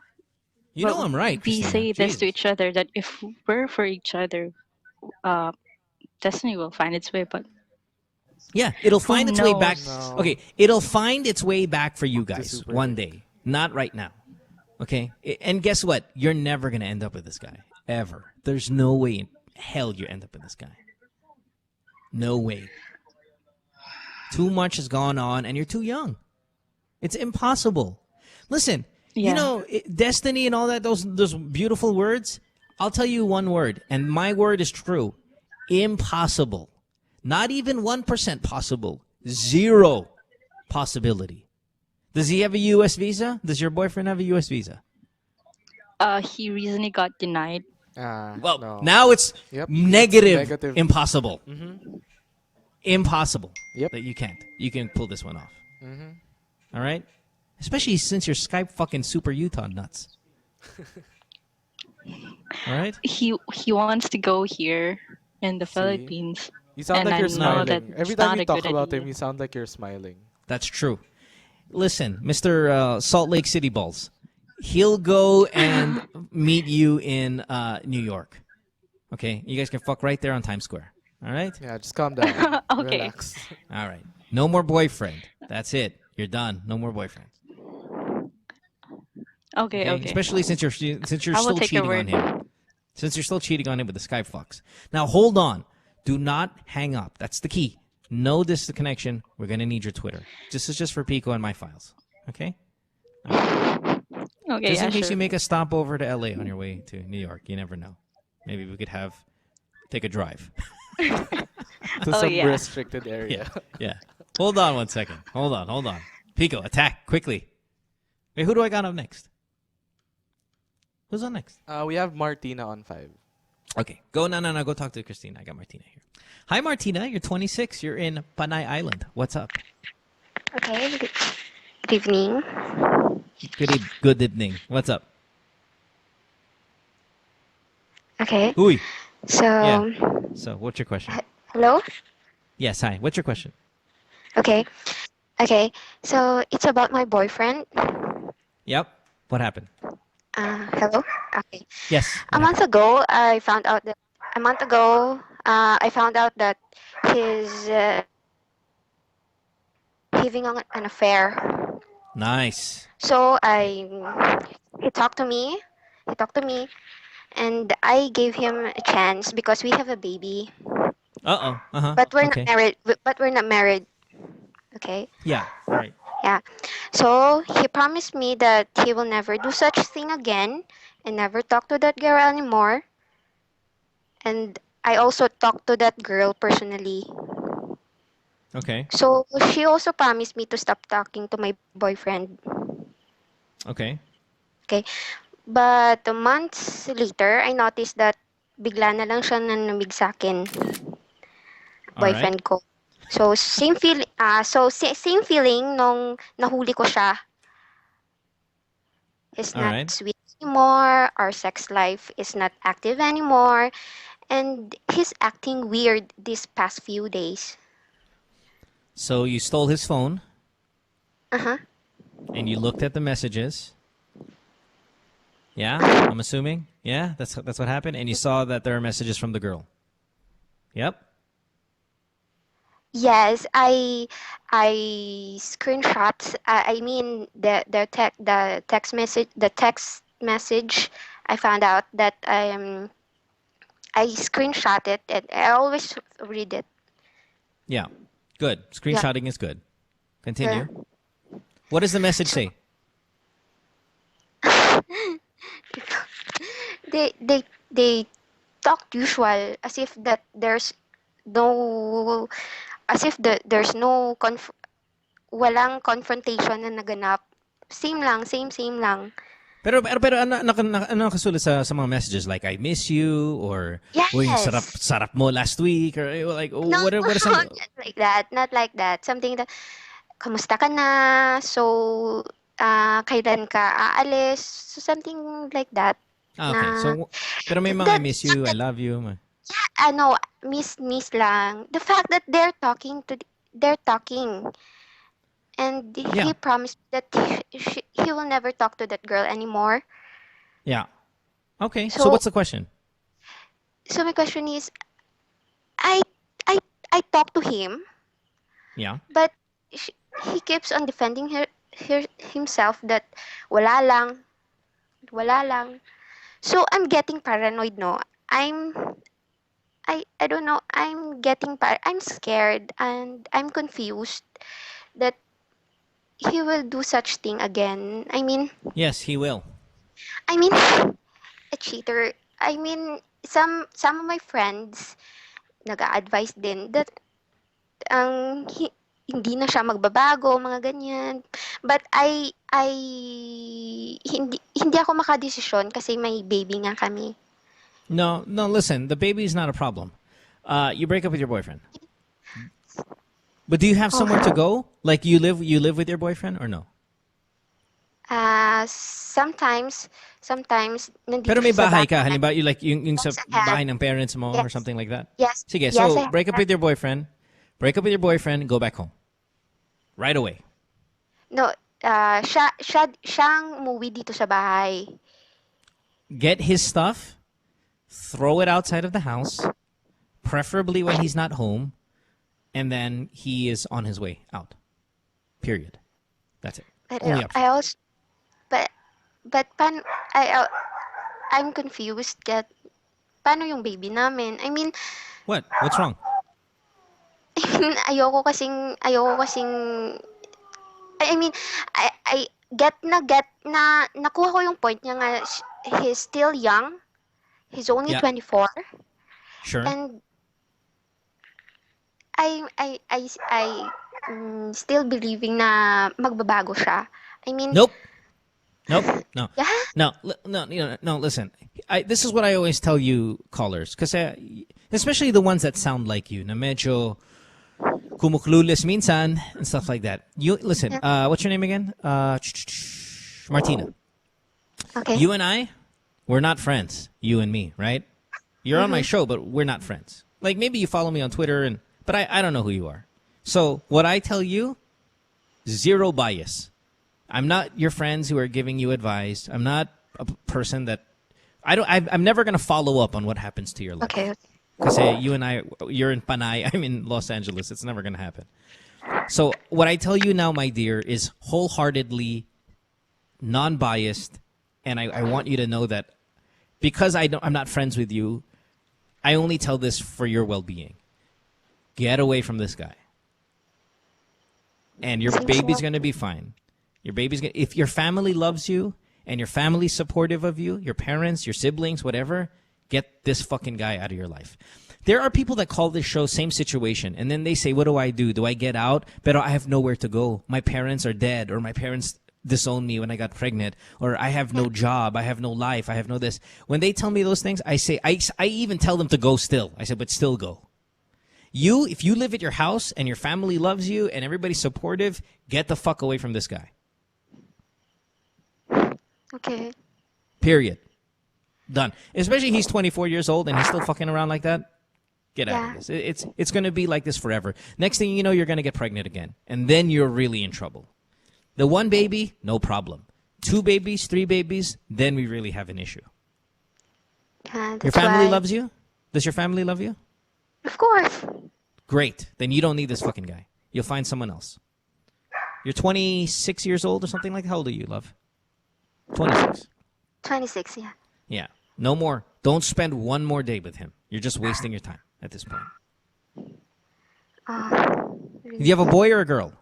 You know I'm right, We Christina. say this Jeez. to each other that if we're for each other, destiny will find its way, but... Yeah, it'll find its way back. knows? Okay, it'll find its way back for you guys one day. Not right now. Okay? And guess what? You're never going to end up with this guy. Ever. There's no way in hell you end up with this guy. No way. Too much has gone on and you're too young. It's impossible. Listen, you know, destiny and all that, those beautiful words, I'll tell you one word, and my word is true. Impossible. Not even 1% possible. 0 possibility. Does he have a U.S. visa? Does your boyfriend have a U.S. visa? He recently got denied. Well, now it's negative impossible. Mm-hmm. Impossible. That you can't. You can pull this one off. Mm-hmm. All right? Especially since you're Skype fucking super Utah nuts. All right? He wants to go here in the See? Philippines. You sound and like I you're know that smiling. Every it's time not you a talk good about idea. him, you sound like you're smiling. That's true. Listen, Mr. Salt Lake City Balls, he'll go and meet you in New York. Okay? You guys can fuck right there on Times Square. All right? Yeah, just calm down. Okay. Relax. All right. No more boyfriend. That's it. You're done. No more boyfriend. Okay, okay. Especially since you're I will still take your cheating on word. him. Since you're still cheating on him with the Skype fucks. Now hold on. Do not hang up. That's the key. No disconnection. We're gonna need your Twitter. This is just for Pico and my files. Okay? Okay, Just yeah, in case sure. you make a stop over to LA on your way to New York. You never know. Maybe we could take a drive. To some yeah. restricted area. Yeah. Hold on one second. Hold on. Pico, attack quickly. Wait, who do I got up next? Who's on next? We have Martina on 5. Okay. Go Go talk to Christina. I got Martina here. Hi, Martina. You're 26. You're in Panay Island. What's up? Okay. Good evening. Good evening. What's up? Okay. Uy. So. Yeah. So, what's your question? Hello. Yes. Hi. What's your question? Okay. Okay. So it's about my boyfriend. Yep. What happened? Hello. Okay. Yes. A month ago, I found out that he's having an affair. Nice. So he talked to me, and I gave him a chance because we have a baby. Uh-oh. Uh-huh. But we're Okay. not married. But we're not married. Okay. Yeah. All right. Yeah. So he promised me that he will never do such thing again and never talk to that girl anymore. And I also talked to that girl personally. Okay. So she also promised me to stop talking to my boyfriend. Okay. Okay. But months later, I noticed that bigla na lang siya nanamig sa akin. All right. Boyfriend ko. So same same feeling nung nahuli ko siya. He's All not right. sweet anymore. Our sex life is not active anymore. And he's acting weird these past few days. So you stole his phone Uh-huh. and you looked at the messages. Yeah, I'm assuming. Yeah, that's what happened. And you saw that there are messages from the girl. Yep. Yes, I screenshots. I mean the text message. I found out that I screenshot it and I always read it. Yeah. Good. Screenshotting is good. Continue. What does the message say? They talk usual as if that there's no walang confrontation na naganap. Same lang. Pero ano nakasulat sa mga messages like I miss you or uy Yes. sarap mo last week or like No, what are some not like that. Something that, kamusta ka na? So, kailan ka aalis? So, something like that. okay. Na, So pero may mga I miss you, I love you. miss lang. The fact that they're talking. And he promised that he will never talk to that girl anymore. Yeah. Okay. So what's the question? So my question is, I talked to him, Yeah. but he keeps on defending himself that wala lang. So I'm getting paranoid, no? I don't know. I'm scared and I'm confused that he will do such thing again. I mean, Yes, he will. a cheater. I mean, some of my friends nag-a-advise din that hindi na siya magbabago, mga ganyan. But hindi ako makadesisyon kasi may baby nga kami. No, listen, the baby is not a problem. You break up with your boyfriend. But do you have somewhere to go? Like you live with your boyfriend or no? Sometimes nandito Pero may siya sa bahay ka. bahay. Halimbawa, like yung sa Yes, I have. bahay ng parents mo or Yes. something like that? Yes. Sige, Yes, so I break up have. with your boyfriend. Break up with your boyfriend, go back home. Right away. No, siyang umuwi dito sa bahay. Get his stuff, throw it outside of the house, preferably when he's not home, and then he is on his way out. Period. That's it. But Only option. I also, but I'm confused. Paano yung baby namin? I mean, What? What's wrong? ayoko kasing I mean, I get na nakuha ko yung point niya nga he's still young. He's only Yeah. 24 Sure. and I still believing na magbabago siya. I mean, Nope. Nope. No. Yeah? No. Listen, this is what I always tell you callers, kasi especially the ones that sound like you, na medyo kumuklulis minsan and stuff like that. You listen. What's your name again? Martina. Okay. You and I, we're not friends. You and me, right? You're on my show, but we're not friends. Like maybe you follow me on Twitter, but I don't know who you are. So what I tell you, zero bias. I'm not your friends who are giving you advice. I'm not a person that I'm never gonna follow up on what happens to your life. Okay. Because you and I, you're in Panay, I'm in Los Angeles. It's never gonna happen. So what I tell you now, my dear, is wholeheartedly non-biased, and I want you to know that because I'm not friends with you, I only tell this for your well-being. Get away from this guy, and your baby's gonna be fine. Your baby's gonna, if your family loves you and your family's supportive of you, your parents, your siblings, whatever, get this fucking guy out of your life. There are people that call this show same situation, and then they say, what do I do? Do I get out? But I have nowhere to go. My parents are dead, or my parents disowned me when I got pregnant, or I have no job, I have no life, I have no this. When they tell me those things, I say, I even tell them to go still. I said, but still go. If you live at your house and your family loves you and everybody's supportive, get the fuck away from this guy. Okay. Period. Done. Especially he's 24 years old and he's still fucking around like that. Get out of this. It's going to be like this forever. Next thing you know, you're going to get pregnant again. And then you're really in trouble. The one baby, no problem. 2 babies, 3 babies, then we really have an issue. Your family loves you? Does your family love you? Of course. Great. Then you don't need this fucking guy. You'll find someone else. You're 26 years old or something like that? How old are you, love? 26. 26, yeah. Yeah. No more. Don't spend one more day with him. You're just wasting your time at this point. Do you have a boy or a girl?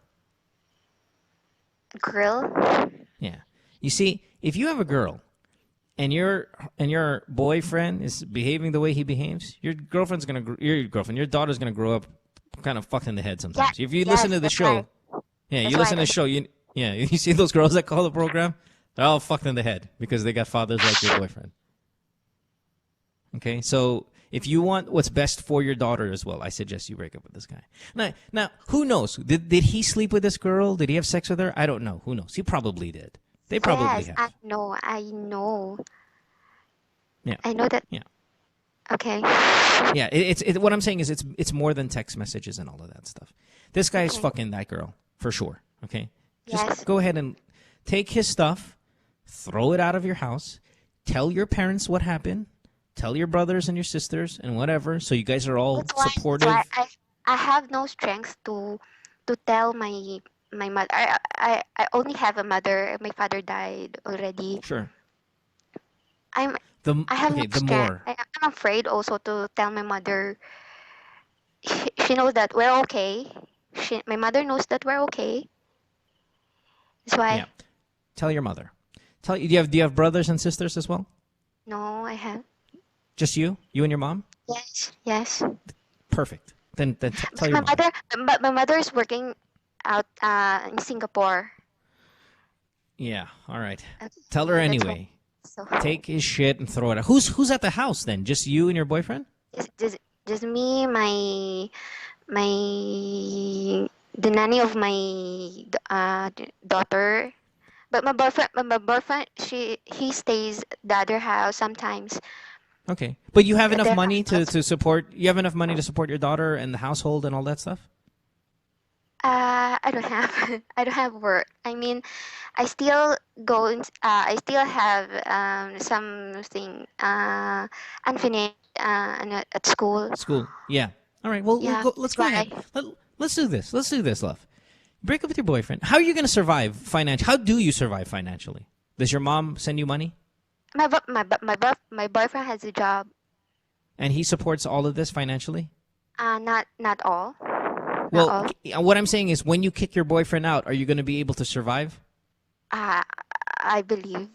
Girl? Yeah. You see, if you have a girl and your boyfriend is behaving the way he behaves, your daughter's gonna grow up kind of fucked in the head sometimes. Yeah, If you listen to the that's show, right. yeah, That's you listen to right. the show, you see those girls that call the program, they're all fucked in the head because they got fathers like your boyfriend. Okay, so if you want what's best for your daughter as well, I suggest you break up with this guy. Now, who knows? Did he sleep with this girl? Did he have sex with her? I don't know. Who knows? He probably did. They probably Yes, have. I know. Yeah. I know that. Yeah. Okay. Yeah, what I'm saying is it's more than text messages and all of that stuff. This guy's fucking that girl for sure. Okay, just go ahead and take his stuff, throw it out of your house, tell your parents what happened, tell your brothers and your sisters and whatever, so you guys are all supportive. That's why I have no strength to tell my mother. I only have a mother. My father died already. Sure. I have no the strength. more. I'm afraid also to tell my mother. She knows that we're okay. My mother knows that we're okay. That's why. Yeah. Tell your mother. Do you have brothers and sisters as well? No, I have. Just you? You and your mom? Yes. Perfect. Then tell your My mother. my mother is working out in Singapore. Yeah. All right. Tell her That's anyway. So Take his shit and throw it out. Who's at the house then? Just you and your boyfriend? just me, the nanny of my daughter, But my boyfriend, he stays the other house sometimes. Okay, but you have enough Their money house. to support. You have enough money to support your daughter and the household and all that stuff. I don't have I don't have work. I mean, I still go. I still have something unfinished at school. School. Yeah. All right. Well, Yeah, let's that's go why. ahead. Let's do this. Let's do this, love. Break up with your boyfriend. How are you going to survive financially? How do you survive financially? Does your mom send you money? My boyfriend has a job. And he supports all of this financially? Not all. Well, what I'm saying is when you kick your boyfriend out, are you going to be able to survive? I believe.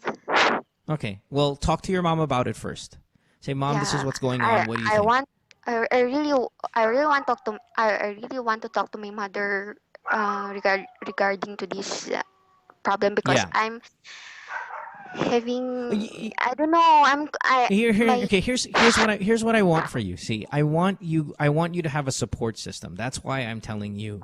Okay. Well, talk to your mom about it first. Say, Mom, this is what's going on. What do you think? I really want to talk to I really want to talk to my mother regarding to this problem because Yeah. I'm having I don't know Okay, here's what I want for you. See, I want you to have a support system. That's why I'm telling you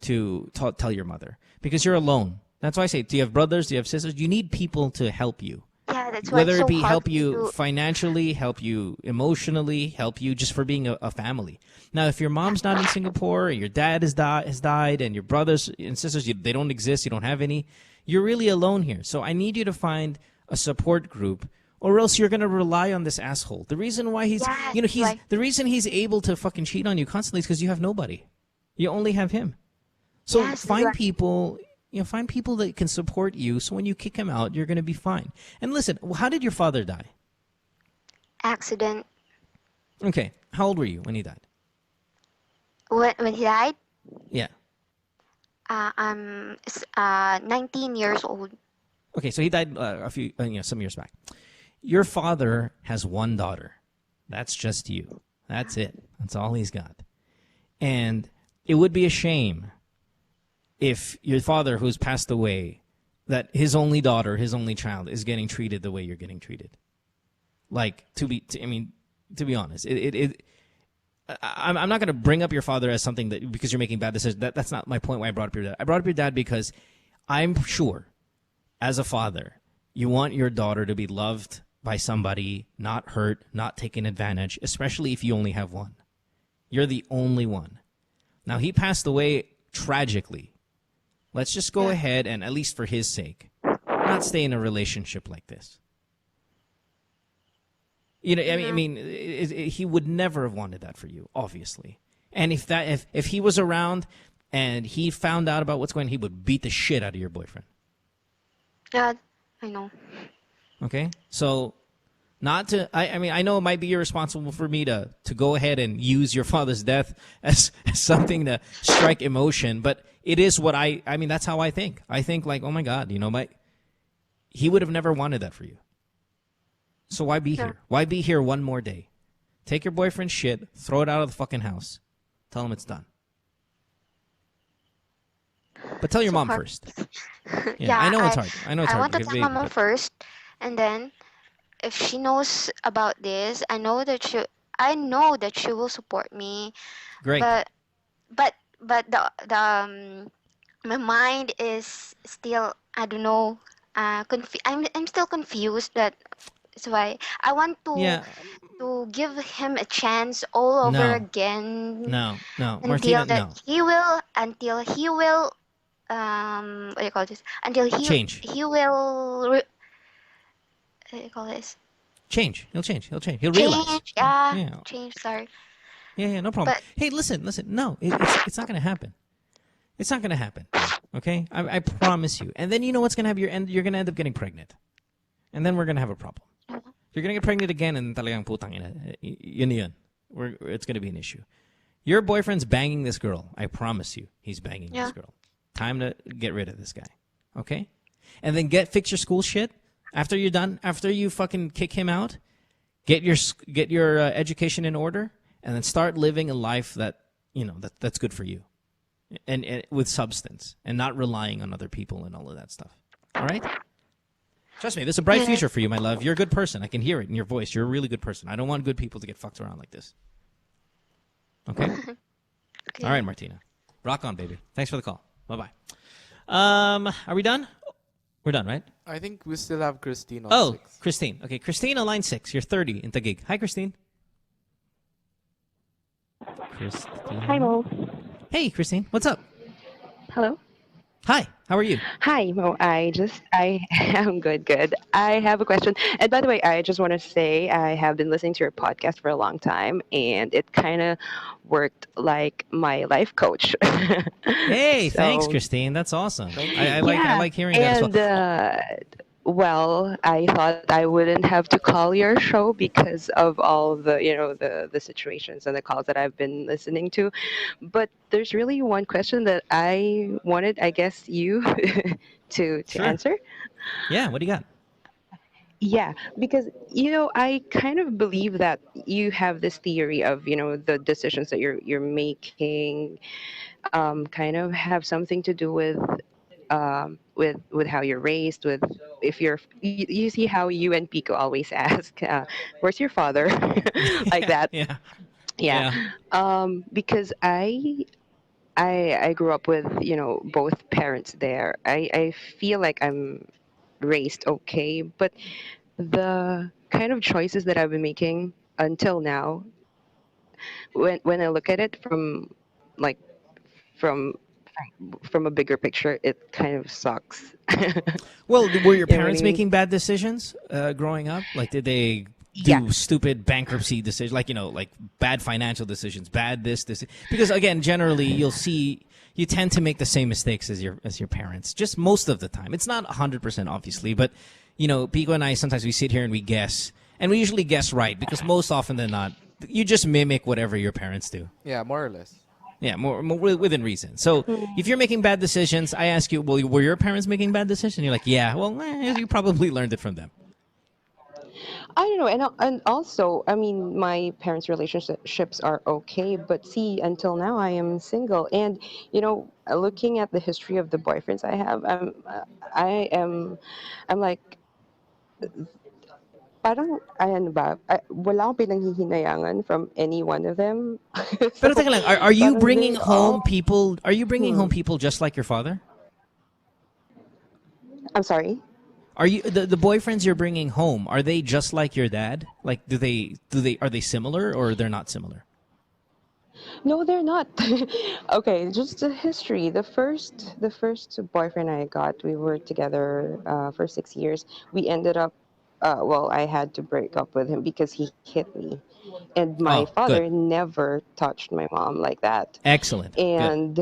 to tell your mother, because you're alone. That's why I say, do you have brothers? Do you have sisters? You need people to help you. Yeah, that's why Whether it's it so be hard help for you to- financially, help you emotionally, help you just for being a family. Now, if your mom's not in Singapore, or your dad has died, and your brothers and sisters, they don't exist, you don't have any, you're really alone here. So I need you to find a support group, or else you're gonna rely on this asshole. The reason why the reason he's able to fucking cheat on you constantly is because you have nobody. You only have him. So find people. Find people that can support you, so when you kick him out, you're going to be fine. And listen, how did your father die? Accident. Okay. How old were you when he died? When he died, Yeah. I'm 19 years old. Okay, so he died some years back. Your father has one daughter. That's just you. That's it. That's all he's got. And it would be a shame if your father, who's passed away, that his only daughter, his only child, is getting treated the way you're getting treated. Like, to be honest, I'm not going to bring up your father as something that because you're making bad decisions. That's not my point. Why I brought up your dad. I brought up your dad because I'm sure, as a father, you want your daughter to be loved by somebody, not hurt, not taken advantage, especially if you only have one. You're the only one. Now, he passed away tragically. Let's just go ahead and, at least for his sake, not stay in a relationship like this. He would never have wanted that for you, obviously. And if he was around and he found out about what's going on, he would beat the shit out of your boyfriend. Yeah, I know. Okay? So, I know it might be irresponsible for me to go ahead and use your father's death as something to strike emotion, but it is what that's how I think. I think like, oh my God, he would have never wanted that for you. So why be here? Why be here one more day? Take your boyfriend's shit, throw it out of the fucking house. Tell him it's done. But tell your mom first. Yeah, I know it's hard. I know it's hard. I want to tell my mom first, and then if she knows about this, I know that she will support me. Great. But my mind is still, I don't know, I'm still confused. That's why I want to give him a chance all over again. No, until Martina, no. Until he will what do you call this? Until he change. He will what do you call this? Change. He'll change. He'll realize. Change. Sorry. Yeah, no problem. Hey, listen. No, it's not going to happen. It's not going to happen. Okay, I promise you. And then you know what's going to happen? You're going to end up getting pregnant, and then we're going to have a problem. You're going to get pregnant again, and talagang putang ina. Yun. It's going to be an issue. Your boyfriend's banging this girl. I promise you, he's banging this girl. Time to get rid of this guy. Okay, and then fix your school shit. After you're done, after you fucking kick him out, get your education in order, and then start living a life that's good for you, and with substance, and not relying on other people and all of that stuff. All right? Trust me, there's a bright future for you, my love. You're a good person. I can hear it in your voice. You're a really good person. I don't want good people to get fucked around like this. Okay? All right, Martina. Rock on, baby. Thanks for the call. Bye-bye. Are we done? We're done, right? I think we still have Christine on Oh, 6. Christine. Okay, Christine on line 6. You're 30 in Taguig. Hi, Christine. Christine. Hi, Mo. Hey, Christine. What's up? Hello. Hi. How are you? Hi, Mo. I am good. I have a question. And by the way, I just want to say I have been listening to your podcast for a long time, and it kind of worked like my life coach. Hey, thanks, So, Christine. That's awesome. Thank I you. like yeah. hearing that as well. And well, I thought I wouldn't have to call your show because of all the, the situations and the calls that I've been listening to. But there's really one question that I wanted, I guess, you to Sure. answer. Yeah, what do you got? Yeah, because I kind of believe that you have this theory of the decisions that you're making kind of have something to do with how you're raised, with if you see how you and Pico always ask, where's your father? Like Yeah, that. yeah, Yeah. yeah. Because I grew up with both parents there. I feel like I'm raised okay, but the kind of choices that I've been making until now, when I look at it like from from a bigger picture, it kind of sucks. Well, were your You know what parents I mean? making bad decisions growing up? Like, did they Yeah. do stupid bankruptcy decisions, like like bad financial decisions, bad this? Because again, generally, you tend to make the same mistakes as your parents. Just most of the time. It's not 100% obviously, but Pico and I sometimes we sit here and we guess, and we usually guess right because most often than not, you just mimic whatever your parents do. Yeah, more or less. Yeah, more within reason. So if you're making bad decisions, I ask you, well, were your parents making bad decisions? You're like, yeah. Well, you probably learned it from them. I don't know, and also, I mean, my parents' relationships are okay, but see, until now, I am single, and looking at the history of the boyfriends I have, I'm like, parang, ano ba, wala akong pinanghihinayangan from any one of them. Pero So, teka lang, are you parang bringing they all, home people? Are you bringing home hmm, people just like your father? I'm sorry. Are you the boyfriends you're bringing home? Are they just like your dad? Like, are they similar or they're not similar? No, they're not. Okay, just the history. The first boyfriend I got, we were together for 6 years. We ended up, well, I had to break up with him because he hit me, and my Oh, good, father never touched my mom like that. excellent, good, And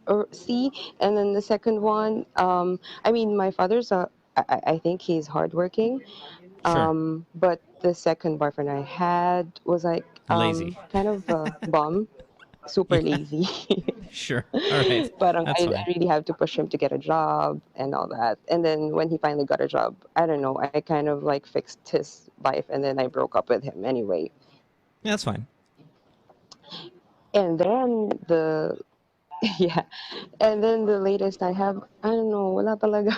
or see, and then the second one, I mean, my father's I think he's hardworking, sure, but the second boyfriend I had was like lazy. kind of a bum, super Yeah, lazy. sure, all right, But that's I fine. really have to push him to get a job and all that. And then when he finally got a job, I don't know, I kind of like fixed his life and then I broke up with him anyway. Yeah, that's fine. And then yeah, and then the latest I have, I don't know, wala talaga.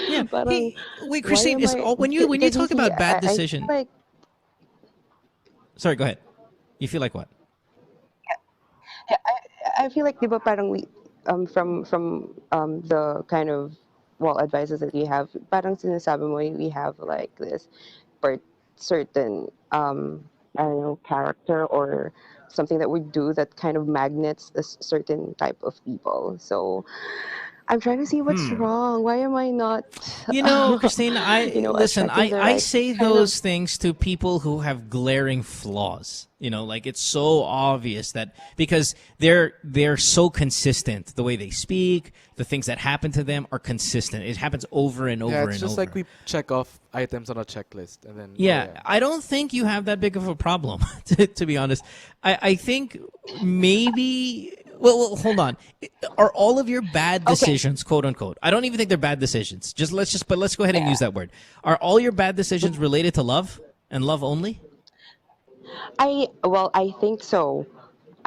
Yeah. Parang, Hey, wait, why Christine, am is I, when you because you talk see, about bad I feel decision. like, Sorry, go ahead. You feel like what? yeah, I feel like, di ba, parang from the kind of, well, advices that we have, parang sinasabi mo, we have like this per certain, I don't know, character or something that we do that kind of magnets a certain type of people. So I'm trying to see what's Hmm. wrong. Why am I not, Christine, listen. attracting the I right say kind of, those things to people who have glaring flaws. Like it's so obvious that because they're so consistent. The way they speak, the things that happen to them are consistent. It happens over and Yeah, over it's and just over. like we check off items on a checklist and then Yeah, I don't think you have that big of a problem, to be honest. I think maybe. Well, hold on. Are all of your bad decisions, quote unquote? I don't even think they're bad decisions. But let's go ahead and use that word. Are all your bad decisions related to love and love only? I think so.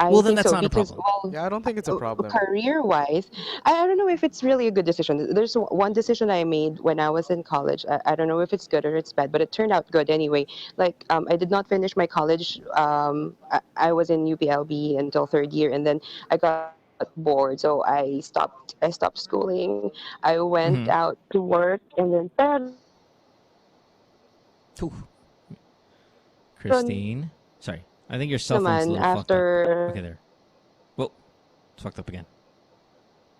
I Well, then think that's so not a because, problem. well, Yeah, I don't think it's a problem. career-wise, I don't know if it's really a good decision. There's one decision I made when I was in college. I don't know if it's good or it's bad, but it turned out good anyway. Like, I did not finish my college. I was in UPLB until third year, and then I got bored, so I stopped schooling. I went Mhm. out to work, and then Ooh. Christine. Sorry. I think your cell phone's a naman little fucked up. after Okay, there. Whoa. It's fucked up again.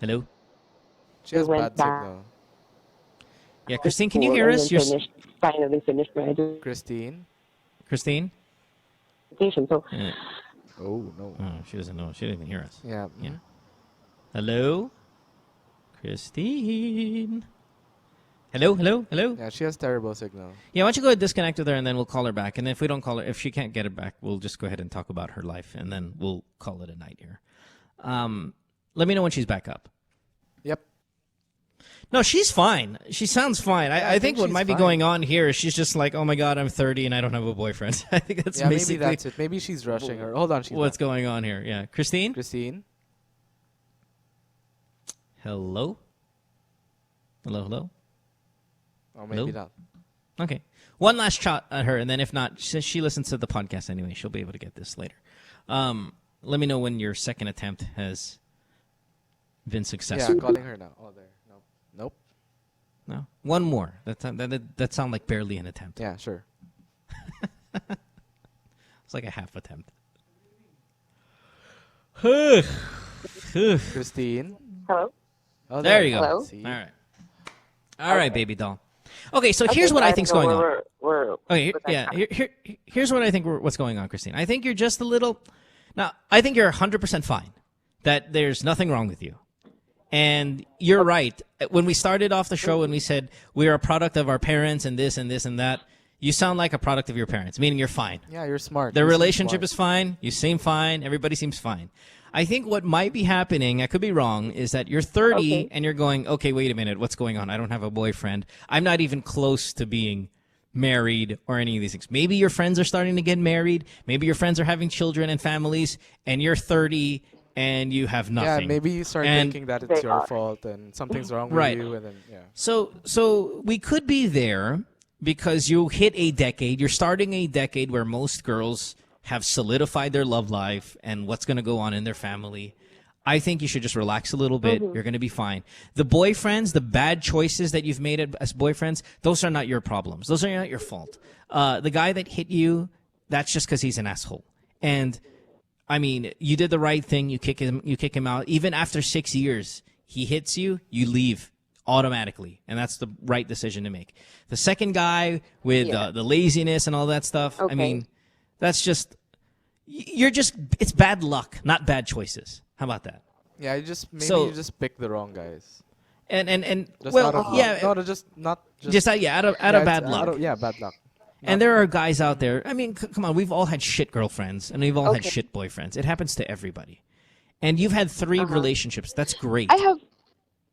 Hello? She has went bad back signal. Yeah, to Christine, can you school hear and us? then finally finished my Christine? Christine? education. So Oh, no. Oh, she doesn't know. She didn't even hear us. Yeah. Yeah. Hello? Christine? Hello? Hello? Hello? Yeah, she has terrible signal. Yeah, why don't you go ahead and disconnect with her, and then we'll call her back. And if we don't call her, if she can't get it back, we'll just go ahead and talk about her life, and then we'll call it a night here. Let me know when she's back up. Yep. No, she's fine. She sounds fine. Yeah, I think what she's might be fine. going on here is she's just like, oh my God, I'm 30 and I don't have a boyfriend. I think that's Yeah, basically maybe that's it. Maybe she's rushing her. Hold on, she's what's back. going on here. Yeah. Christine? Christine? Hello? Hello, hello? Oh, maybe Hello? not. Okay. One last shot at her, and then if not, since she listens to the podcast anyway, she'll be able to get this later. Let me know when your second attempt has been successful. Yeah, calling her now. Oh, there. Nope. Nope. No? One more. That sounds like barely an attempt. Yeah, sure. It's like a half attempt. Christine? Hello? Oh, There you go. Hello? See? All right. All right, baby doll. Okay, so here's what I think's going on. Okay, here's what I think what's going on, Christine. I think you're just a little... Now, I think you're 100% fine. That there's nothing wrong with you. And you're right. When we started off the show and we said we're a product of our parents and this and this and that, you sound like a product of your parents, meaning you're fine. Yeah, you're smart. The You seem relationship smart. is fine. You seem fine. Everybody seems fine. I think what might be happening, I could be wrong, is that you're 30 and you're going, okay, wait a minute, what's going on? I don't have a boyfriend. I'm not even close to being married or any of these things. Maybe your friends are starting to get married. Maybe your friends are having children and families, and you're 30 and you have nothing. Yeah, maybe you start thinking that it's your fault and something's wrong with you. And then, yeah. So we could be there because you hit a decade. You're starting a decade where most girls have solidified their love life and what's going to go on in their family. I think you should just relax a little bit. You're going to be fine. The boyfriends, the bad choices that you've made as boyfriends, those are not your problems. Those are not your fault. The guy that hit you, that's just because he's an asshole. And I mean, you did the right thing. You kick him out. Even after 6 years, he hits you, you leave automatically. And that's the right decision to make. The second guy with the laziness and all that stuff, I mean, that's just, it's bad luck, not bad choices. How about that? Yeah, you just pick the wrong guys. And Just well, out of, yeah. out of bad luck. Bad luck. And there are guys out there. I mean, come on, we've all had shit girlfriends and we've all had shit boyfriends. It happens to everybody. And you've had 3 relationships. That's great. I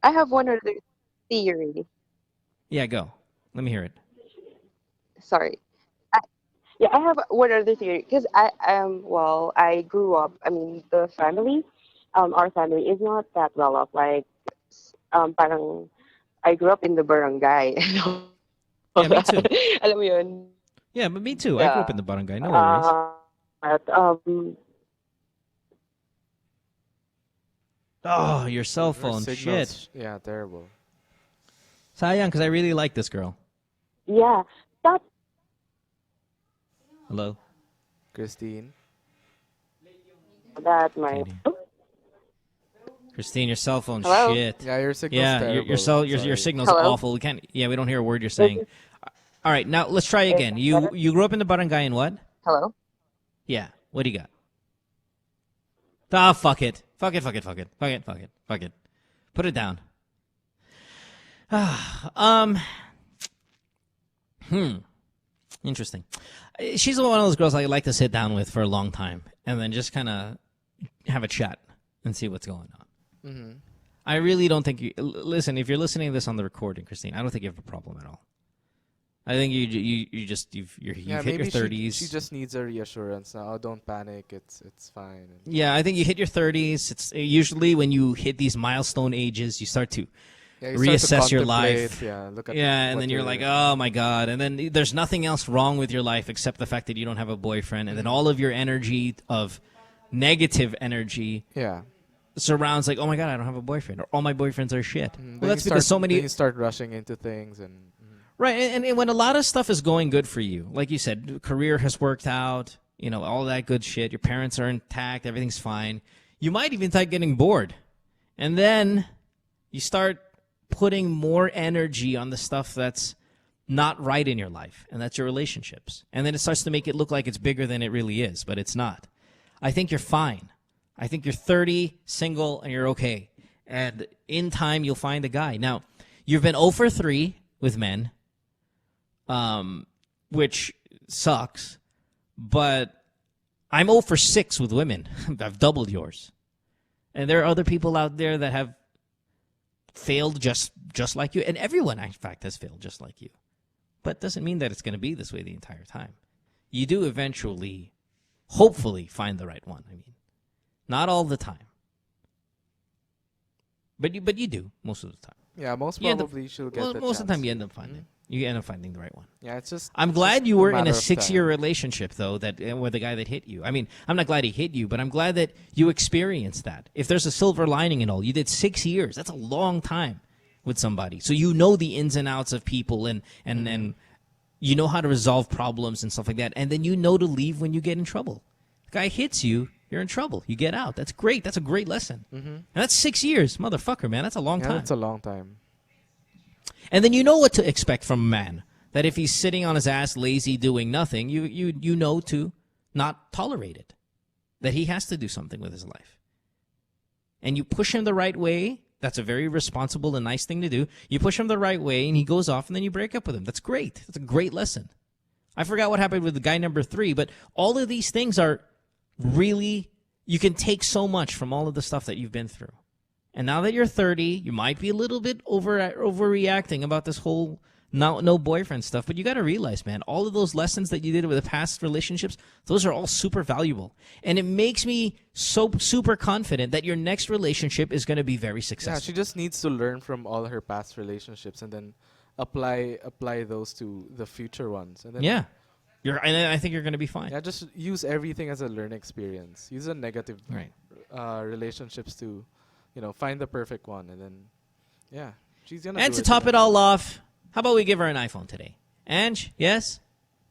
have one other theory. Yeah, go. Let me hear it. Sorry. I have one other theory because I grew up. I mean, the family, our family is not that well off. Like, parang I grew up in the barangay. Yeah, me too. Alam mo yun? Yeah, but me too. I grew up in the barangay. No worries. Oh, your cell phone. Shit. Yeah, terrible. Sayang, because I really like this girl. Yeah. That. Hello? Christine? That might. Christine, your cell phone. Hello? Shit. Yeah, your signal's Yeah, terrible. your signal's Hello? awful. We don't hear a word you're saying. All right, now let's try again. You grew up in the barangay in what? Hello? Yeah. What do you got? Ah, fuck it. Fuck it. Put it down. Interesting. She's one of those girls I like to sit down with for a long time and then just kind of have a chat and see what's going on. Mm-hmm. I really don't think you... Listen, if you're listening to this on the recording, Christine, I don't think you have a problem at all. I think you've hit your 30s. She just needs a reassurance now. Oh, don't panic. It's fine. Yeah, I think you hit your 30s. It's usually when you hit these milestone ages, you start to reassess your life. Yeah, look at and then you're like, oh my God. And then there's nothing else wrong with your life except the fact that you don't have a boyfriend. And then all of your energy of negative energy surrounds like, oh my God, I don't have a boyfriend, or all my boyfriends are shit. Well, that's because so many. You start rushing into things and. Right, and when a lot of stuff is going good for you, like you said, career has worked out, all that good shit, your parents are intact, everything's fine, you might even start getting bored. And then you start putting more energy on the stuff that's not right in your life, and that's your relationships. And then it starts to make it look like it's bigger than it really is, but it's not. I think you're fine. I think you're 30, single, and you're okay. And in time, you'll find a guy. Now, you've been 0 for 3 with men, which sucks, but I'm 0 for 6 with women. I've doubled yours. And there are other people out there that have failed just like you. And everyone, in fact, has failed just like you. But it doesn't mean that it's going to be this way the entire time. You do eventually, hopefully, find the right one. I mean, not all the time. But you do, most of the time. Yeah, most probably she'll get the most of the time chance. you end up finding. You end up finding the right one. Yeah, it's just. I'm it's glad just you were in matter a of 6-year time. relationship, though, that with the guy that hit you. I mean, I'm not glad he hit you, but I'm glad that you experienced that. If there's a silver lining and all, you did 6 years. That's a long time with somebody. So you know the ins and outs of people and you know how to resolve problems and stuff like that. And then you know to leave when you get in trouble. The guy hits you, you're in trouble. You get out. That's great. That's a great lesson. And that's 6 years. Motherfucker, man. That's a long time. That's a long time. And then you know what to expect from a man. That if he's sitting on his ass, lazy, doing nothing, you know to not tolerate it. That he has to do something with his life. And you push him the right way. That's a very responsible and nice thing to do. You push him the right way, and he goes off, and then you break up with him. That's great. That's a great lesson. I forgot what happened with the guy number 3, but all of these things are really, you can take so much from all of the stuff that you've been through. And now that you're 30, you might be a little bit overreacting about this whole no boyfriend stuff, but you got to realize, man, all of those lessons that you did with the past relationships, those are all super valuable. And it makes me so super confident that your next relationship is going to be very successful. Yeah, she just needs to learn from all her past relationships and then apply those to the future ones. And then Yeah. And I think you're going to be fine. Yeah, just use everything as a learning experience. Use the negative relationships to, find the perfect one, and then, yeah, she's gonna. And do to it top it all off, how about we give her an iPhone today? Ange, yes?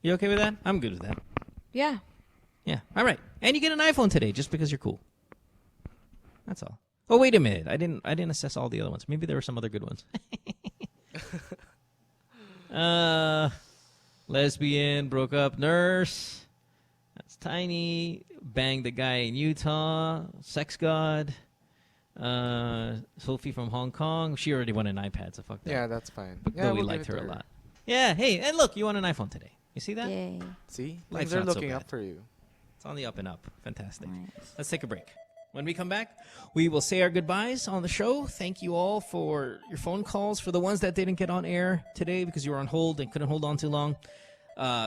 You okay with that? I'm good with that. Yeah. Yeah. All right. And you get an iPhone today just because you're cool. That's all. Oh, wait a minute. I didn't assess all the other ones. Maybe there were some other good ones. Lesbian, broke up nurse. That's tiny. Banged the guy in Utah. Sex god. Sophie from Hong Kong. She already won an iPad, so fuck that. Yeah, that's fine. But Yeah, we we'll liked give it her to a her. lot. Yeah, hey, and look, you won an iPhone today. You see that? Yay. See? Life's Things are not so looking bad. up for you. It's on the up and up. Fantastic. Let's take a break. When we come back, we will say our goodbyes on the show. Thank you all for your phone calls. For the ones that didn't get on air today because you were on hold and couldn't hold on too long,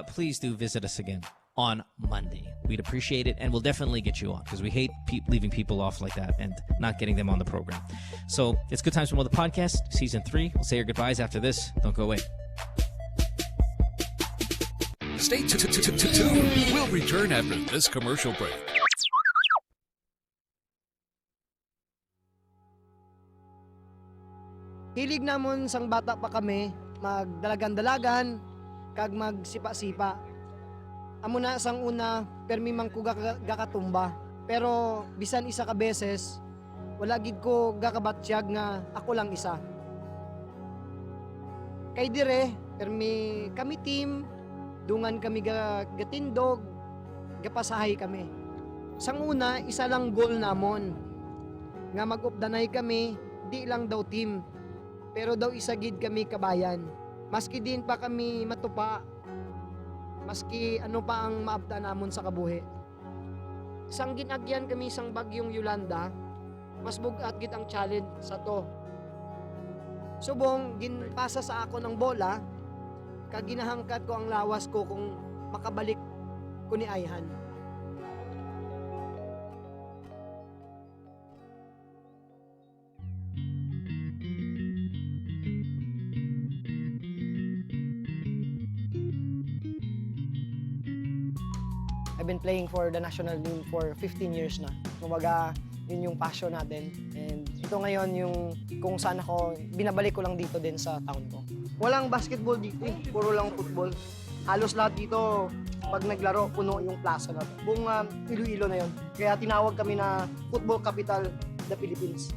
please do visit us again on Monday. We'd appreciate it, and we'll definitely get you on because we hate leaving people off like that and not getting them on the program. So it's Good Times from the Podcast, Season 3. We'll say our goodbyes after this. Don't go away. Stay tuned. We'll return after this commercial break. Hilig namon sang bata pa kami magdalagan-dalagan kag magsipa-sipa. Amo na sang una permi man ko gakatumba. Pero bisan isa ka beses wala gid ko gakabatsyag nga ako lang isa. Kay dire permi kami team dungan kami gatindog gapasahay kami. Sang una isa lang goal namon nga mag-updanay kami di lang daw team pero daw isa gid kami kabayan. Maski din pa kami matupa, maski ano pa ang maabda namon sa kabuhi. Sang ginagyan kami sang bagyong Yolanda, mas bugat gid ang challenge sa to. Subong ginpasa sa ako ng bola, kag ginahangkat ko ang lawas ko kung makabalik ko ni Ayhan. I've been playing for the national team for 15 years na. Kumbaga, Yun yung passion natin. And ito ngayon yung kung saan ako, binabalik ko lang dito din sa town ko. Walang basketball dito eh, puro lang football. Halos lahat dito, pag naglaro, puno yung plaza na to. Buong Iloilo na yun. Kaya tinawag kami na Football Capital of the Philippines.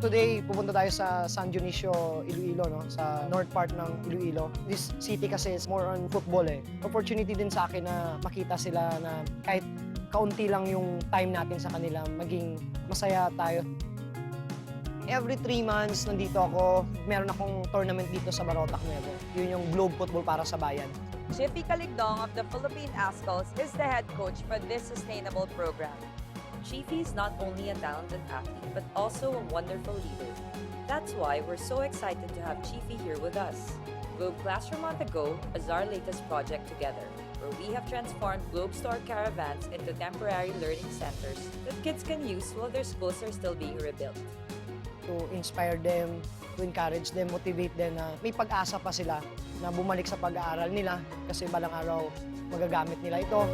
Today, pupunta tayo sa San Dionisio, Iloilo, no? Sa north part ng Iloilo. This city kasi is more on football eh. Opportunity din sa akin na makita sila na kahit kaunti lang yung time natin sa kanila, maging masaya tayo. Every 3 months, nandito ako. Meron akong tournament dito sa Barotac Nuevo. Yun yung Globe Football para sa bayan. Chippy Caligdong of the Philippine Ascals is the head coach for this sustainable program. Chiefy is not only a talented athlete, but also a wonderful leader. That's why we're so excited to have Chiefy here with us. Globe Classroom on the Go is our latest project together, where we have transformed Globe Store caravans into temporary learning centers that kids can use while their schools are still being rebuilt. To inspire them, to encourage them, motivate them na may pag-asa pa sila na bumalik sa pag-aaral nila kasi balang araw magagamit nila ito.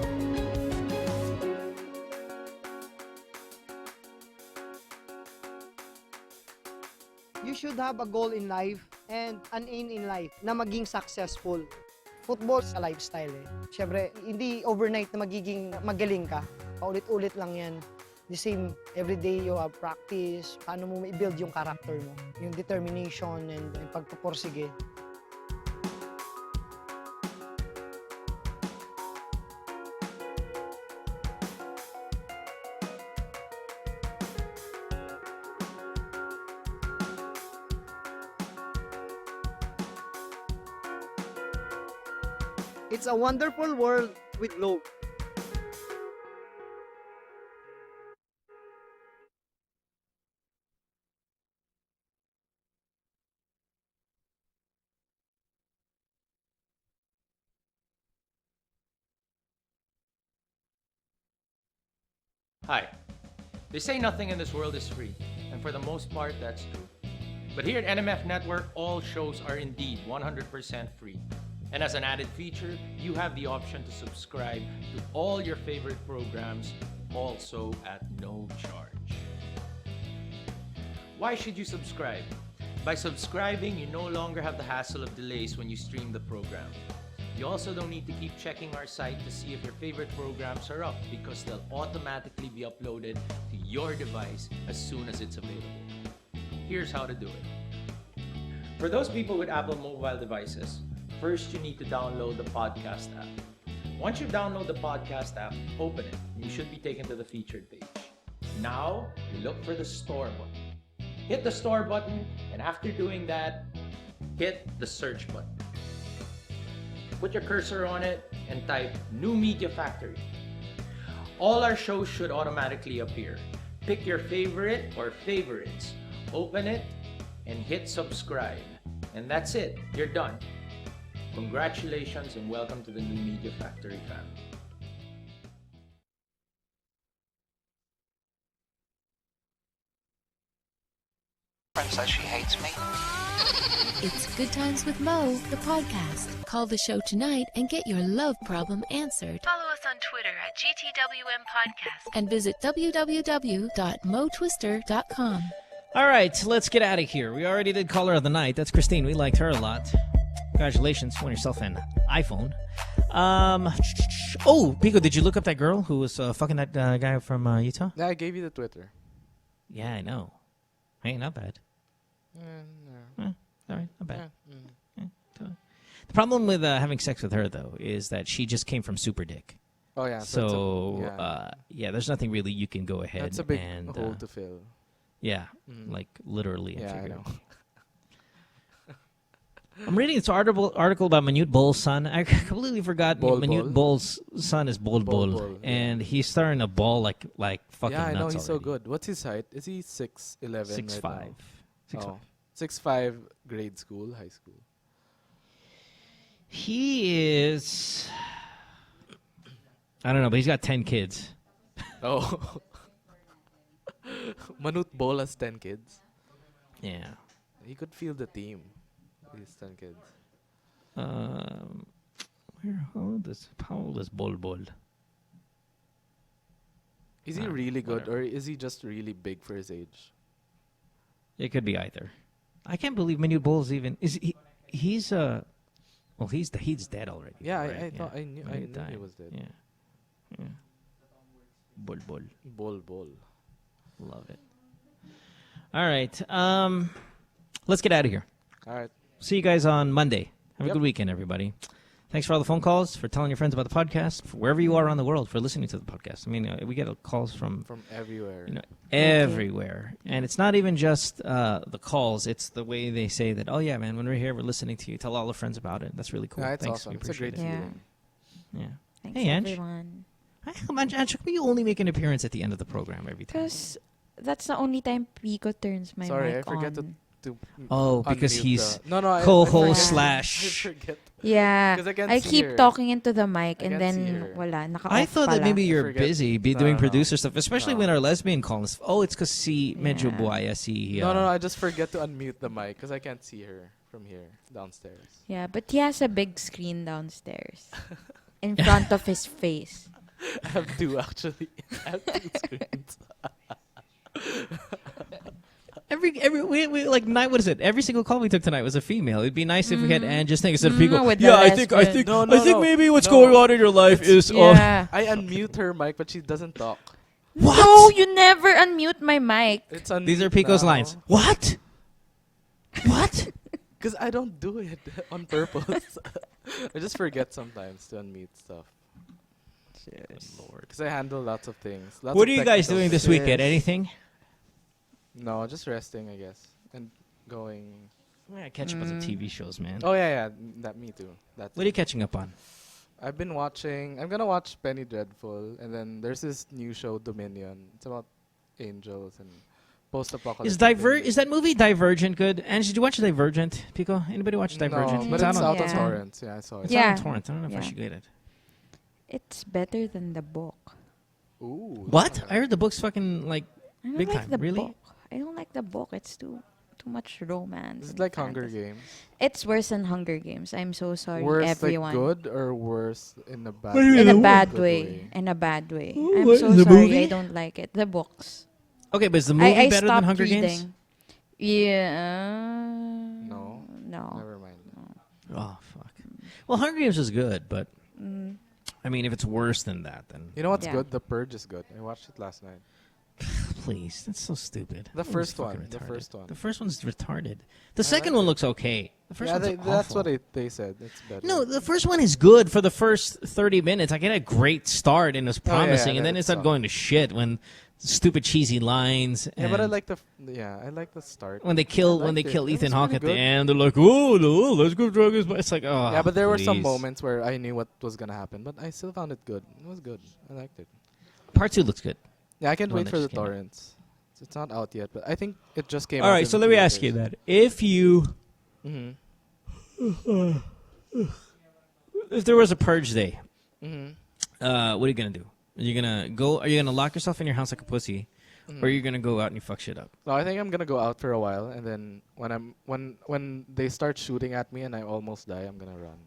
You should have a goal in life and an aim in life na maging successful. Football sa lifestyle eh. Siyempre, hindi overnight na magiging magaling ka. Paulit-ulit lang yan. The same, every day you have practice. Paano mo ma-build yung character mo. Yung determination and pagpupursige. It's a wonderful world with Globe. Hi. They say nothing in this world is free, and for the most part, that's true. But here at NMF Network, all shows are indeed 100% free. And as an added feature, you have the option to subscribe to all your favorite programs, also at no charge. Why should you subscribe? By subscribing, you no longer have the hassle of delays when you stream the program. You also don't need to keep checking our site to see if your favorite programs are up, because they'll automatically be uploaded to your device as soon as it's available. Here's how to do it. For those people with Apple mobile devices, first you need to download the podcast app. Once you download the podcast app, open it, and you should be taken to the featured page. Now, you look for the store button. Hit the store button, and after doing that, hit the search button. Put your cursor on it and type New Media Factory. All our shows should automatically appear. Pick your favorite or favorites, open it, and hit subscribe. And that's it, you're done. Congratulations and welcome to the New Media Factory family. Friend says she hates me. It's Good Times with Mo, the podcast. Call the show tonight and get your love problem answered. Follow us on Twitter at GTWM Podcast. And visit www.motwister.com. All right, let's get out of here. We already did Caller of the Night. That's Christine. We liked her a lot. Congratulations. Won yourself an iPhone. Oh, Pico, did you look up that girl who was fucking that guy from Utah? Yeah, I gave you the Twitter. Yeah, I know. Hey, not bad. No. All right, not bad. The problem with having sex with her, though, is that she just came from Super Dick. Oh, yeah. So, there's nothing really you can go ahead That's a big and hole to fill. Yeah, like literally. Yeah, I know. I'm reading this article about Manute Bol's son. I completely forgot Manute Bol's son is Bol, and he's starting to ball like fucking nuts. Yeah, I know, he's already. so good. What's his height? Is he 6'11"? 6'5". Right 6'5". 6'5", grade school, high school. He is... I don't know, but he's got 10 kids. Oh. Manute Bol has 10 kids. Yeah. He could field the team. These 10 kids. How old is Bol Bol? Is he really good, or is he just really big for his age? It could be either. I can't believe Manu Bol's even is he. He's well, he's dead already. Yeah, right? I thought I knew he was dead. Yeah. Bol Bol. Bol Bol. Love it. All right. Let's get out of here. All right. See you guys on Monday. Have a Yep. good weekend, everybody. Thanks for all the phone calls, for telling your friends about the podcast, for wherever you are around the world, for listening to the podcast. I mean, we get calls from everywhere. Everywhere. And it's not even just the calls. It's the way they say that, oh, yeah, man, when we're here, we're listening to you. Tell all the friends about it. That's really cool. Yeah, it's Thanks. awesome. We It's a appreciate great it. feeling. Yeah. Thanks, Hey, Ange. everyone. Hi, Ange, how come you only make an appearance at the end of the program every time? Because that's the only time Pico turns my Sorry, mic I forget on. to Oh, because unmute he's the- I co-host forget. slash... I forget. Yeah, 'Cause I can't I see keep her. talking into the mic I and can't see then her. wala, naka-off I thought that pala. maybe you're forget. busy No, doing no. producer stuff, especially No. when our lesbian calls. Oh, it's because si medyo buhaya si... No, I just forget to unmute the mic because I can't see her from here downstairs. Yeah, but he has a big screen downstairs in front of his face. I have two actually. I have two screens. We like night. What is it? Every single call we took tonight was a female. It'd be nice if we had Anne just think instead of people. with Yeah, the I think lesbian. No, I think maybe what's no. going on in your life is. Yeah. I unmute her mic, but she doesn't talk. What? No, you never unmute my mic. It's These are Pico's lines. What? What? Because I don't do it on purpose. I just forget sometimes to unmute stuff. Lord. Because I handle lots of things. Lots What of are you guys technical doing this things. weekend? Anything? No, just resting, I guess, and going. Yeah, catch up on some TV shows, man. Oh yeah. That me too. That's What are you catching up on? I've been watching. I'm gonna watch Penny Dreadful, and then there's this new show Dominion. It's about angels and post-apocalyptic. Is that movie Divergent good? And did you watch Divergent, Pico? Anybody watch Divergent? No, but it's out on torrents. Yeah, I saw it. It's out on torrents. I don't know if I should get it. It's better than the book. Ooh. What? I heard the book's fucking like I don't big like time. the Really? book. I don't like the book. It's too much romance. Is it and like Hunger fantasy. Games? It's worse than Hunger Games. I'm so sorry, Worse everyone. like good or worse in a bad? In a bad good way. In a bad way. Oh, I'm what, so the sorry. movie? I don't like it. The books. Okay, but is the movie I better than stopped Hunger Games? reading. Yeah. No. No. Never mind. Oh fuck. Well, Hunger Games is good, but Mm. I mean, if it's worse than that, then You know what's Yeah. good? The Purge is good. I watched it last night. please, that's so stupid. The That movie's first fucking one. The retarded. first one. The first one's retarded. The second one looks okay. The first Yeah, one's that's awful. what they said. It's better. No, the first one is good for the first 30 minutes. I get a great start and it's Oh, yeah, promising, yeah, and then it it's started going to shit when stupid cheesy lines. Yeah, but I and like I like the start. when they I kill liked it. Ethan It was Hawke really at the good. end. They're like, oh no, let's go drug his. It's like, oh. Yeah, but there were some please. moments where I knew what was gonna happen, but I still found it good. It was good. I liked it. Part 2 looks good. Yeah, I can't The one wait that for the just came out. torrents. It's not out yet, but I think it just came out. All right, in so let me ask you theaters. that: if you, Mhm. if there was a purge day, Mhm. what are you gonna do? Are you gonna go? Are you gonna lock yourself in your house like a pussy, or are you gonna go out and you fuck shit up? No, I think I'm gonna go out for a while, and then when they start shooting at me and I almost die, I'm gonna run.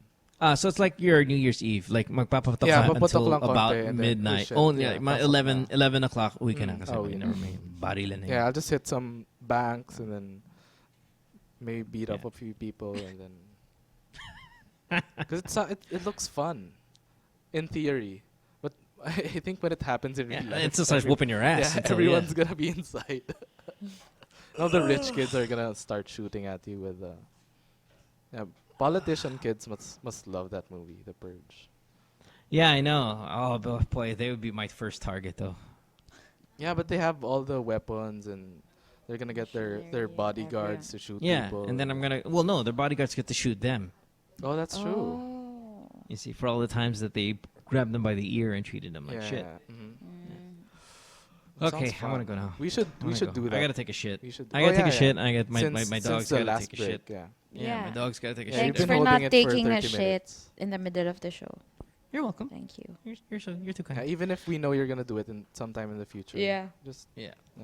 So it's like your New Year's Eve, like magpapatok Yeah, ka papatok until lang konti about and then midnight. shit. Oh, Yeah, yeah, mga pasok 11 o'clock, uwi ka na kasi Oh, you yeah. never may barilan na yun. Yeah, I'll just hit some banks and then maybe beat up a few people and then because it looks fun in theory, but I think when it happens in real Yeah, life, it's just like whooping your ass Yeah, until- everyone's yeah. gonna be inside. All the rich kids are gonna start shooting at you with. Yeah, politician kids must love that movie, The Purge. Yeah, I know. Oh boy, they would be my first target though. Yeah, but they have all the weapons and they're gonna get their bodyguards to shoot Yeah, people. and then I'm gonna. Well, no, their bodyguards get to shoot them. Oh, that's true. You see, for all the times that they grabbed them by the ear and treated them like Yeah, shit. yeah, mhm. Yeah. Sounds Okay, I want to fun. go now. We should I wanna do I that. gotta take a shit. We should. I gotta Oh, take yeah, a shit. yeah. I got my Since dog's the gotta last take a break, shit. yeah. Yeah, my dog's gotta take a Yeah, shit. you've Thanks been for holding not it for taking a 30 shit minutes. in the middle of the show. You're welcome. Thank you. You're too kind. Yeah, even if we know you're gonna do it sometime in the future. Yeah. Just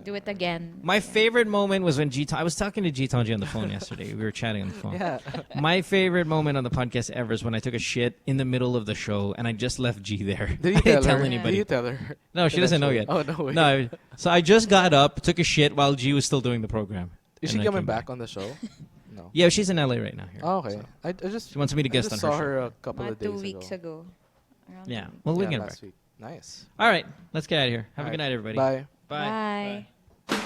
Do it again. My favorite moment was when I was talking to G-Tonji on the phone yesterday. We were chatting on the phone. Yeah. My favorite moment on the podcast ever is when I took a shit in the middle of the show and I just left G there. Did you I didn't tell her? anybody. Did you tell her? No, she doesn't know yet. Oh, no way. No. So I just got up, took a shit while G was still doing the program. Is and she then I coming came back on the show? No. Yeah, she's in LA right now. Here, Oh, okay. so. I just She wants me to guest I just on her saw show. her a couple of days 2 weeks ago. Yeah. Well, we can get her last back. week. Nice. All right. Let's get out of here. Have a All good right. night, everybody. Bye. Bye.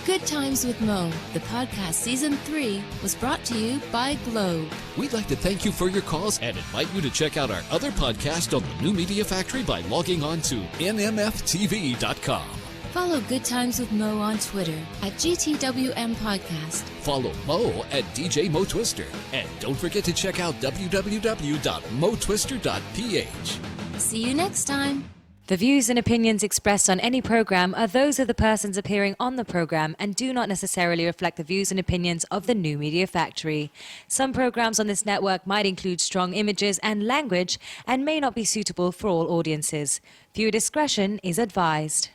Good Times with Mo, the podcast season 3, was brought to you by Globe. We'd like to thank you for your calls and invite you to check out our other podcast on the New Media Factory by logging on to nmftv.com. Follow Good Times with Mo on Twitter at GTWM Podcast. Follow Mo at DJ Mo Twister. And don't forget to check out www.motwister.ph. See you next time. The views and opinions expressed on any program are those of the persons appearing on the program and do not necessarily reflect the views and opinions of the New Media Factory. Some programs on this network might include strong images and language and may not be suitable for all audiences. Viewer discretion is advised.